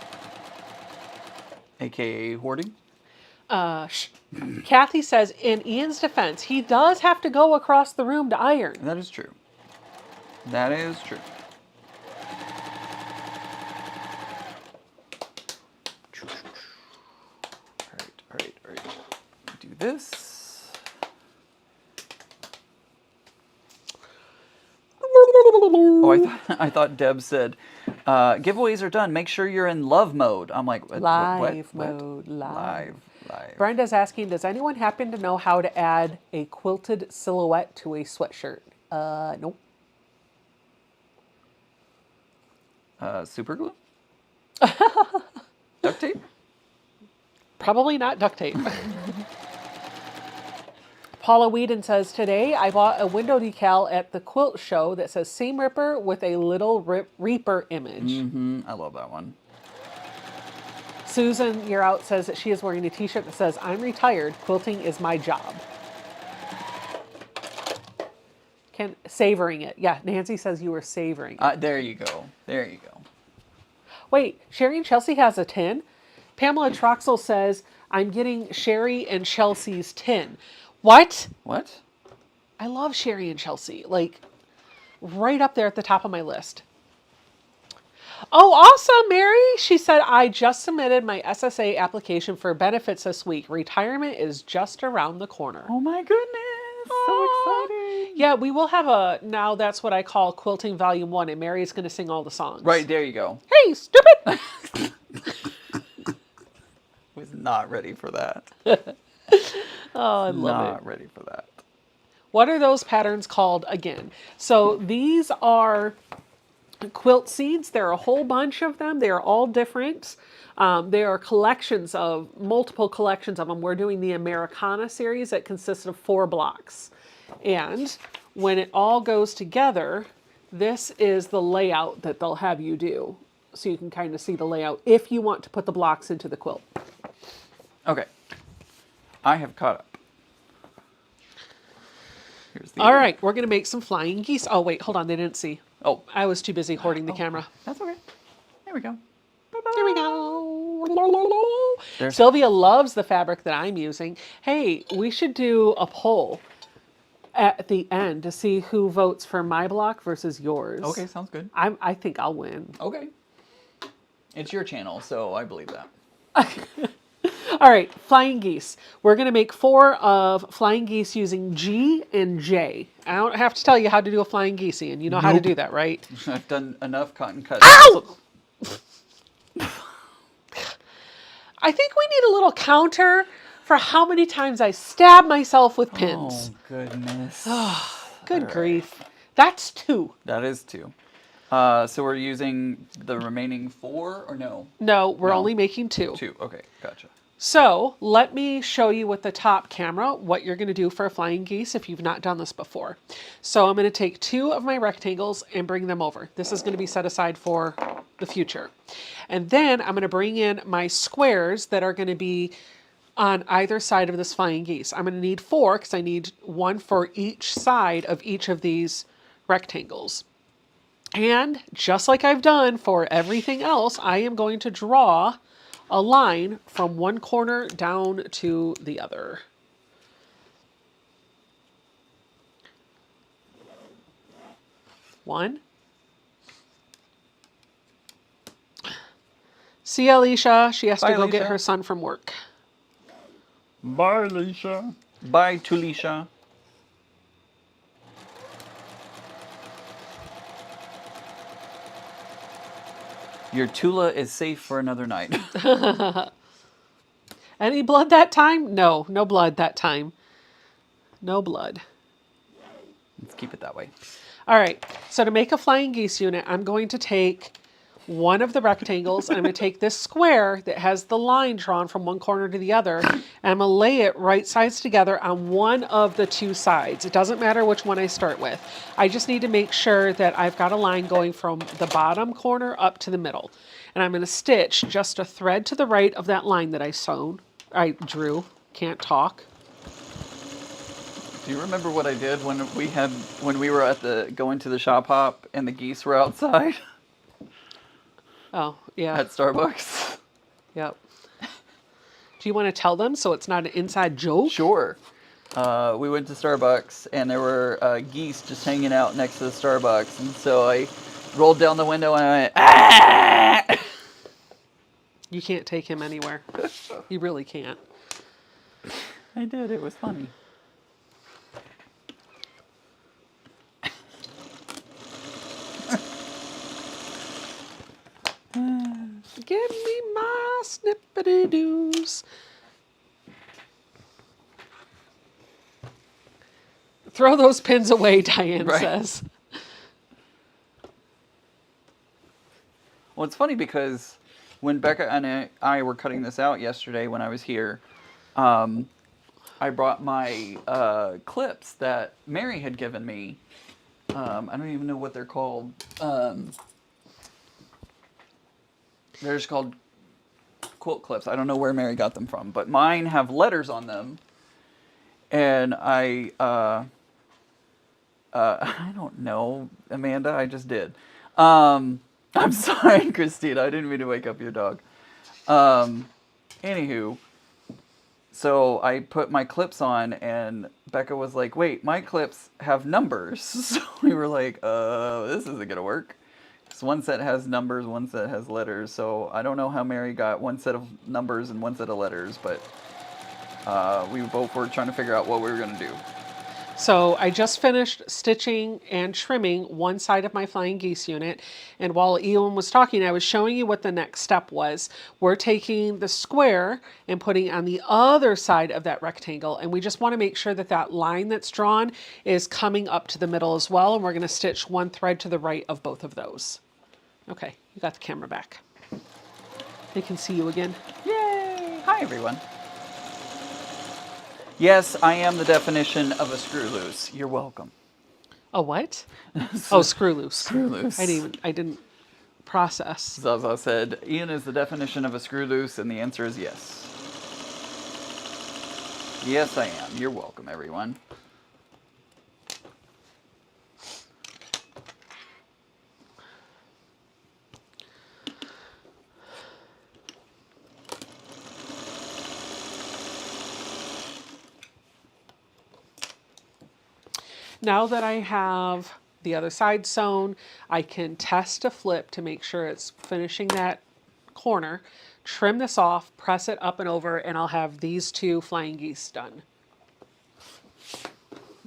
S2: AKA hoarding?
S1: Kathy says, in Ian's defense, he does have to go across the room to iron.
S2: That is true. That is true. All right. Do this. Oh, I thought Deb said, giveaways are done. Make sure you're in love mode. I'm like,
S1: Live
S2: what?
S1: mode. Live.
S2: Brenda's
S1: asking, does anyone happen to know how to add a quilted silhouette to a sweatshirt? Nope.
S2: Super glue? Duct tape?
S1: Probably not duct tape. Paula Whedon says, today I bought a window decal at the Quilt show that says Seam Ripper with a little Reaper image.
S2: I love that one.
S1: Susan, you're out, says that she is wearing a t-shirt that says, I'm retired, quilting is my job. Savoring it. Yeah, Nancy says you were savoring it.
S2: There you go. There you go.
S1: Wait, Sherry and Chelsea has a tin? Pamela Troxel says, I'm getting Sherry and Chelsea's tin. What?
S2: What?
S1: I love Sherry and Chelsea. Like, right up there at the top of my list. Oh, awesome, Mary. She said, I just submitted my SSA application for benefits this week. Retirement is just around the corner.
S2: Oh my goodness. So exciting.
S1: Yeah, we will have now that's what I call Quilting Volume 1, and Mary's going to sing all the songs.
S2: Right, there you go.
S1: Hey, stupid!
S2: Was not ready for that.
S1: Oh, I love it.
S2: Not ready for that.
S1: What are those patterns called again? So these are quilt seeds. There are a whole bunch of them. They are all different. They are collections of, multiple collections of them. We're doing the Americana series that consists of 4 blocks. And when it all goes together, this is the layout that they'll have you do. So you can kind of see the layout if you want to put the blocks into the quilt.
S2: Okay. I have caught up. Here's the
S1: All right, we're going to make some flying geese. Oh, wait, hold on. They didn't see.
S2: Oh,
S1: I was too busy hoarding the camera.
S2: that's okay. There we go.
S1: There we go.
S2: There's-
S1: Sylvia loves the fabric that I'm using. Hey, we should do a poll at the end to see who votes for my block versus yours.
S2: Okay, sounds good.
S1: I think I'll win.
S2: Okay. It's your channel, so I believe that.
S1: All right, flying geese. We're going to make 4 of flying geese using G and J. I don't have to tell you how to do a flying geese, Ian. You know how to do that, right?
S2: I've done enough cotton cuts.
S1: Ow! I think we need a little counter for how many times I stab myself with pins.
S2: Oh, goodness.
S1: Good grief. That's 2.
S2: That is 2. So we're using the remaining 4 or no?
S1: No, we're only making 2.
S2: 2. Okay, gotcha.
S1: So let me show you with the top camera what you're going to do for a flying geese if you've not done this before. So I'm going to take 2 of my rectangles and bring them over. This is going to be set aside for the future. And then I'm going to bring in my squares that are going to be on either side of this flying geese. I'm going to need 4 because I need 1 for each side of each of these rectangles. And just like I've done for everything else, I am going to draw a line from one corner down to the other. One. See Alicia, she has to go get her son from work.
S2: Bye, Alicia. Bye, Tulisha. Your Tula is safe for another night.
S1: Any blood that time? No, no blood that time. No blood.
S2: Let's keep it that way.
S1: All right, so to make a flying geese unit, I'm going to take one of the rectangles, and I'm going to take this square that has the line drawn from one corner to the other, and I'm going to lay it right sides together on one of the 2 sides. It doesn't matter which one I start with. I just need to make sure that I've got a line going from the bottom corner up to the middle. And I'm going to stitch just a thread to the right of that line that I drew. Can't talk.
S2: Do you remember what I did when we were going to the shop hop and the geese were outside?
S1: Oh, yeah.
S2: At Starbucks.
S1: Yep. Do you want to tell them so it's not an inside joke?
S2: Sure. We went to Starbucks and there were geese just hanging out next to the Starbucks, and so I rolled down the window and I went, ah!
S1: You can't take him anywhere. You really can't.
S2: I did. It was funny.
S1: Give me my snippity-doos. Throw those pins away, Diane says.
S2: Well, it's funny because when Becca and I were cutting this out yesterday when I was here, I brought my clips that Mary had given me. I don't even know what they're called. They're just called quilt clips. I don't know where Mary got them from, but mine have letters on them. And I don't know, Amanda, I just did. I'm sorry, Christina, I didn't mean to wake up your dog. Anywho, so I put my clips on, and Becca was like, wait, my clips have numbers. So we were like, this isn't gonna work. So one set has numbers, one set has letters. So I don't know how Mary got one set of numbers and one set of letters, but we both were trying to figure out what we were gonna do.
S1: So I just finished stitching and trimming one side of my flying geese unit. And while Ewan was talking, I was showing you what the next step was. We're taking the square and putting it on the other side of that rectangle. And we just want to make sure that that line that's drawn is coming up to the middle as well. And we're going to stitch one thread to the right of both of those. Okay, you got the camera back. They can see you again.
S2: Yay! Hi, everyone. Yes, I am the definition of a screw loose. You're welcome.
S1: A what? Oh, screw loose.
S2: Screw loose.
S1: I didn't process.
S2: Zaza said, Ian is the definition of a screw loose, and the answer is yes. Yes, I am. You're welcome, everyone.
S1: Now that I have the other side sewn, I can test a flip to make sure it's finishing that corner, trim this off, press it up and over, and I'll have these two flying geese done.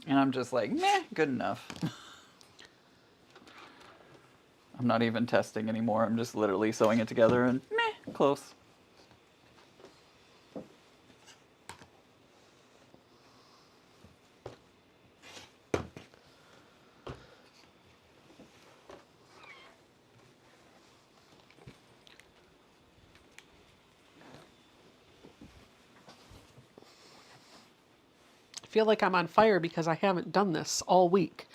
S2: And I'm just like, meh, good enough. I'm not even testing anymore. I'm just literally sewing it together and meh, close.
S1: I feel like I'm on fire because I haven't done this all week.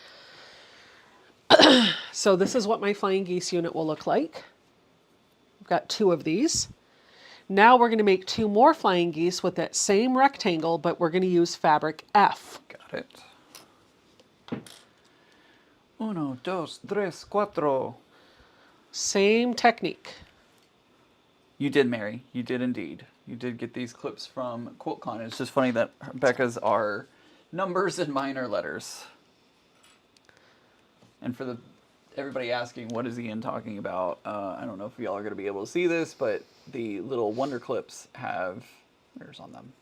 S1: So this is what my flying geese unit will look like. I've got two of these. Now we're going to make two more flying geese with that same rectangle, but we're going to use fabric F.
S2: Got it. Uno, dos, tres, cuatro.
S1: Same technique.
S2: You did, Mary. You did indeed. You did get these clips from QuiltCon. It's just funny that Becca's are numbers and mine are letters. And for everybody asking, what is Ian talking about? I don't know if y'all are going to be able to see this, but the little wonder clips have letters on them.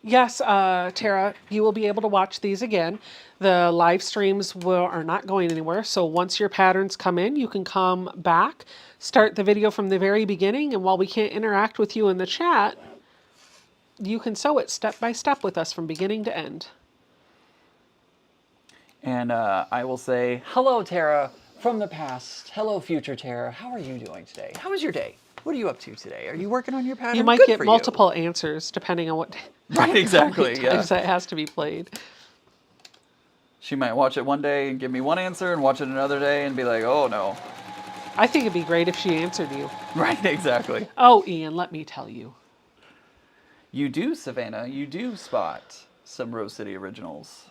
S1: Yes, Tara, you will be able to watch these again. The live streams are not going anywhere, so once your patterns come in, you can come back, start the video from the very beginning, and while we can't interact with you in the chat, you can sew it step by step with us from beginning to end.
S2: And I will say, hello, Tara, from the past. Hello, future Tara. How are you doing today? How was your day? What are you up to today? Are you working on your pattern?
S1: You might
S2: Good
S1: get
S2: for
S1: multiple answers depending on what
S2: Right, exactly, yeah.
S1: times that has to be played.
S2: She might watch it one day and give me one answer and watch it another day and be like, oh, no.
S1: I think it'd be great if she answered you.
S2: Right, exactly.
S1: Oh, Ian, let me tell you.
S2: You do, Savannah. You do spot some Rose City originals.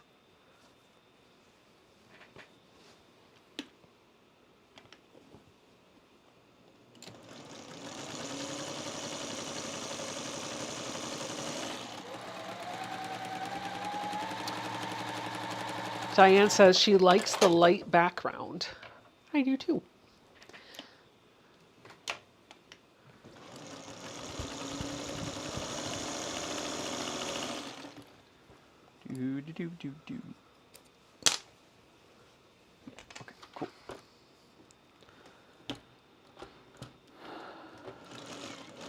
S1: Diane says she likes the light background. I do too.
S2: Do. Okay, cool.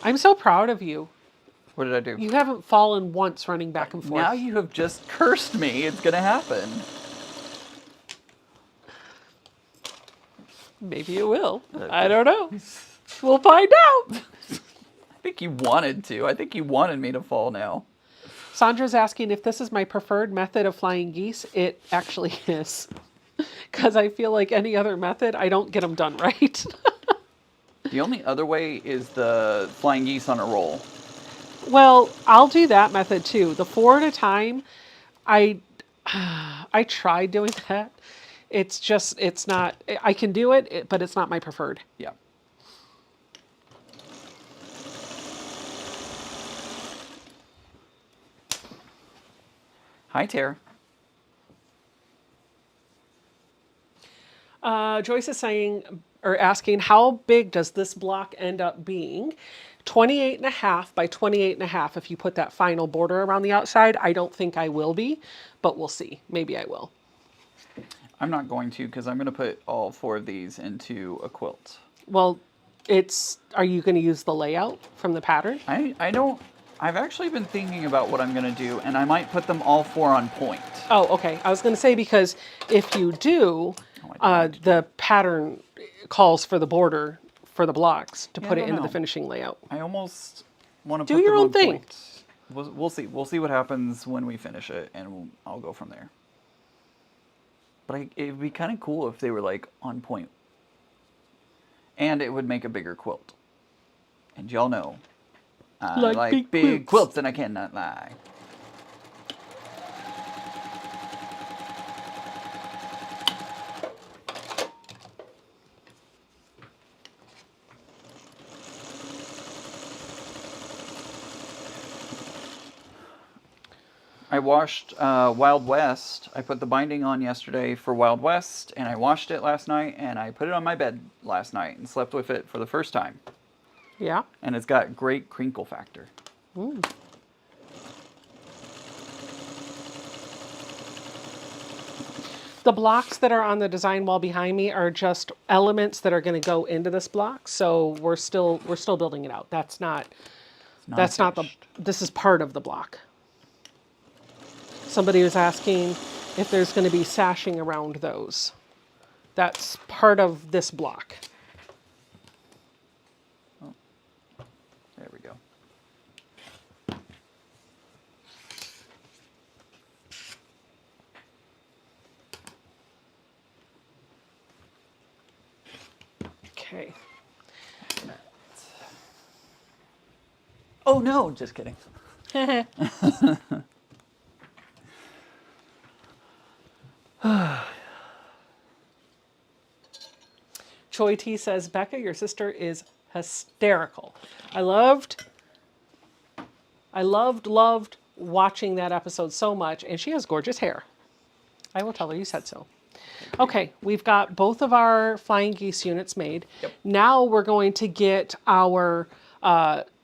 S1: I'm so proud of you.
S2: What did I do?
S1: You haven't fallen once running back and forth.
S2: Now you have just cursed me. It's going to happen.
S1: Maybe it will. I don't know. We'll find out.
S2: I think you wanted to. I think you wanted me to fall now.
S1: Sandra's asking if this is my preferred method of flying geese. It actually is. Because I feel like any other method, I don't get them done right.
S2: The only other way is the flying geese on a roll.
S1: Well, I'll do that method too. The 4 at a time, I tried doing that. It's not, I can do it, but it's not my preferred.
S2: Yeah. Hi, Tara.
S1: Joyce is saying, or asking, how big does this block end up being? 28.5 by 28.5 if you put that final border around the outside. I don't think I will be, but we'll see. Maybe I will.
S2: I'm not going to because I'm going to put all 4 of these into a quilt.
S1: Well, are you going to use the layout from the pattern?
S2: I don't, I've actually been thinking about what I'm going to do, and I might put them all 4 on point.
S1: Oh, okay. I was going to say, because if you do, the pattern calls for the border for the blocks to put it into the finishing layout.
S2: I almost want to
S1: Do
S2: put
S1: your
S2: them
S1: own
S2: on
S1: thing.
S2: point. We'll see. We'll see what happens when we finish it, and I'll go from there. But it'd be kind of cool if they were like on point. And it would make a bigger quilt. And y'all know, I like big quilts, and I cannot lie. I washed Wild West. I put the binding on yesterday for Wild West, and I washed it last night, and I put it on my bed last night and slept with it for the first time.
S1: Yeah.
S2: And it's got great crinkle factor.
S1: Mm. The blocks that are on the design wall behind me are just elements that are going to go into this block. So we're still building it out. That's not this is part of the block. Somebody was asking if there's going to be sashing around those. That's part of this block.
S2: Oh, there we go.
S1: Okay.
S2: Oh no, just kidding.
S1: Choi T says, Becca, your sister is hysterical. I loved watching that episode so much, and she has gorgeous hair. I will tell her you said so. Okay, we've got both of our flying geese units made.
S2: Yep.
S1: Now we're going to get our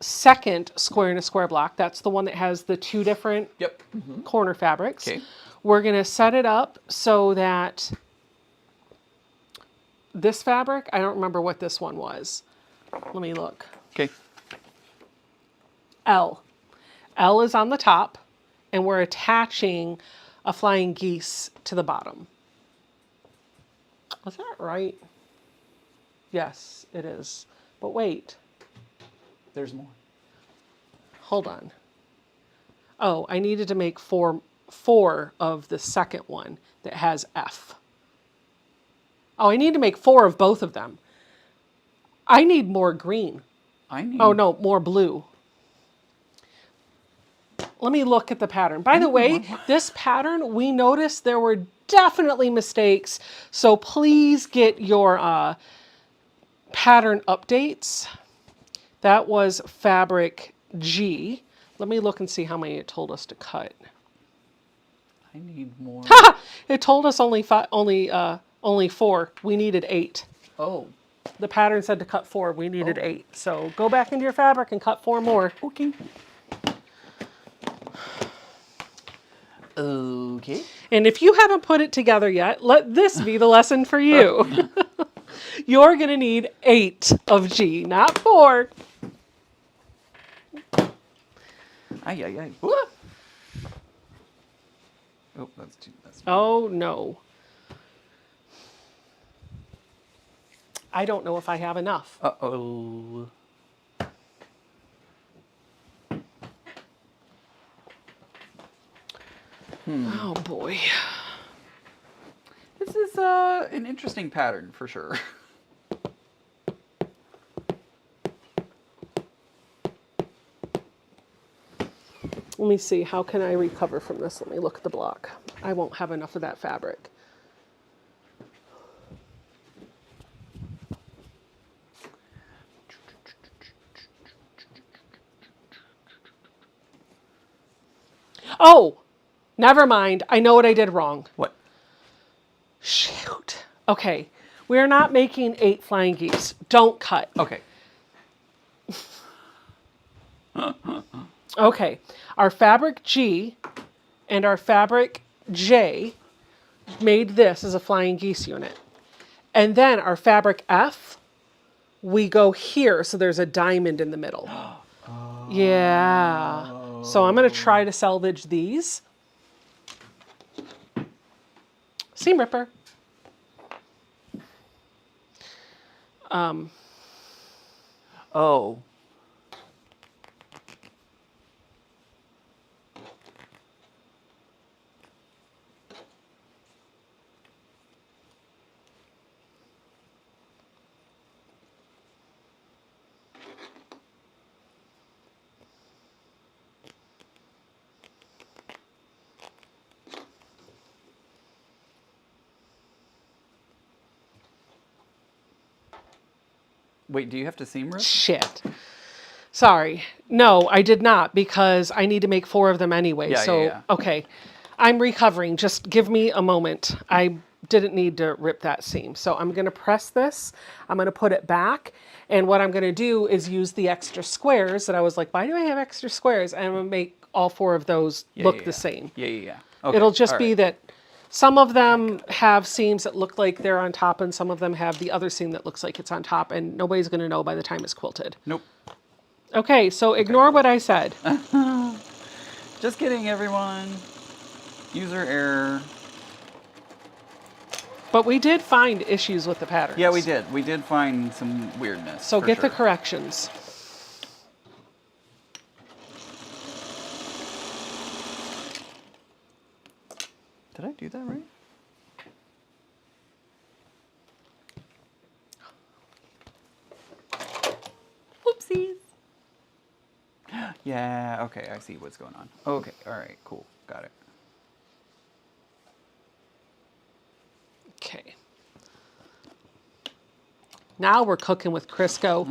S1: second square in a square block. That's the one that has the 2 different corner fabrics.
S2: Okay.
S1: We're going to set it up so that this fabric, I don't remember what this one was. Let me look.
S2: Okay.
S1: L. L is on the top, and we're attaching a flying geese to the bottom. Was that right? Yes, it is. But wait.
S2: There's more.
S1: Hold on. Oh, I needed to make four of the second one that has F. Oh, I need to make 4 of both of them. I need more green. Oh, no, more blue. Let me look at the pattern. By the way, this pattern, we noticed there were definitely mistakes. So please get your pattern updates. That was fabric G. Let me look and see how many it told us to cut.
S2: I need more.
S1: It told us only 4. We needed 8.
S2: Oh.
S1: The pattern said to cut 4. We needed 8. So go back into your fabric and cut 4 more.
S2: Okay. Okay.
S1: And if you haven't put it together yet, let this be the lesson for you. You're going to need 8 of G, not 4.
S2: Ay, ay, ay. Oh, that's too.
S1: Oh, no. I don't know if I have enough.
S2: Uh-oh.
S1: Oh boy.
S2: This is an interesting pattern for sure.
S1: Let me see, how can I recover from this? Let me look at the block. I won't have enough of that fabric. Oh, never mind. I know what I did wrong.
S2: What?
S1: Shoot. Okay, we're not making 8 flying geese. Don't cut.
S2: Okay.
S1: Okay, our fabric G and our fabric J made this as a flying geese unit. And then our fabric F, we go here, so there's a diamond in the middle. Yeah. So I'm going to try to salvage these. Seam ripper.
S2: Oh. Wait, do you have to seam rip?
S1: Shit. Sorry. No, I did not because I need to make 4 of them anyway.
S2: Yeah,
S1: so,
S2: yeah.
S1: okay. I'm recovering. Just give me a moment. I didn't need to rip that seam. So I'm going to press this. I'm going to put it back. And what I'm going to do is use the extra squares that I was like, why do I have extra squares? And I'm going to make all 4 of those look the same.
S2: Yeah. Okay.
S1: It'll just
S2: all
S1: be
S2: right.
S1: that some of them have seams that look like they're on top and some of them have the other seam that looks like it's on top, and nobody's going to know by the time it's quilted.
S2: Nope.
S1: Okay, so ignore what I said.
S2: Just kidding, everyone. User error.
S1: But we did find issues with the patterns.
S2: Yeah, we did. We did find some weirdness.
S1: So
S2: for
S1: get
S2: sure.
S1: the corrections.
S2: Did I do that right? Whoopsies. Yeah, okay, I see what's going on. Okay, all right, cool. Got it.
S1: Okay. Now we're cooking with Crisco.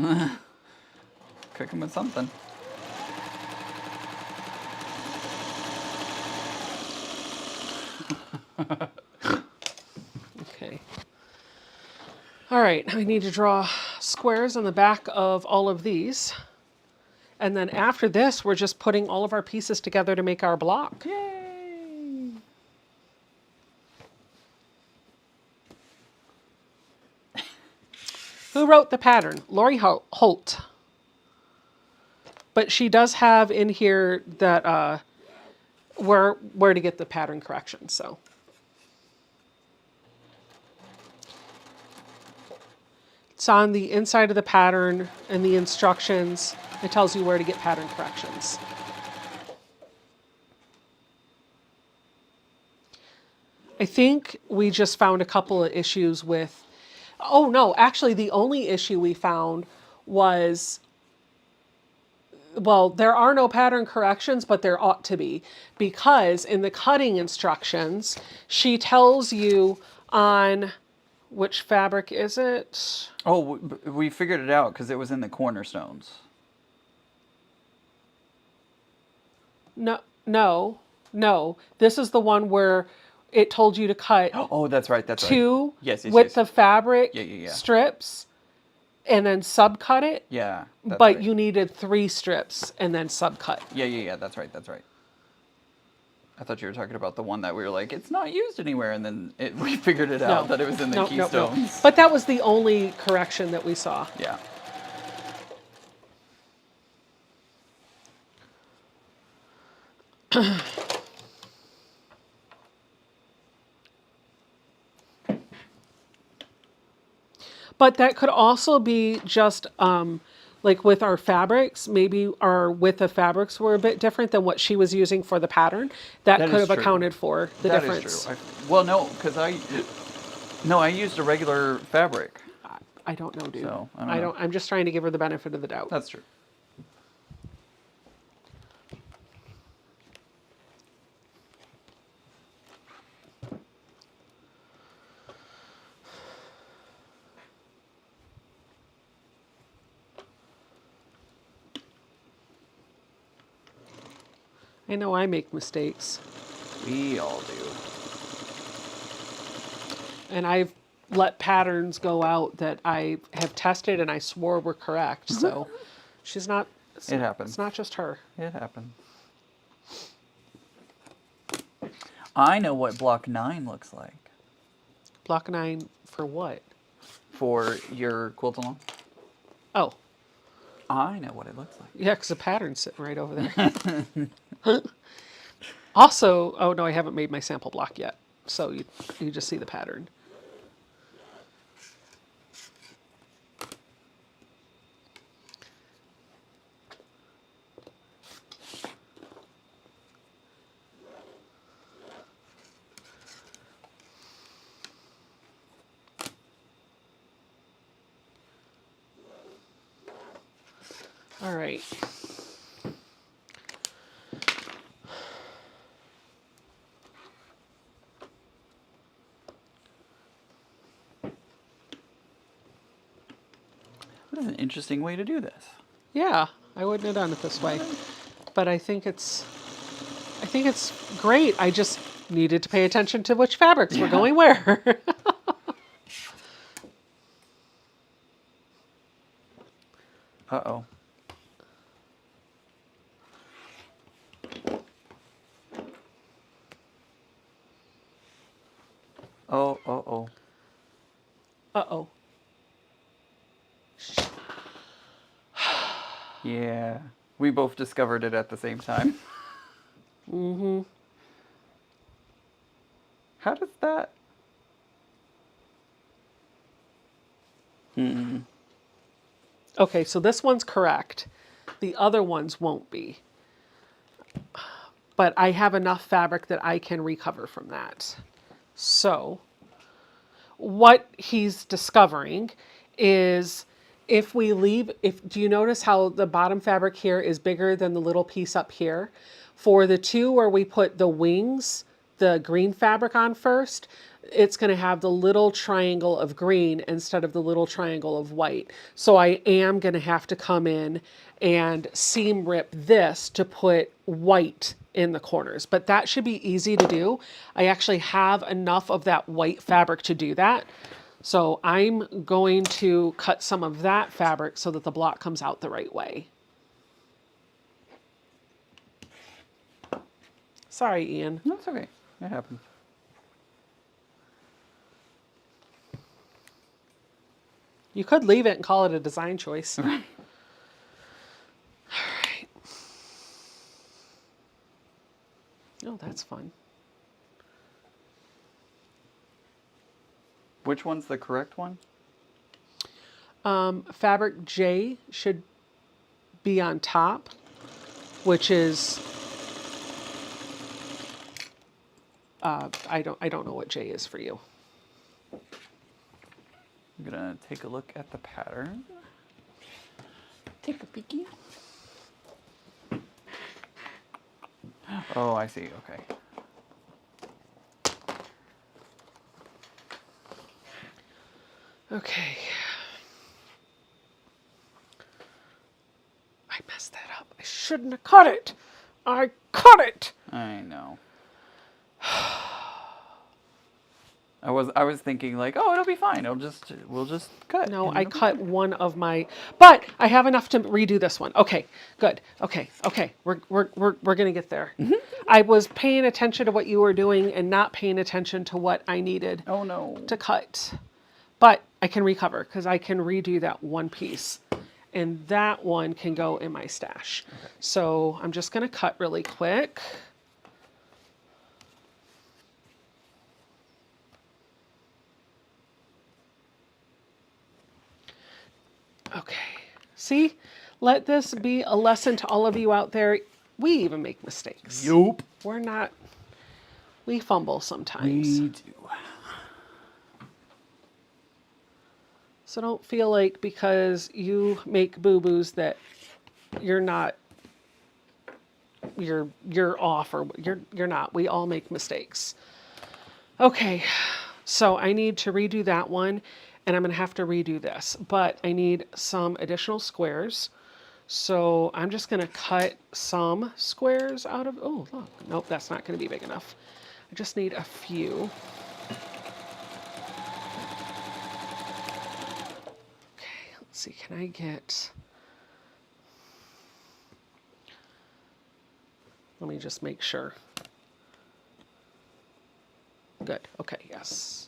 S2: Cooking with something.
S1: Okay. All right, now we need to draw squares on the back of all of these. And then after this, we're just putting all of our pieces together to make our block.
S2: Yay!
S1: Who wrote the pattern? Lori Holt. But she does have in here that where to get the pattern corrections. So it's on the inside of the pattern and the instructions. It tells you where to get pattern corrections. I think we just found a couple of issues with, oh no, actually the only issue we found was, well, there are no pattern corrections, but there ought to be, because in the cutting instructions, she tells you on, which fabric is it?
S2: Oh, we figured it out because it was in the cornerstones.
S1: No. This is the one where it told you to cut
S2: Oh, that's right. That's
S1: two
S2: right. Yes,
S1: width
S2: yes.
S1: of fabric
S2: Yeah.
S1: strips and then subcut it.
S2: Yeah. That's
S1: But
S2: right.
S1: you needed 3 strips and then subcut.
S2: Yeah. That's right. I thought you were talking about the one that we were like, it's not used anywhere, and then we figured it out that it was in the
S1: No.
S2: keystones.
S1: But that was the only correction that we saw.
S2: Yeah.
S1: But that could also be just like with our fabrics, maybe our width of fabrics were a bit different than what she was using for the pattern. That
S2: That
S1: could
S2: is
S1: have
S2: true.
S1: accounted for the
S2: That is
S1: difference.
S2: true. Well, no, because I used a regular fabric,
S1: I don't know, dude.
S2: so I don't know.
S1: I'm just trying to give her the benefit of the doubt.
S2: That's true.
S1: I know I make mistakes.
S2: We all do.
S1: And I've let patterns go out that I have tested and I swore were correct. So she's not.
S2: It happens.
S1: It's not just her.
S2: It happens. I know what block 9 looks like
S1: Block 9 for what?
S2: for your quilt along.
S1: Oh,
S2: I know what it looks like.
S1: yeah, because the pattern's sitting right over there. Also, oh no, I haven't made my sample block yet. So you just see the pattern. All right.
S2: That is an interesting way to do this.
S1: Yeah, I wouldn't have done it this way. But I think it's great. I just needed to pay attention to which fabrics were going where.
S2: Uh-oh. Oh, uh-oh.
S1: Uh-oh.
S2: Yeah. We both discovered it at the same time.
S1: Mm-hmm.
S2: How does that...
S1: Okay, so this one's correct. The other ones won't be. But I have enough fabric that I can recover from that. So what he's discovering is if we leave, do you notice how the bottom fabric here is bigger than the little piece up here? For the two where we put the wings, the green fabric on first, it's going to have the little triangle of green instead of the little triangle of white. So I am going to have to come in and seam rip this to put white in the corners, but that should be easy to do. I actually have enough of that white fabric to do that. So I'm going to cut some of that fabric so that the block comes out the right way. Sorry, Ian.
S2: That's okay. It happens.
S1: You could leave it and call it a design choice. All right. Oh, that's fun.
S2: Which one's the correct one?
S1: Fabric J should be on top, which is I don't know what J is for you.
S2: I'm gonna take a look at the pattern. Take a peekie. Oh, I see. Okay.
S1: Okay. I messed that up. I shouldn't have cut it. I cut it.
S2: I know. I was thinking like, oh, it'll be fine. We'll just cut.
S1: No,
S2: and
S1: I
S2: it'll be
S1: cut
S2: fine.
S1: one of my, but I have enough to redo this one. Okay, good. Okay. We're gonna get there. I was paying attention to what you were doing and not paying attention to what I needed
S2: Oh no.
S1: to cut. But I can recover because I can redo that one piece. And that one can go in my stash. Okay. So I'm just gonna cut really quick. Okay. See, let this be a lesson to all of you out there. We even make mistakes.
S2: Yup.
S1: We're not, we fumble sometimes.
S2: We do.
S1: So don't feel like because you make boo-boos that you're not, you're off, or you're not. We all make mistakes. Okay, so I need to redo that one, and I'm going to have to redo this, but I need some additional squares. So I'm just going to cut some squares out of, oh, look, nope, that's not going to be big enough. I just need a few. Okay, let's see, can I get, let me just make sure. Good, okay, yes.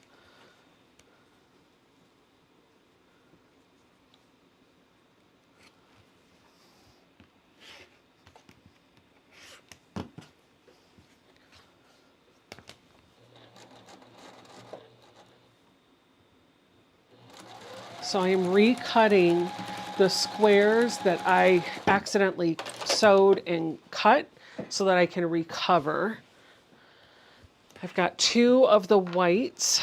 S1: So I am recutting the squares that I accidentally sewed and cut so that I can recover. I've got 2 of the whites.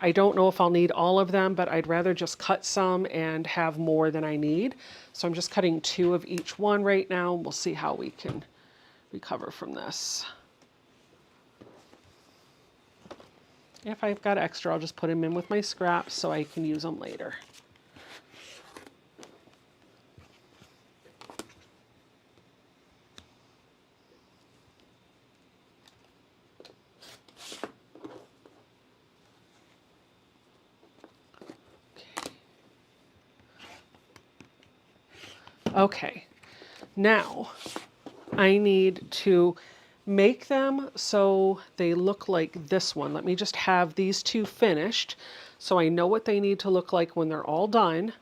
S1: I don't know if I'll need all of them, but I'd rather just cut some and have more than I need. So I'm just cutting 2 of each one right now. We'll see how we can recover from this. If I've got extra, I'll just put them in with my scraps so I can use them later. Okay, now I need to make them so they look like this one. Let me just have these 2 finished so I know what they need to look like when they're all done.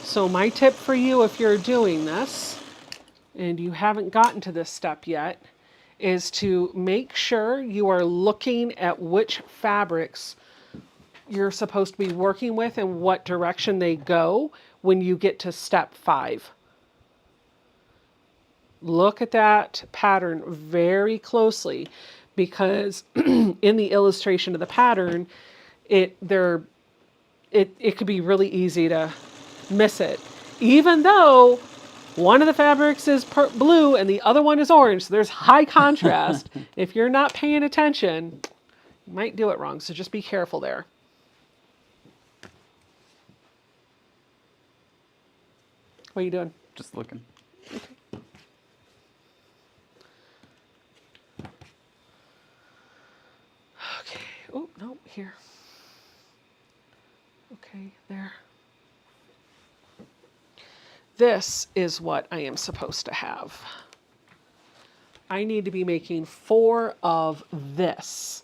S1: So my tip for you, if you're doing this and you haven't gotten to this step yet, is to make sure you are looking at which fabrics you're supposed to be working with and what direction they go when you get to step 5. Look at that pattern very closely, because in the illustration of the pattern, it could be really easy to miss it, even though one of the fabrics is blue and the other one is orange. So there's high contrast. If you're not paying attention, you might do it wrong. So just be careful there. What are you doing?
S2: Just looking.
S1: Okay. Oh, no, here. Okay, there. This is what I am supposed to have. I need to be making 4 of this.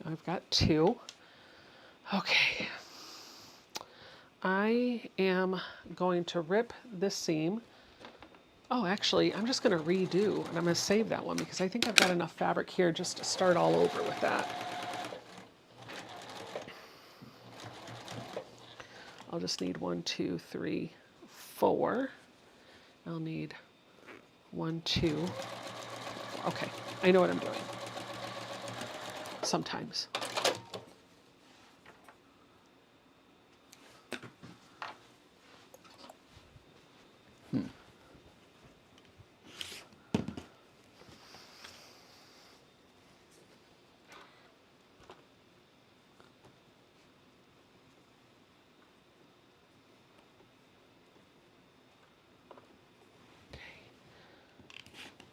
S1: I've got 2. Okay. I am going to rip this seam. Oh, actually, I'm just going to redo, and I'm going to save that one because I think I've got enough fabric here just to start all over with that. I'll just need 1, 2, 3, 4. I'll need 1, 2. Okay, I know what I'm doing. Sometimes.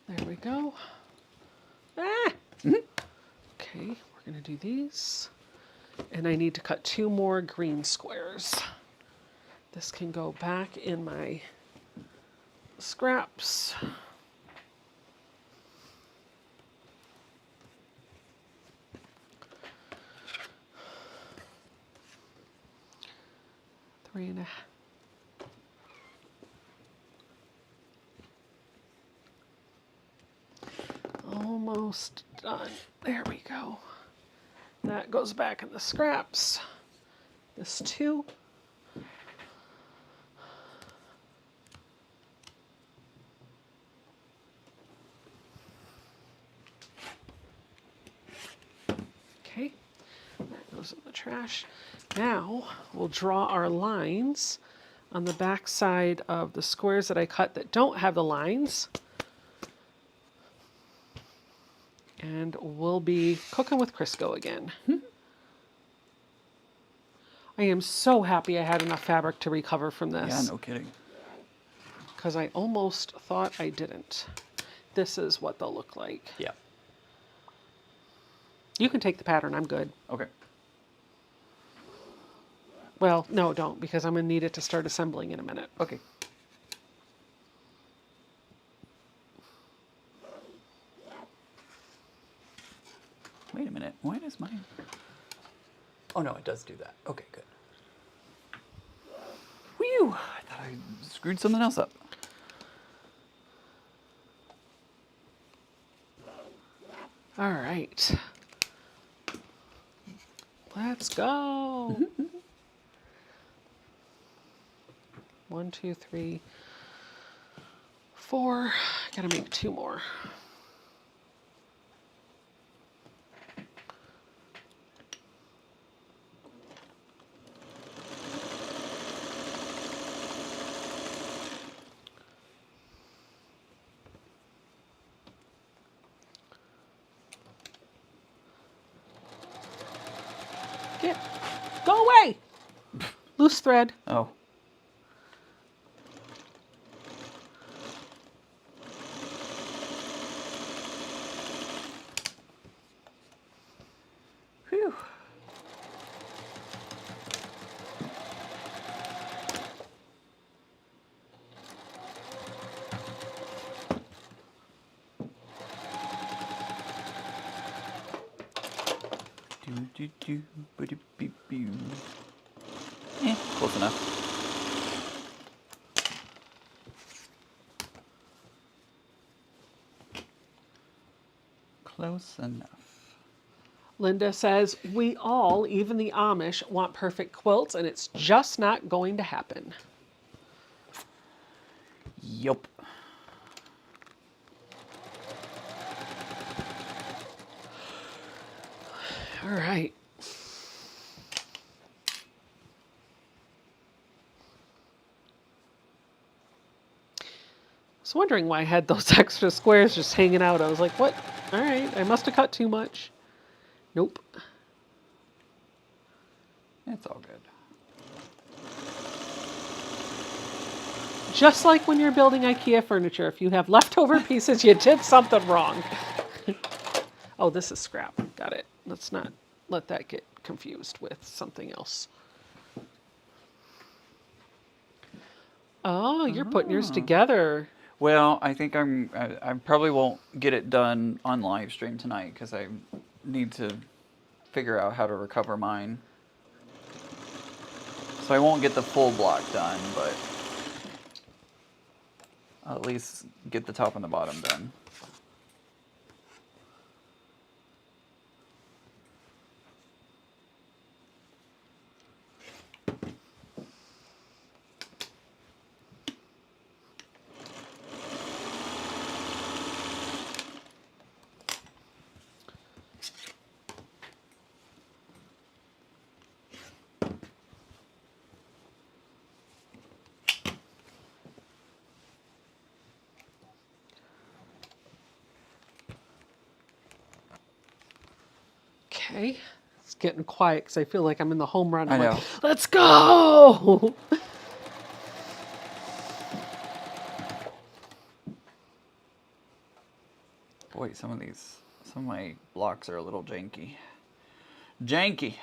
S1: There we go. Ah! Okay, we're going to do these. And I need to cut 2 more green squares. This can go back in my scraps. Three and a half. Almost done. There we go. That goes back in the scraps. This too. Okay, that goes in the trash. Now we'll draw our lines on the back side of the squares that I cut that don't have the lines. And we'll be cooking with Crisco again. I am so happy I had enough fabric to recover from this.
S2: Yeah, no kidding.
S1: Because I almost thought I didn't. This is what they'll look like.
S2: Yeah.
S1: You can take the pattern, I'm good.
S2: Okay.
S1: Well, no, don't, because I'm going to need it to start assembling in a minute.
S2: Okay. Wait a minute. Why does mine... Oh, no, it does do that. Okay, good. Whew! I thought I screwed something else up.
S1: All right. Let's go. 1, 2, 3, 4. Gotta make 2 more. Go away! Loose thread.
S2: Oh. Whew. Close enough. Close enough.
S1: Linda says, we all, even the Amish, want perfect quilts, and it's just not going to happen.
S2: Yup.
S1: All right. I was wondering why I had those extra squares just hanging out. I was like, what? All right, I must have cut too much. Nope.
S2: It's all good.
S1: Just like when you're building IKEA furniture, if you have leftover pieces, you did something wrong. Oh, this is scrap. Got it. Let's not let that get confused with something else. Oh, you're putting yours together.
S2: Well, I think I probably won't get it done on live stream tonight because I need to figure out how to recover mine. So I won't get the full block done, but I'll at least get the top and the bottom done.
S1: Okay. It's getting quiet because I feel like I'm in the home run.
S2: I know.
S1: Like, let's go!
S2: Boy, some of my blocks are a little janky. Janky.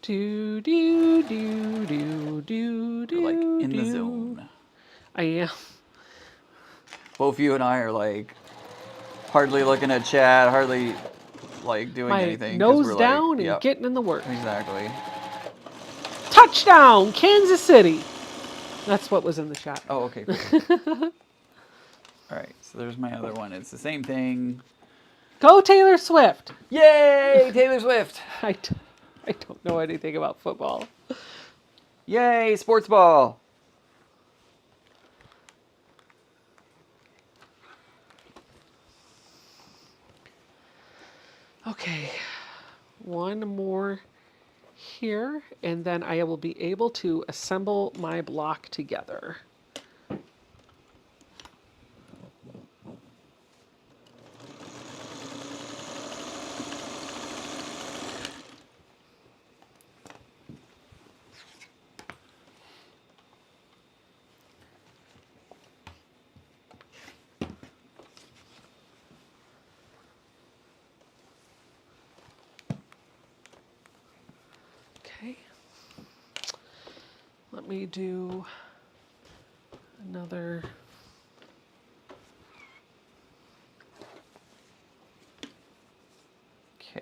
S1: Do do do do do do.
S2: You're like in the
S1: do.
S2: zone.
S1: I am.
S2: Both you and I are like hardly looking at chat, hardly like doing
S1: My
S2: anything. 'Cause
S1: nose
S2: we're
S1: down
S2: like,
S1: and
S2: yep,
S1: getting in the work.
S2: exactly.
S1: Touchdown, Kansas City. That's what was in the chat.
S2: Oh, okay. Perfect. All right, so there's my other one. It's the same thing.
S1: Go Taylor Swift.
S2: Yay, Taylor Swift.
S1: I don't know anything about football.
S2: Yay, sports ball.
S1: Okay, one more here, and then I will be able to assemble my block together. Okay. Let me do another.
S2: Okay.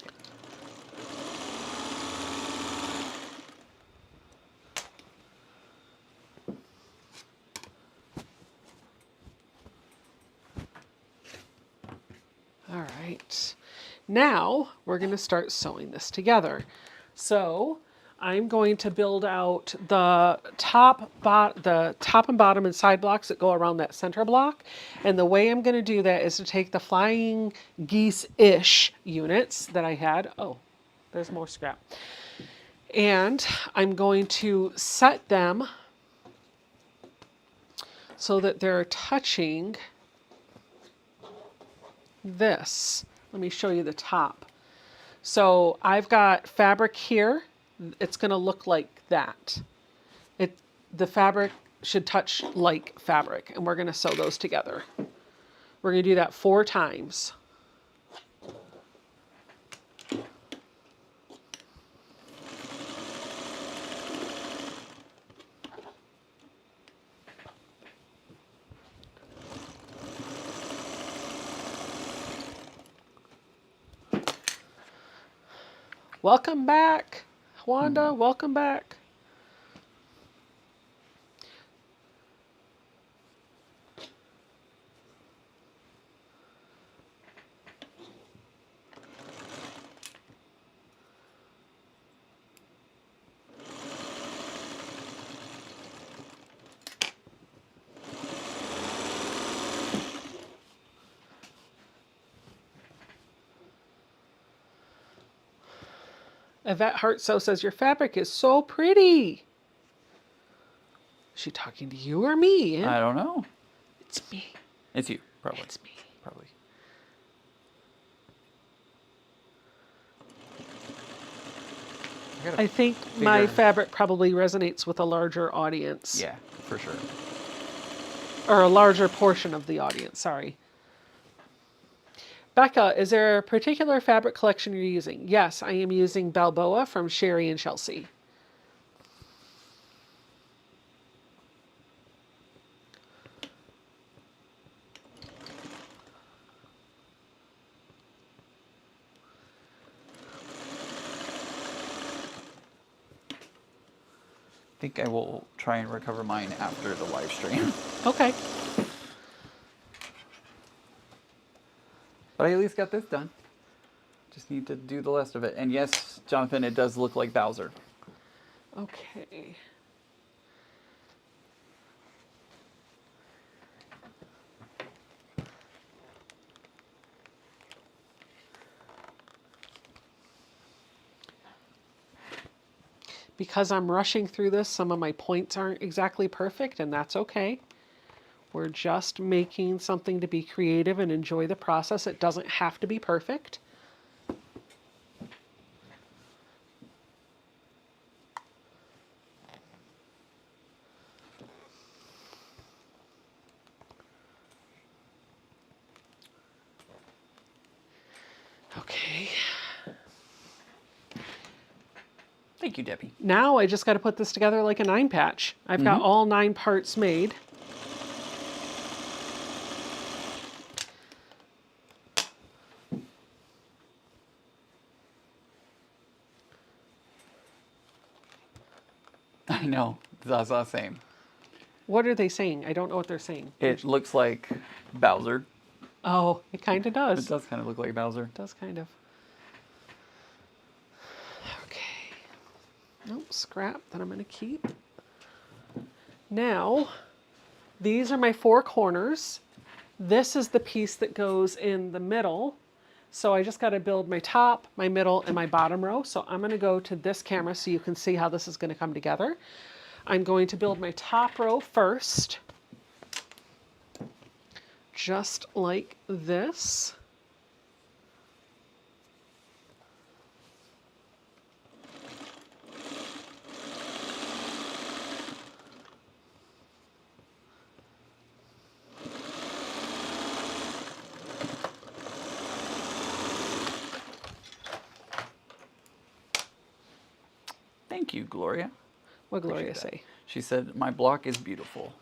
S1: All right. Now we're going to start sewing this together. So I'm going to build out the top and bottom and side blocks that go around that center block. And the way I'm going to do that is to take the flying geese-ish units that I had. Oh, there's more scrap. And I'm going to set them so that they're touching this. Let me show you the top. So I've got fabric here. It's going to look like that. The fabric should touch like fabric, and we're going to sew those together. We're going to do that 4 times. Welcome back, Wanda. Welcome back. Yvette Hartso says, your fabric is so pretty. Is she talking to you or me?
S2: I don't know.
S1: It's me.
S2: It's you, probably.
S1: It's me.
S2: Probably.
S1: I think my fabric probably resonates with a larger audience.
S2: Yeah, for sure.
S1: Or a larger portion of the audience, sorry. Becca, is there a particular fabric collection you're using? Yes, I am using Balboa from Sherry and Chelsea.
S2: think I will try and recover mine after the live stream.
S1: Okay.
S2: But I at least got this done. Just need to do the rest of it. And yes, Jonathan, it does look like Bowser.
S1: Okay. Because I'm rushing through this, some of my points aren't exactly perfect, and that's okay. We're just making something to be creative and enjoy the process. It doesn't have to be perfect. Okay.
S2: Thank you, Debbie.
S1: Now I just got to put this together like a 9 patch. I've got all 9 parts made.
S2: I know. That's the same.
S1: What are they saying? I don't know what they're saying.
S2: It looks like Bowser.
S1: Oh, it kind of does.
S2: It does kind of look like Bowser.
S1: It does kind of. Okay. Nope, scrap that I'm going to keep. Now, these are my 4 corners. This is the piece that goes in the middle. So I just got to build my top, my middle, and my bottom row. So I'm going to go to this camera so you can see how this is going to come together. I'm going to build my top row first, just like this.
S2: Thank you, Gloria.
S1: What Gloria
S2: Appreciate that.
S1: say?
S2: She said, my block is beautiful.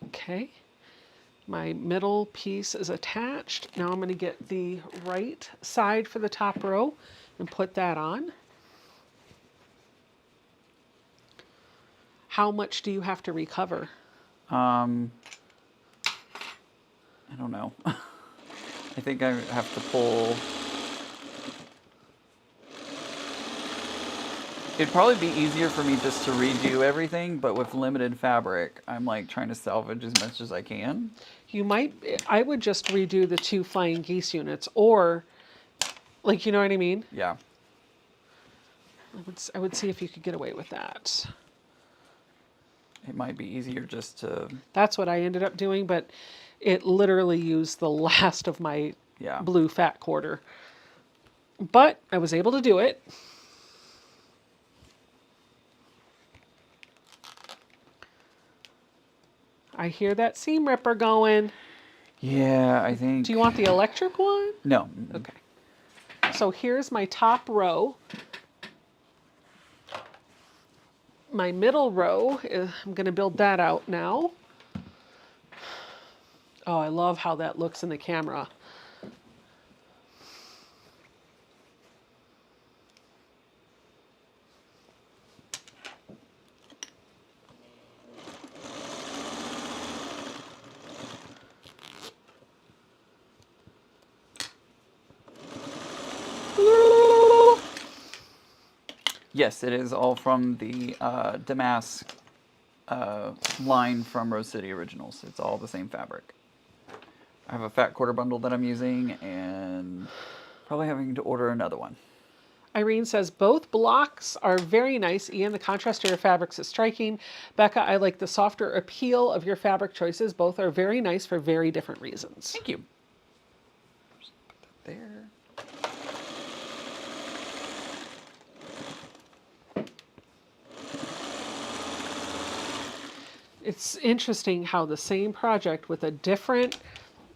S1: Okay. My middle piece is attached. Now I'm going to get the right side for the top row and put that on. How much do you have to recover?
S2: I don't know. I think I have to pull. It'd probably be easier for me just to redo everything, but with limited fabric, I'm like trying to salvage as much as I can.
S1: You might, I would just redo the 2 flying geese units, or, like, you know what I mean?
S2: Yeah.
S1: I would see if you could get away with that.
S2: It might be easier just to.
S1: That's what I ended up doing, but it literally used the last of my
S2: Yeah.
S1: blue fat quarter. But I was able to do it. I hear that seam ripper going.
S2: Yeah, I think.
S1: Do you want the electric one?
S2: No.
S1: Okay. So here's my top row. My middle row, I'm going to build that out now. Oh, I love how that looks in the camera.
S2: Yes, it is all from the Damask line from Rose City Originals. It's all the same fabric. I have a fat quarter bundle that I'm using and probably having to order another one.
S1: Irene says, both blocks are very nice. Ian, the contrast to your fabrics is striking. Becca, I like the softer appeal of your fabric choices. Both are very nice for very different reasons.
S2: Thank you. Just put that there.
S1: It's interesting how the same project with a different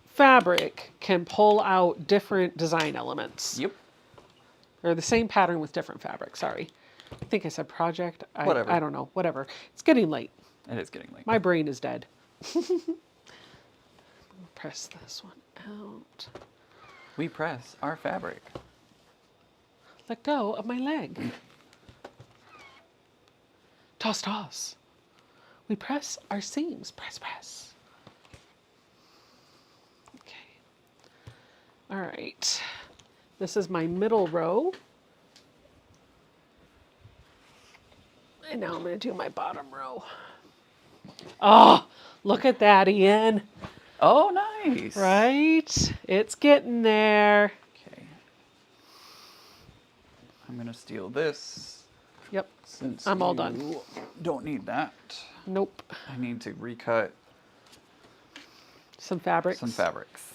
S1: fabric can pull out different design elements.
S2: Yep.
S1: Or the same pattern with different fabric, sorry. I think I said project.
S2: Whatever.
S1: I don't know, whatever. It's getting late.
S2: It is getting late.
S1: My brain is dead. Press this one out.
S2: We press our fabric.
S1: Let go of my leg. Toss, toss. We press our seams. Press, press. Okay. All right. This is my middle row. And now I'm going to do my bottom row. Oh, look at that, Ian.
S2: Oh, nice.
S1: Right? It's getting there.
S2: Okay. I'm going to steal this.
S1: Yep.
S2: Since
S1: I'm all
S2: you
S1: done.
S2: don't need that.
S1: Nope.
S2: I need to recut
S1: Some fabrics.
S2: some fabrics.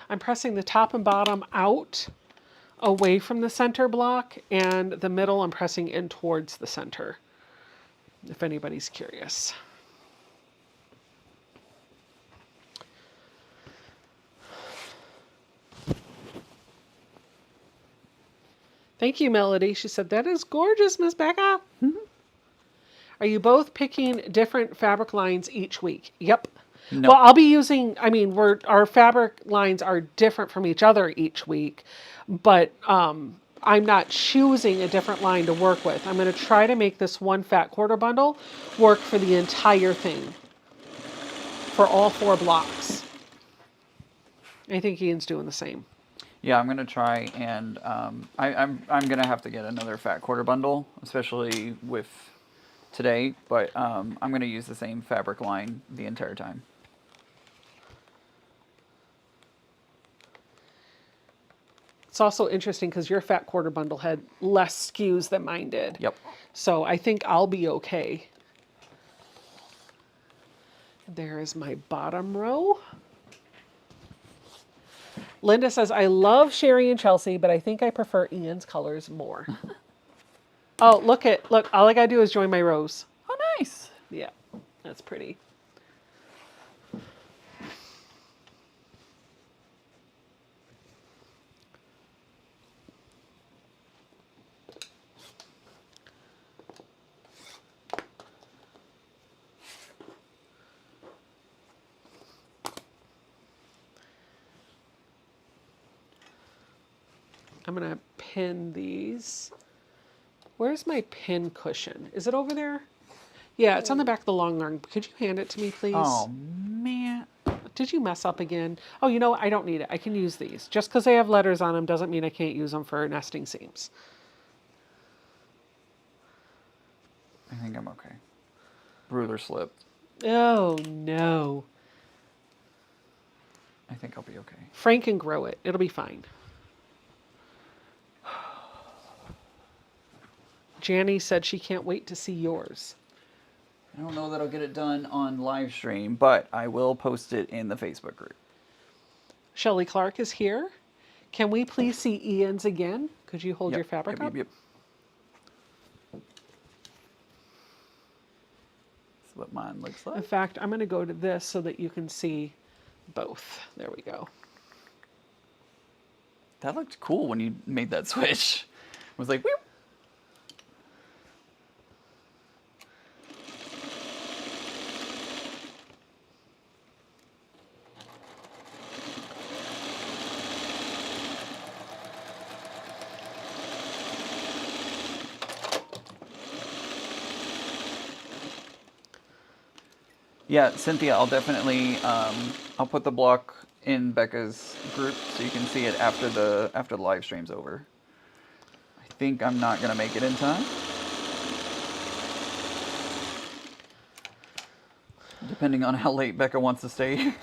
S1: I'm pressing the top and bottom out away from the center block, and the middle I'm pressing in towards the center, if anybody's curious. Thank you, Melody. She said, that is gorgeous, Miss Becca. Are you both picking different fabric lines each week? Yep.
S2: No.
S1: Well, I'll be using, our fabric lines are different from each other each week, but I'm not choosing a different line to work with. I'm going to try to make this one fat quarter bundle work for the entire thing, for all 4 blocks. I think Ian's doing the same.
S2: Yeah, I'm gonna try, and I'm gonna have to get another fat quarter bundle, especially with today. But I'm gonna use the same fabric line the entire time.
S1: It's also interesting because your fat quarter bundle had less SKUs than mine did.
S2: Yep.
S1: So I think I'll be okay. There is my bottom row. Linda says, I love Sherry and Chelsea, but I think I prefer Ian's colors more. Oh, look, all I gotta do is join my rows.
S2: Oh, nice.
S1: Yeah, that's pretty. I'm gonna pin these. Where's my pin cushion? Is it over there? Yeah, it's on the back of the long arm. Could you hand it to me, please?
S2: Oh, man.
S1: Did you mess up again? Oh, you know what? I don't need it. I can use these. Just because they have letters on them doesn't mean I can't use them for nesting seams.
S2: I think I'm okay. Ruler slipped.
S1: Oh, no.
S2: I think I'll be okay.
S1: Frank can grow it. It'll be fine. Janny said she can't wait to see yours.
S2: I don't know that I'll get it done on live stream, but I will post it in the Facebook group.
S1: Shelley Clark is here. Can we please see Ian's again? Could you hold your fabric up?
S2: Yep. That's what mine looks
S1: In
S2: like.
S1: fact, I'm going to go to this so that you can see both. There we go.
S2: That looked cool when you made that switch. It was like, whoop. Yeah, Cynthia, I'll definitely I'll put the block in Becca's group so you can see it after the live stream's over. I think I'm not gonna make it in time. Depending on how late Becca wants to stay.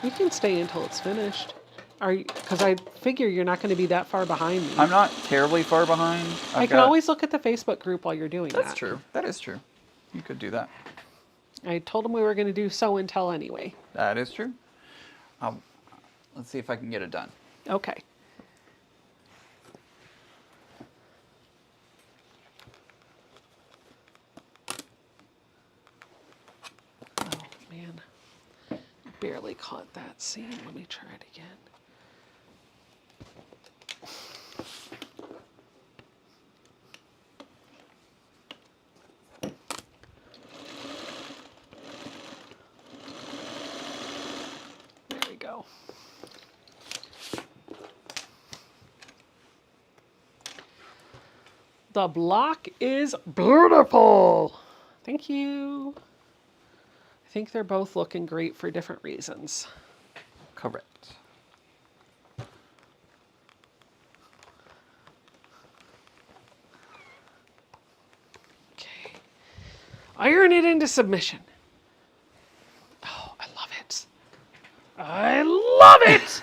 S1: We can stay until it's finished. Because I figure you're not going to be that far behind me.
S2: I'm not terribly far behind.
S1: I can always look at the Facebook group while you're doing that.
S2: That's true. That is true. You could do that.
S1: I told them we were going to do show and tell anyway.
S2: That is true. Let's see if I can get it done.
S1: Okay. Oh, man. Barely caught that seam. Let me try it again. go. The block is beautiful. Thank you. I think they're both looking great for different reasons.
S2: Correct.
S1: Okay. Iron it into submission. Oh, I love it. I love it!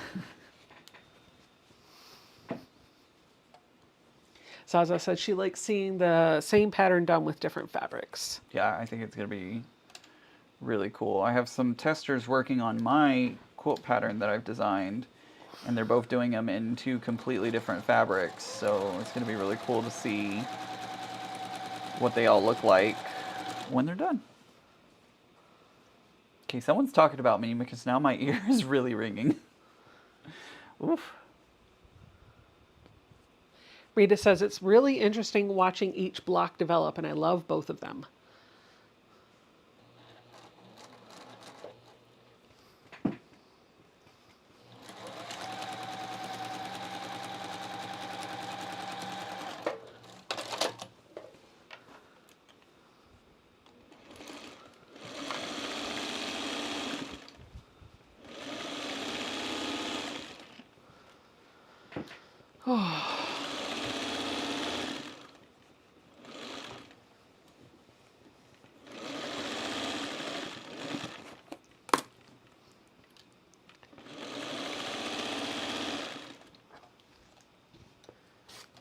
S1: Zaza said she likes seeing the same pattern done with different fabrics.
S2: Yeah, I think it's going to be really cool. I have some testers working on my quilt pattern that I've designed, and they're both doing them in 2 completely different fabrics, so it's going to be really cool to see what they all look like when they're done. Okay, someone's talking about me because now my ear is really ringing. Oof.
S1: Rita says it's really interesting watching each block develop, and I love both of them.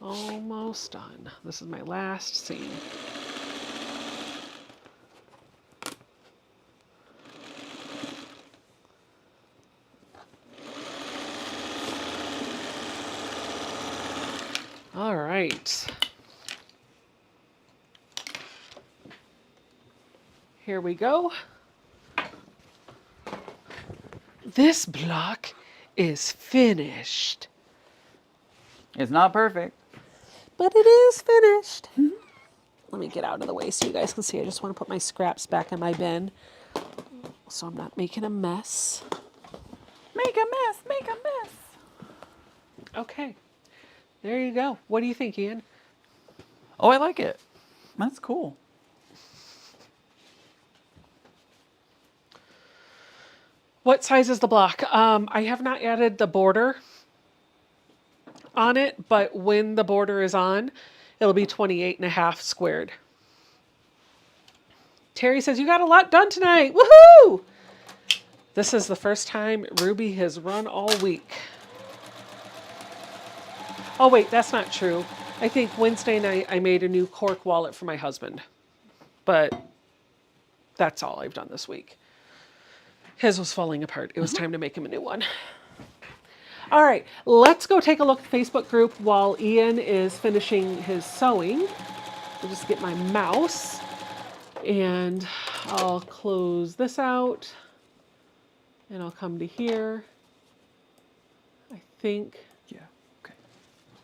S1: Almost done. This is my last seam. All right. Here we go. This block is finished.
S2: It's not perfect.
S1: But it is finished. Let me get out of the way so you guys can see. I just want to put my scraps back in my bin so I'm not making a mess.
S2: Make a mess, make a mess.
S1: Okay. There you go. What do you think, Ian?
S2: Oh, I like it. That's cool.
S1: What size is the block? I have not added the border on it, but when the border is on, it'll be 28.5 squared. Terry says, you got a lot done tonight. Woohoo! This is the first time Ruby has run all week. Oh, wait, that's not true. I think Wednesday night I made a new cork wallet for my husband. But that's all I've done this week. His was falling apart. It was time to make him a new one. All right, let's go take a look at the Facebook group while Ian is finishing his sewing. I'll just get my mouse and I'll close this out and I'll come to here. I think.
S2: Yeah, okay.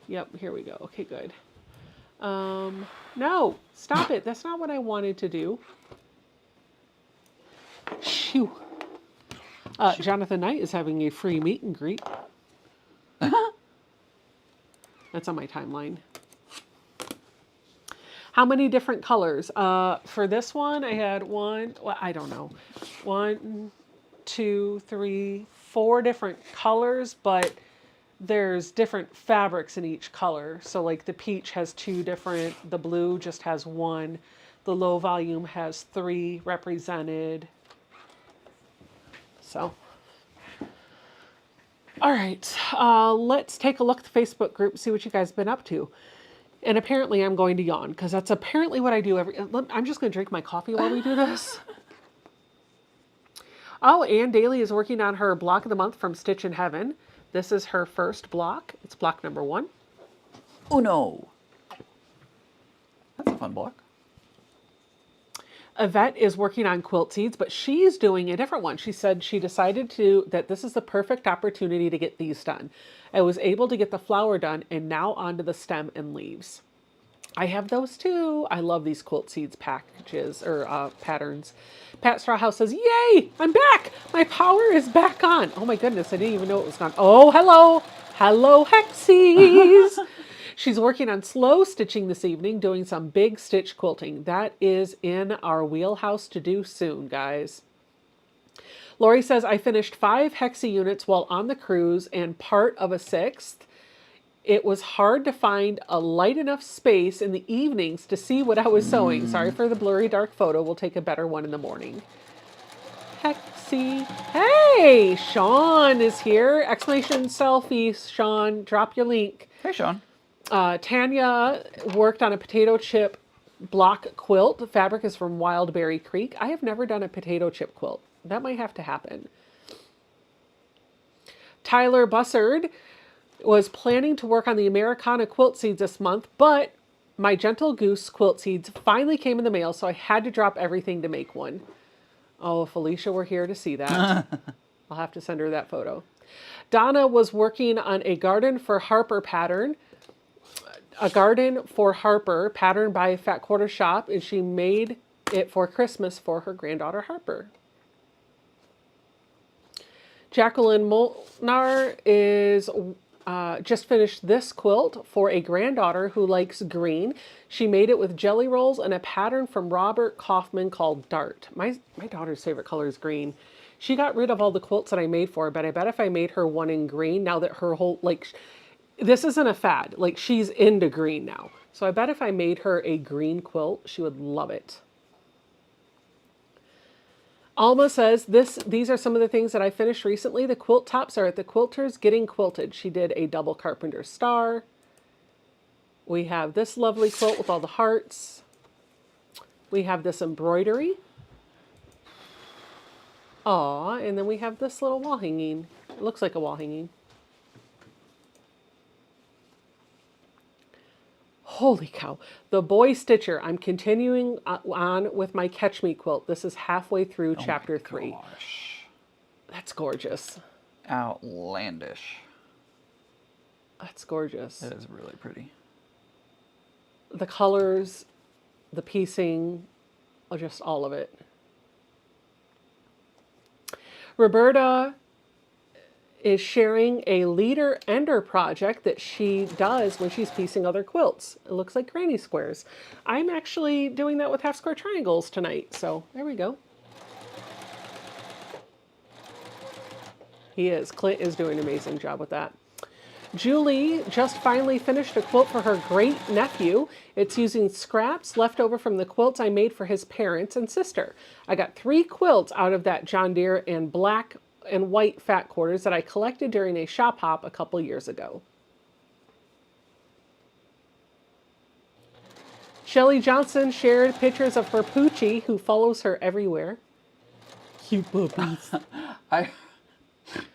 S1: Yep, here we go. Okay, good. No, stop it. That's not what I wanted to do. Shoo. Jonathan Knight is having a free meet and greet. That's on my timeline. How many different colors? For this one, I had I don't know. 1, 2, 3, 4 different colors, but there's different fabrics in each color. So like the peach has 2 different, the blue just has 1, the low volume has 3 represented. So, all right, let's take a look at the Facebook group, see what you guys have been up to. And apparently I'm going to yawn, because that's apparently what I do I'm just going to drink my coffee while we do this. Oh, Ann Daly is working on her block of the month from Stitch in Heaven. This is her first block. It's block number 1.
S2: Oh no. That's a fun block.
S1: Yvette is working on quilt seeds, but she's doing a different one. She said she decided that this is the perfect opportunity to get these done. I was able to get the flower done and now onto the stem and leaves. I have those too. I love these quilt seeds packages or patterns. Pat Strawhouse says, "Yay! I'm back. My power is back on." Oh my goodness, I didn't even know it was gone. Oh, hello, hello, Hexies. She's working on slow stitching this evening, doing some big stitch quilting. That is in our wheelhouse to do soon, guys. Lori says, "I finished 5 Hexie units while on the cruise and part of a 6th. It was hard to find a light enough space in the evenings to see what I was sewing. Sorry for the blurry dark photo. We'll take a better one in the morning." Hexie. Hey, Sean is here. Exclamation selfie, Sean. Drop your link.
S2: Hey, Sean.
S1: Tanya worked on a potato chip block quilt. The fabric is from Wildberry Creek. I have never done a potato chip quilt. That might have to happen. Tyler Bussard was planning to work on the Americana quilt seeds this month, but my Gentle Goose quilt seeds finally came in the mail, so I had to drop everything to make one. Oh, if Alicia were here to see that. I'll have to send her that photo. Donna was working on a Garden for Harper pattern. A Garden for Harper pattern by Fat Quarter Shop, and she made it for Christmas for her granddaughter Harper. Jacqueline Molnar is just finished this quilt for a granddaughter who likes green. She made it with jelly rolls and a pattern from Robert Kaufman called Dart. My daughter's favorite color is green. She got rid of all the quilts that I made for her, but I bet if I made her one in green, now that her whole, like, this isn't a fad. Like, she's into green now. So I bet if I made her a green quilt, she would love it. Alma says, these are some of the things that I finished recently. The quilt tops are at the Quilters Getting Quilted. She did a double carpenter star. We have this lovely quilt with all the hearts. We have this embroidery. Aw, and then we have this little wall hanging. It looks like a wall hanging. Holy cow. The Boy Stitcher. I'm continuing on with my Catch Me quilt. This is halfway through chapter 3.
S2: Gosh.
S1: That's gorgeous.
S2: Outlandish.
S1: That's gorgeous.
S2: It is really pretty.
S1: The colors, the piecing, just all of it. Roberta is sharing a leader ender project that she does when she's piecing other quilts. It looks like granny squares. I'm actually doing that with half square triangles tonight, so there we go. He is. Clint is doing an amazing job with that. Julie just finally finished a quilt for her great nephew. It's using scraps left over from the quilts I made for his parents and sister. I got 3 quilts out of that John Deere and black and white fat quarters that I collected during a shop hop a couple years ago. Shelly Johnson shared pictures of her Poochie, who follows her everywhere. Cute puppies.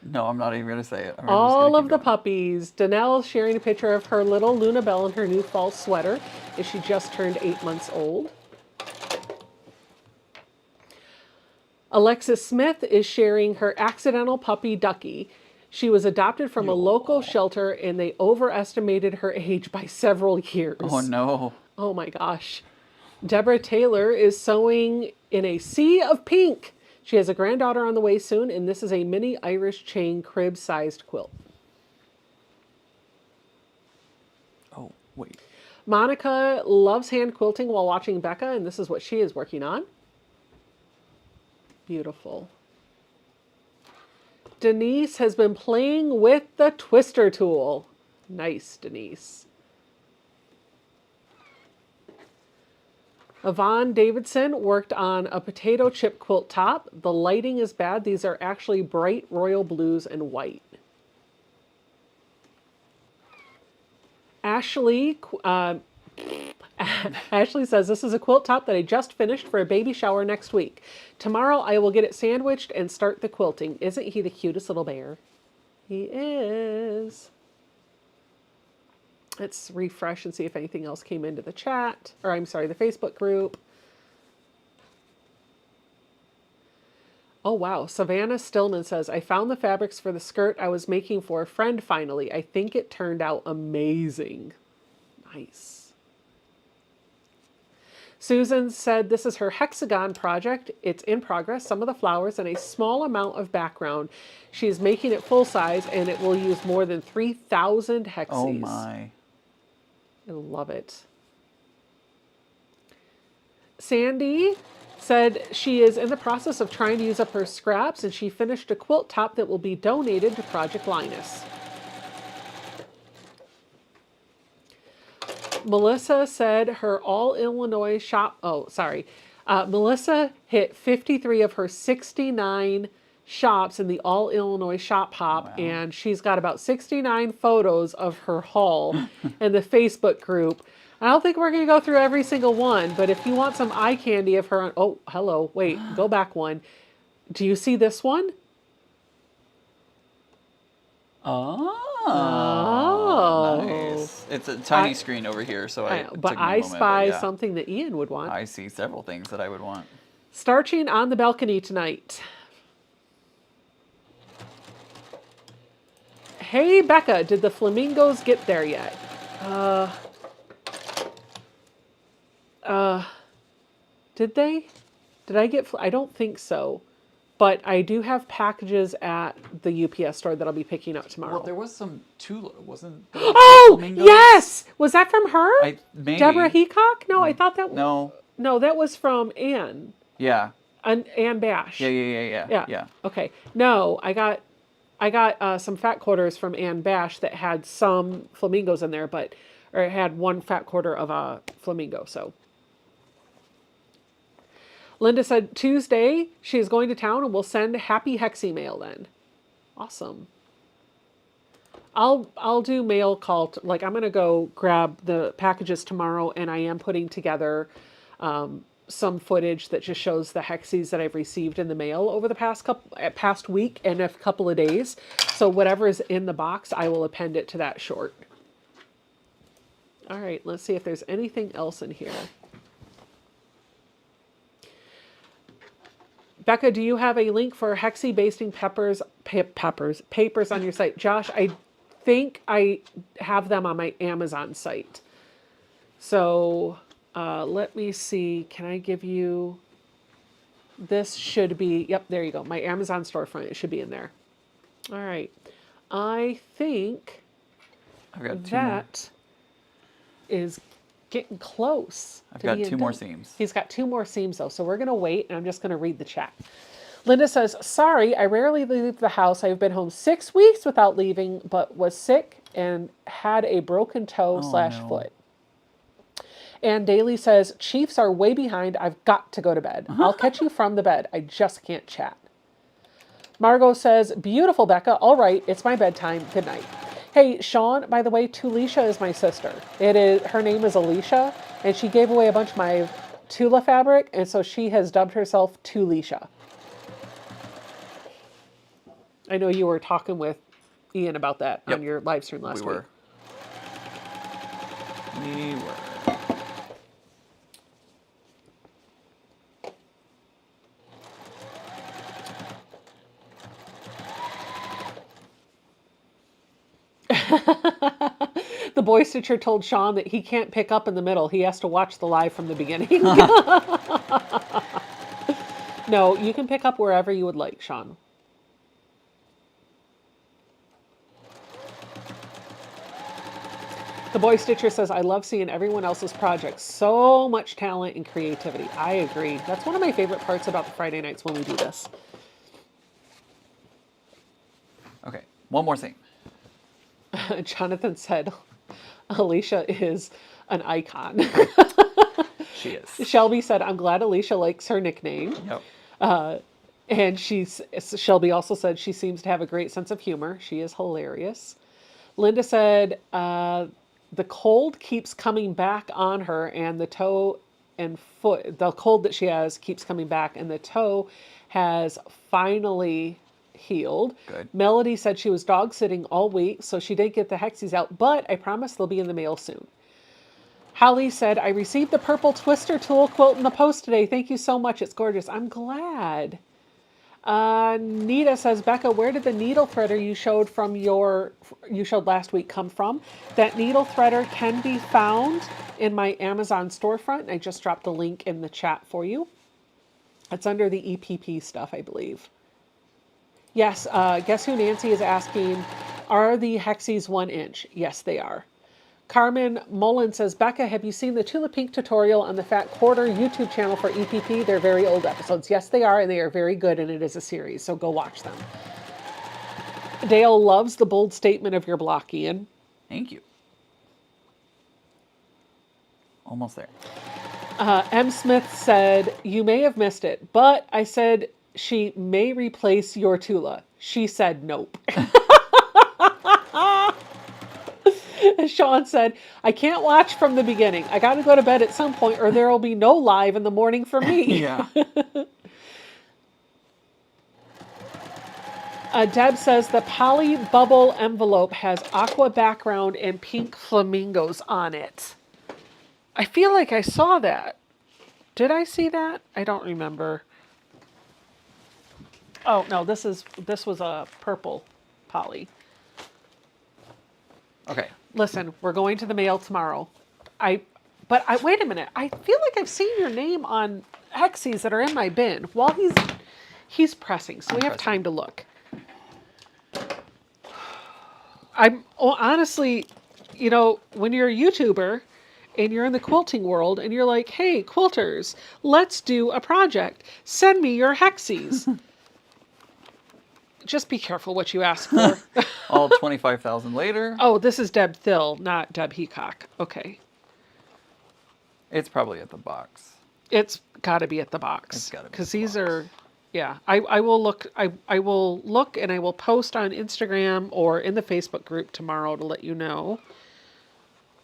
S2: No, I'm not even going to say it.
S1: All of the puppies. Danelle sharing a picture of her little Luna Bell in her new fall sweater, as she just turned 8 months old. Alexis Smith is sharing her accidental puppy, Ducky. She was adopted from a local shelter, and they overestimated her age by several years.
S2: Oh, no.
S1: Oh, my gosh. Deborah Taylor is sewing in a sea of pink. She has a granddaughter on the way soon, and this is a mini Irish chain crib-sized quilt.
S2: Oh, wait.
S1: Monica loves hand quilting while watching Becca, and this is what she is working on. Beautiful. Denise has been playing with the twister tool. Nice, Denise. Yvonne Davidson worked on a potato chip quilt top. The lighting is bad. These are actually bright royal blues and white. Ashley says, this is a quilt top that I just finished for a baby shower next week. Tomorrow I will get it sandwiched and start the quilting. Isn't he the cutest little bear? He is. Let's refresh and see if anything else came into the chat. Or I'm sorry, the Facebook group. Oh, wow. Savannah Stillman says, I found the fabrics for the skirt I was making for a friend finally. I think it turned out amazing. Nice. Susan said this is her hexagon project. It's in progress. Some of the flowers and a small amount of background. She is making it full size and it will use more than 3,000 hexes.
S2: Oh my.
S1: I love it. Sandy said she is in the process of trying to use up her scraps and she finished a quilt top that will be donated to Project Linus. Melissa said her all Illinois shop. Oh, sorry. Melissa hit 53 of her 69 shops in the all Illinois shop hop, and she's got about 69 photos of her haul in the Facebook group. I don't think we're going to go through every single one, but if you want some eye candy of her, oh, hello, wait, go back one. Do you see this one?
S2: Oh, nice. It's a tiny screen over here, so
S1: but I spy something that Ian would want.
S2: I see several things that I would want.
S1: Starching on the balcony tonight. Hey, Becca, did the flamingos get there yet? Did they? Did I get? I don't think so. But I do have packages at the UPS store that I'll be picking up tomorrow.
S2: Well, there was some wasn't there?
S1: Oh, yes! Was that from her?
S2: Maybe.
S1: Deborah Heacock? No, I thought that...
S2: No.
S1: No, that was from Ann.
S2: Yeah.
S1: Ann Bash.
S2: Yeah.
S1: Okay. No, I got some fat quarters from Ann Bash that had some flamingos in there, or it had one fat quarter of a flamingo, so... Linda said Tuesday she is going to town and will send happy hexie mail then. Awesome. I'll do mail call. I'm going to go grab the packages tomorrow, and I am putting together some footage that just shows the hexies that I've received in the mail over the past week and a couple of days. So whatever is in the box, I will append it to that short. All right, let's see if there's anything else in here. Becca, do you have a link for hexie basting papers on your site? Josh, I think I have them on my Amazon site. So let me see. Can I give you... This should be... Yep, there you go. My Amazon storefront. It should be in there. All right. I think that is getting close.
S2: I've got two more seams.
S1: He's got two more seams though, so we're going to wait, and I'm just going to read the chat. Linda says, sorry, I rarely leave the house. I've been home 6 weeks without leaving, but was sick and had a broken toe / foot. And Daly says, Chiefs are way behind. I've got to go to bed. I'll catch you from the bed. I just can't chat. Margot says, beautiful, Becca. All right, it's my bedtime. Good night. Hey, Sean, by the way, Tulisha is my sister. Her name is Alicia, and she gave away a bunch of my Tula fabric, and so she has dubbed herself Tulisha. I know you were talking with Ian about that on your live stream last week.
S2: We were.
S1: The boy stitcher told Sean that he can't pick up in the middle. He has to watch the live from the beginning. No, you can pick up wherever you would like, Sean. The boy stitcher says, I love seeing everyone else's projects. So much talent and creativity. I agree. That's one of my favorite parts about the Friday nights when we do this.
S2: Okay, one more thing.
S1: Jonathan said, Alicia is an icon.
S2: She is.
S1: Shelby said, I'm glad Alicia likes her nickname.
S2: Yep.
S1: And Shelby also said she seems to have a great sense of humor. She is hilarious. Linda said, the cold keeps coming back on her, and the toe and foot, the cold that she has keeps coming back, and the toe has finally healed.
S2: Good.
S1: Melody said she was dog sitting all week, so she didn't get the hexies out, but I promise they'll be in the mail soon. Holly said, I received the purple twister tool quilt in the post today. Thank you so much. It's gorgeous. I'm glad. Nita says, Becca, where did the needle threader you showed last week come from? That needle threader can be found in my Amazon storefront. I just dropped a link in the chat for you. It's under the EPP stuff, I believe. Yes, guess who Nancy is asking? Are the Hexies 1 inch? Yes, they are. Carmen Mullen says, Becca, have you seen the Tulip Pink tutorial on the Fat Quarter YouTube channel for EPP? They're very old episodes. Yes, they are, and they are very good, and it is a series, so go watch them. Dale loves the bold statement of your block, Ian.
S2: Thank you. Almost there.
S1: M. Smith said, you may have missed it, but I said she may replace your Tula. She said nope. Sean said, I can't watch from the beginning. I got to go to bed at some point or there will be no live in the morning for me.
S2: Yeah.
S1: Deb says, the poly bubble envelope has aqua background and pink flamingos on it. I feel like I saw that. Did I see that? I don't remember. Oh, no, this was a purple poly.
S2: Okay.
S1: Listen, we're going to the mail tomorrow. Wait a minute. I feel like I've seen your name on Hexies that are in my bin while he's pressing, so we have time to look. Honestly, when you're a YouTuber and you're in the quilting world and you're like, hey, quilters, let's do a project. Send me your Hexies. Just be careful what you ask for.
S2: All 25,000 later.
S1: Oh, this is Deb Thill, not Deb Heacock. Okay.
S2: It's probably at the box.
S1: It's got to be at the box.
S2: It's got to be.
S1: Because these are, yeah. I will look. I will look and I will post on Instagram or in the Facebook group tomorrow to let you know.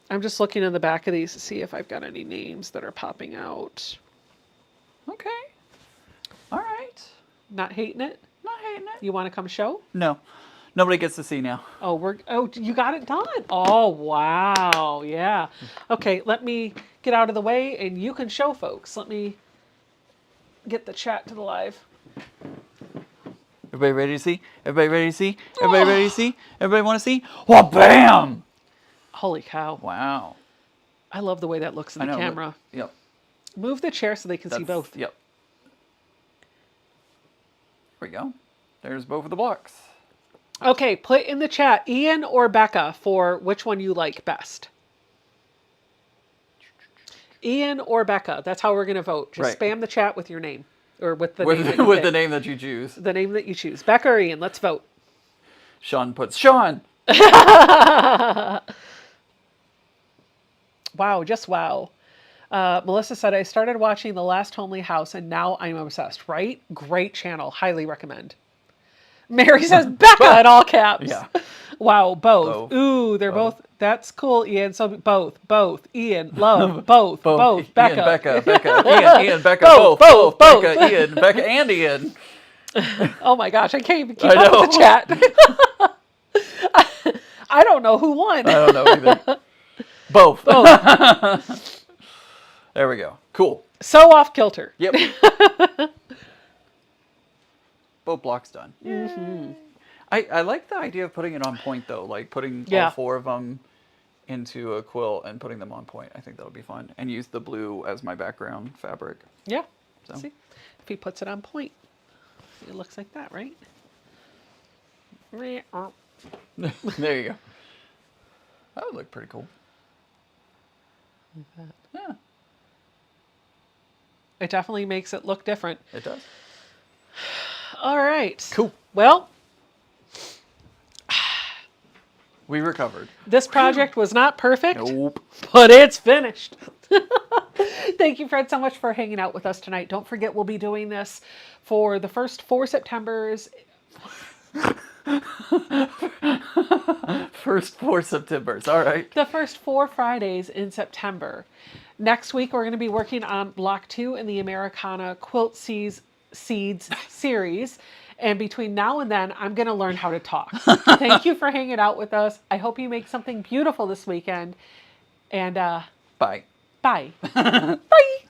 S1: I'm just looking in the back of these to see if I've got any names that are popping out.
S2: Okay. All right.
S1: Not hating it?
S2: Not hating it.
S1: You want to come show?
S2: No. Nobody gets to see now.
S1: Oh, you got it done. Oh, wow. Yeah. Okay, let me get out of the way and you can show folks. Let me get the chat to the live.
S2: Everybody ready to see? Everybody ready to see? Everybody ready to see? Everybody want to see? Well, bam!
S1: Holy cow.
S2: Wow.
S1: I love the way that looks in the camera.
S2: Yep.
S1: Move the chair so they can see both.
S2: Yep. There we go. There's both of the blocks.
S1: Okay, put in the chat Ian or Becca for which one you like best. Ian or Becca. That's how we're going to vote. Just spam the chat with your name. Or with the name that you
S2: with the name that you choose.
S1: The name that you choose. Becca or Ian, let's vote.
S2: Sean puts Sean.
S1: Wow, just wow. Melissa said, I started watching The Last Homely House and now I'm obsessed, right? Great channel. Highly recommend. Mary says, Becca in all caps.
S2: Yeah.
S1: Wow, both. Ooh, they're both. That's cool, Ian. So both. Ian, love, both. Becca.
S2: Ian, Becca. Ian, Becca. Both. Becca, Ian, Becca, and Ian.
S1: Oh my gosh, I can't even keep up with the chat. I don't know who won.
S2: I don't know either. Both. There we go. Cool.
S1: So off kilter.
S2: Yep. Both blocks done.
S1: Mm-hmm.
S2: I like the idea of putting it on point though, like putting all four of them into a quilt and putting them on point. I think that'll be fun. And use the blue as my background fabric.
S1: Yeah.
S2: So.
S1: See, if he puts it on point, it looks like that, right?
S2: There you go. That would look pretty cool.
S1: Like that.
S2: Yeah.
S1: It definitely makes it look different.
S2: It does.
S1: All right.
S2: Cool.
S1: Well,
S2: we recovered.
S1: This project was not perfect,
S2: Nope.
S1: but it's finished. Thank you, Fred, so much for hanging out with us tonight. Don't forget, we'll be doing this for the first 4 Septembers.
S2: First 4 Septembers. All right.
S1: The first 4 Fridays in September. Next week, we're going to be working on Block 2 in the Americana Quilt Seeds series. And between now and then, I'm going to learn how to talk. Thank you for hanging out with us. I hope you make something beautiful this weekend. And
S2: bye.
S1: Bye.
S2: Bye.
S1: Bye.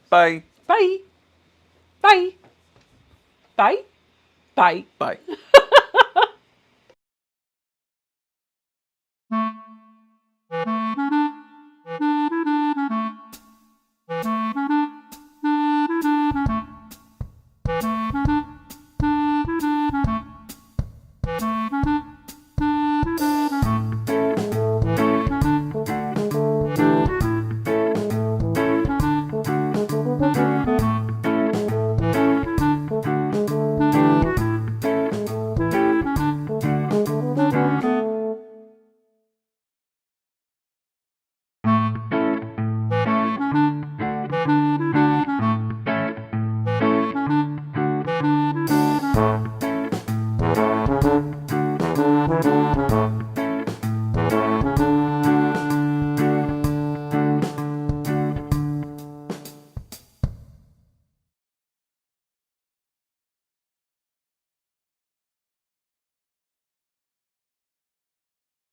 S2: Bye.
S1: Bye. Bye. Bye. Bye.
S2: Bye.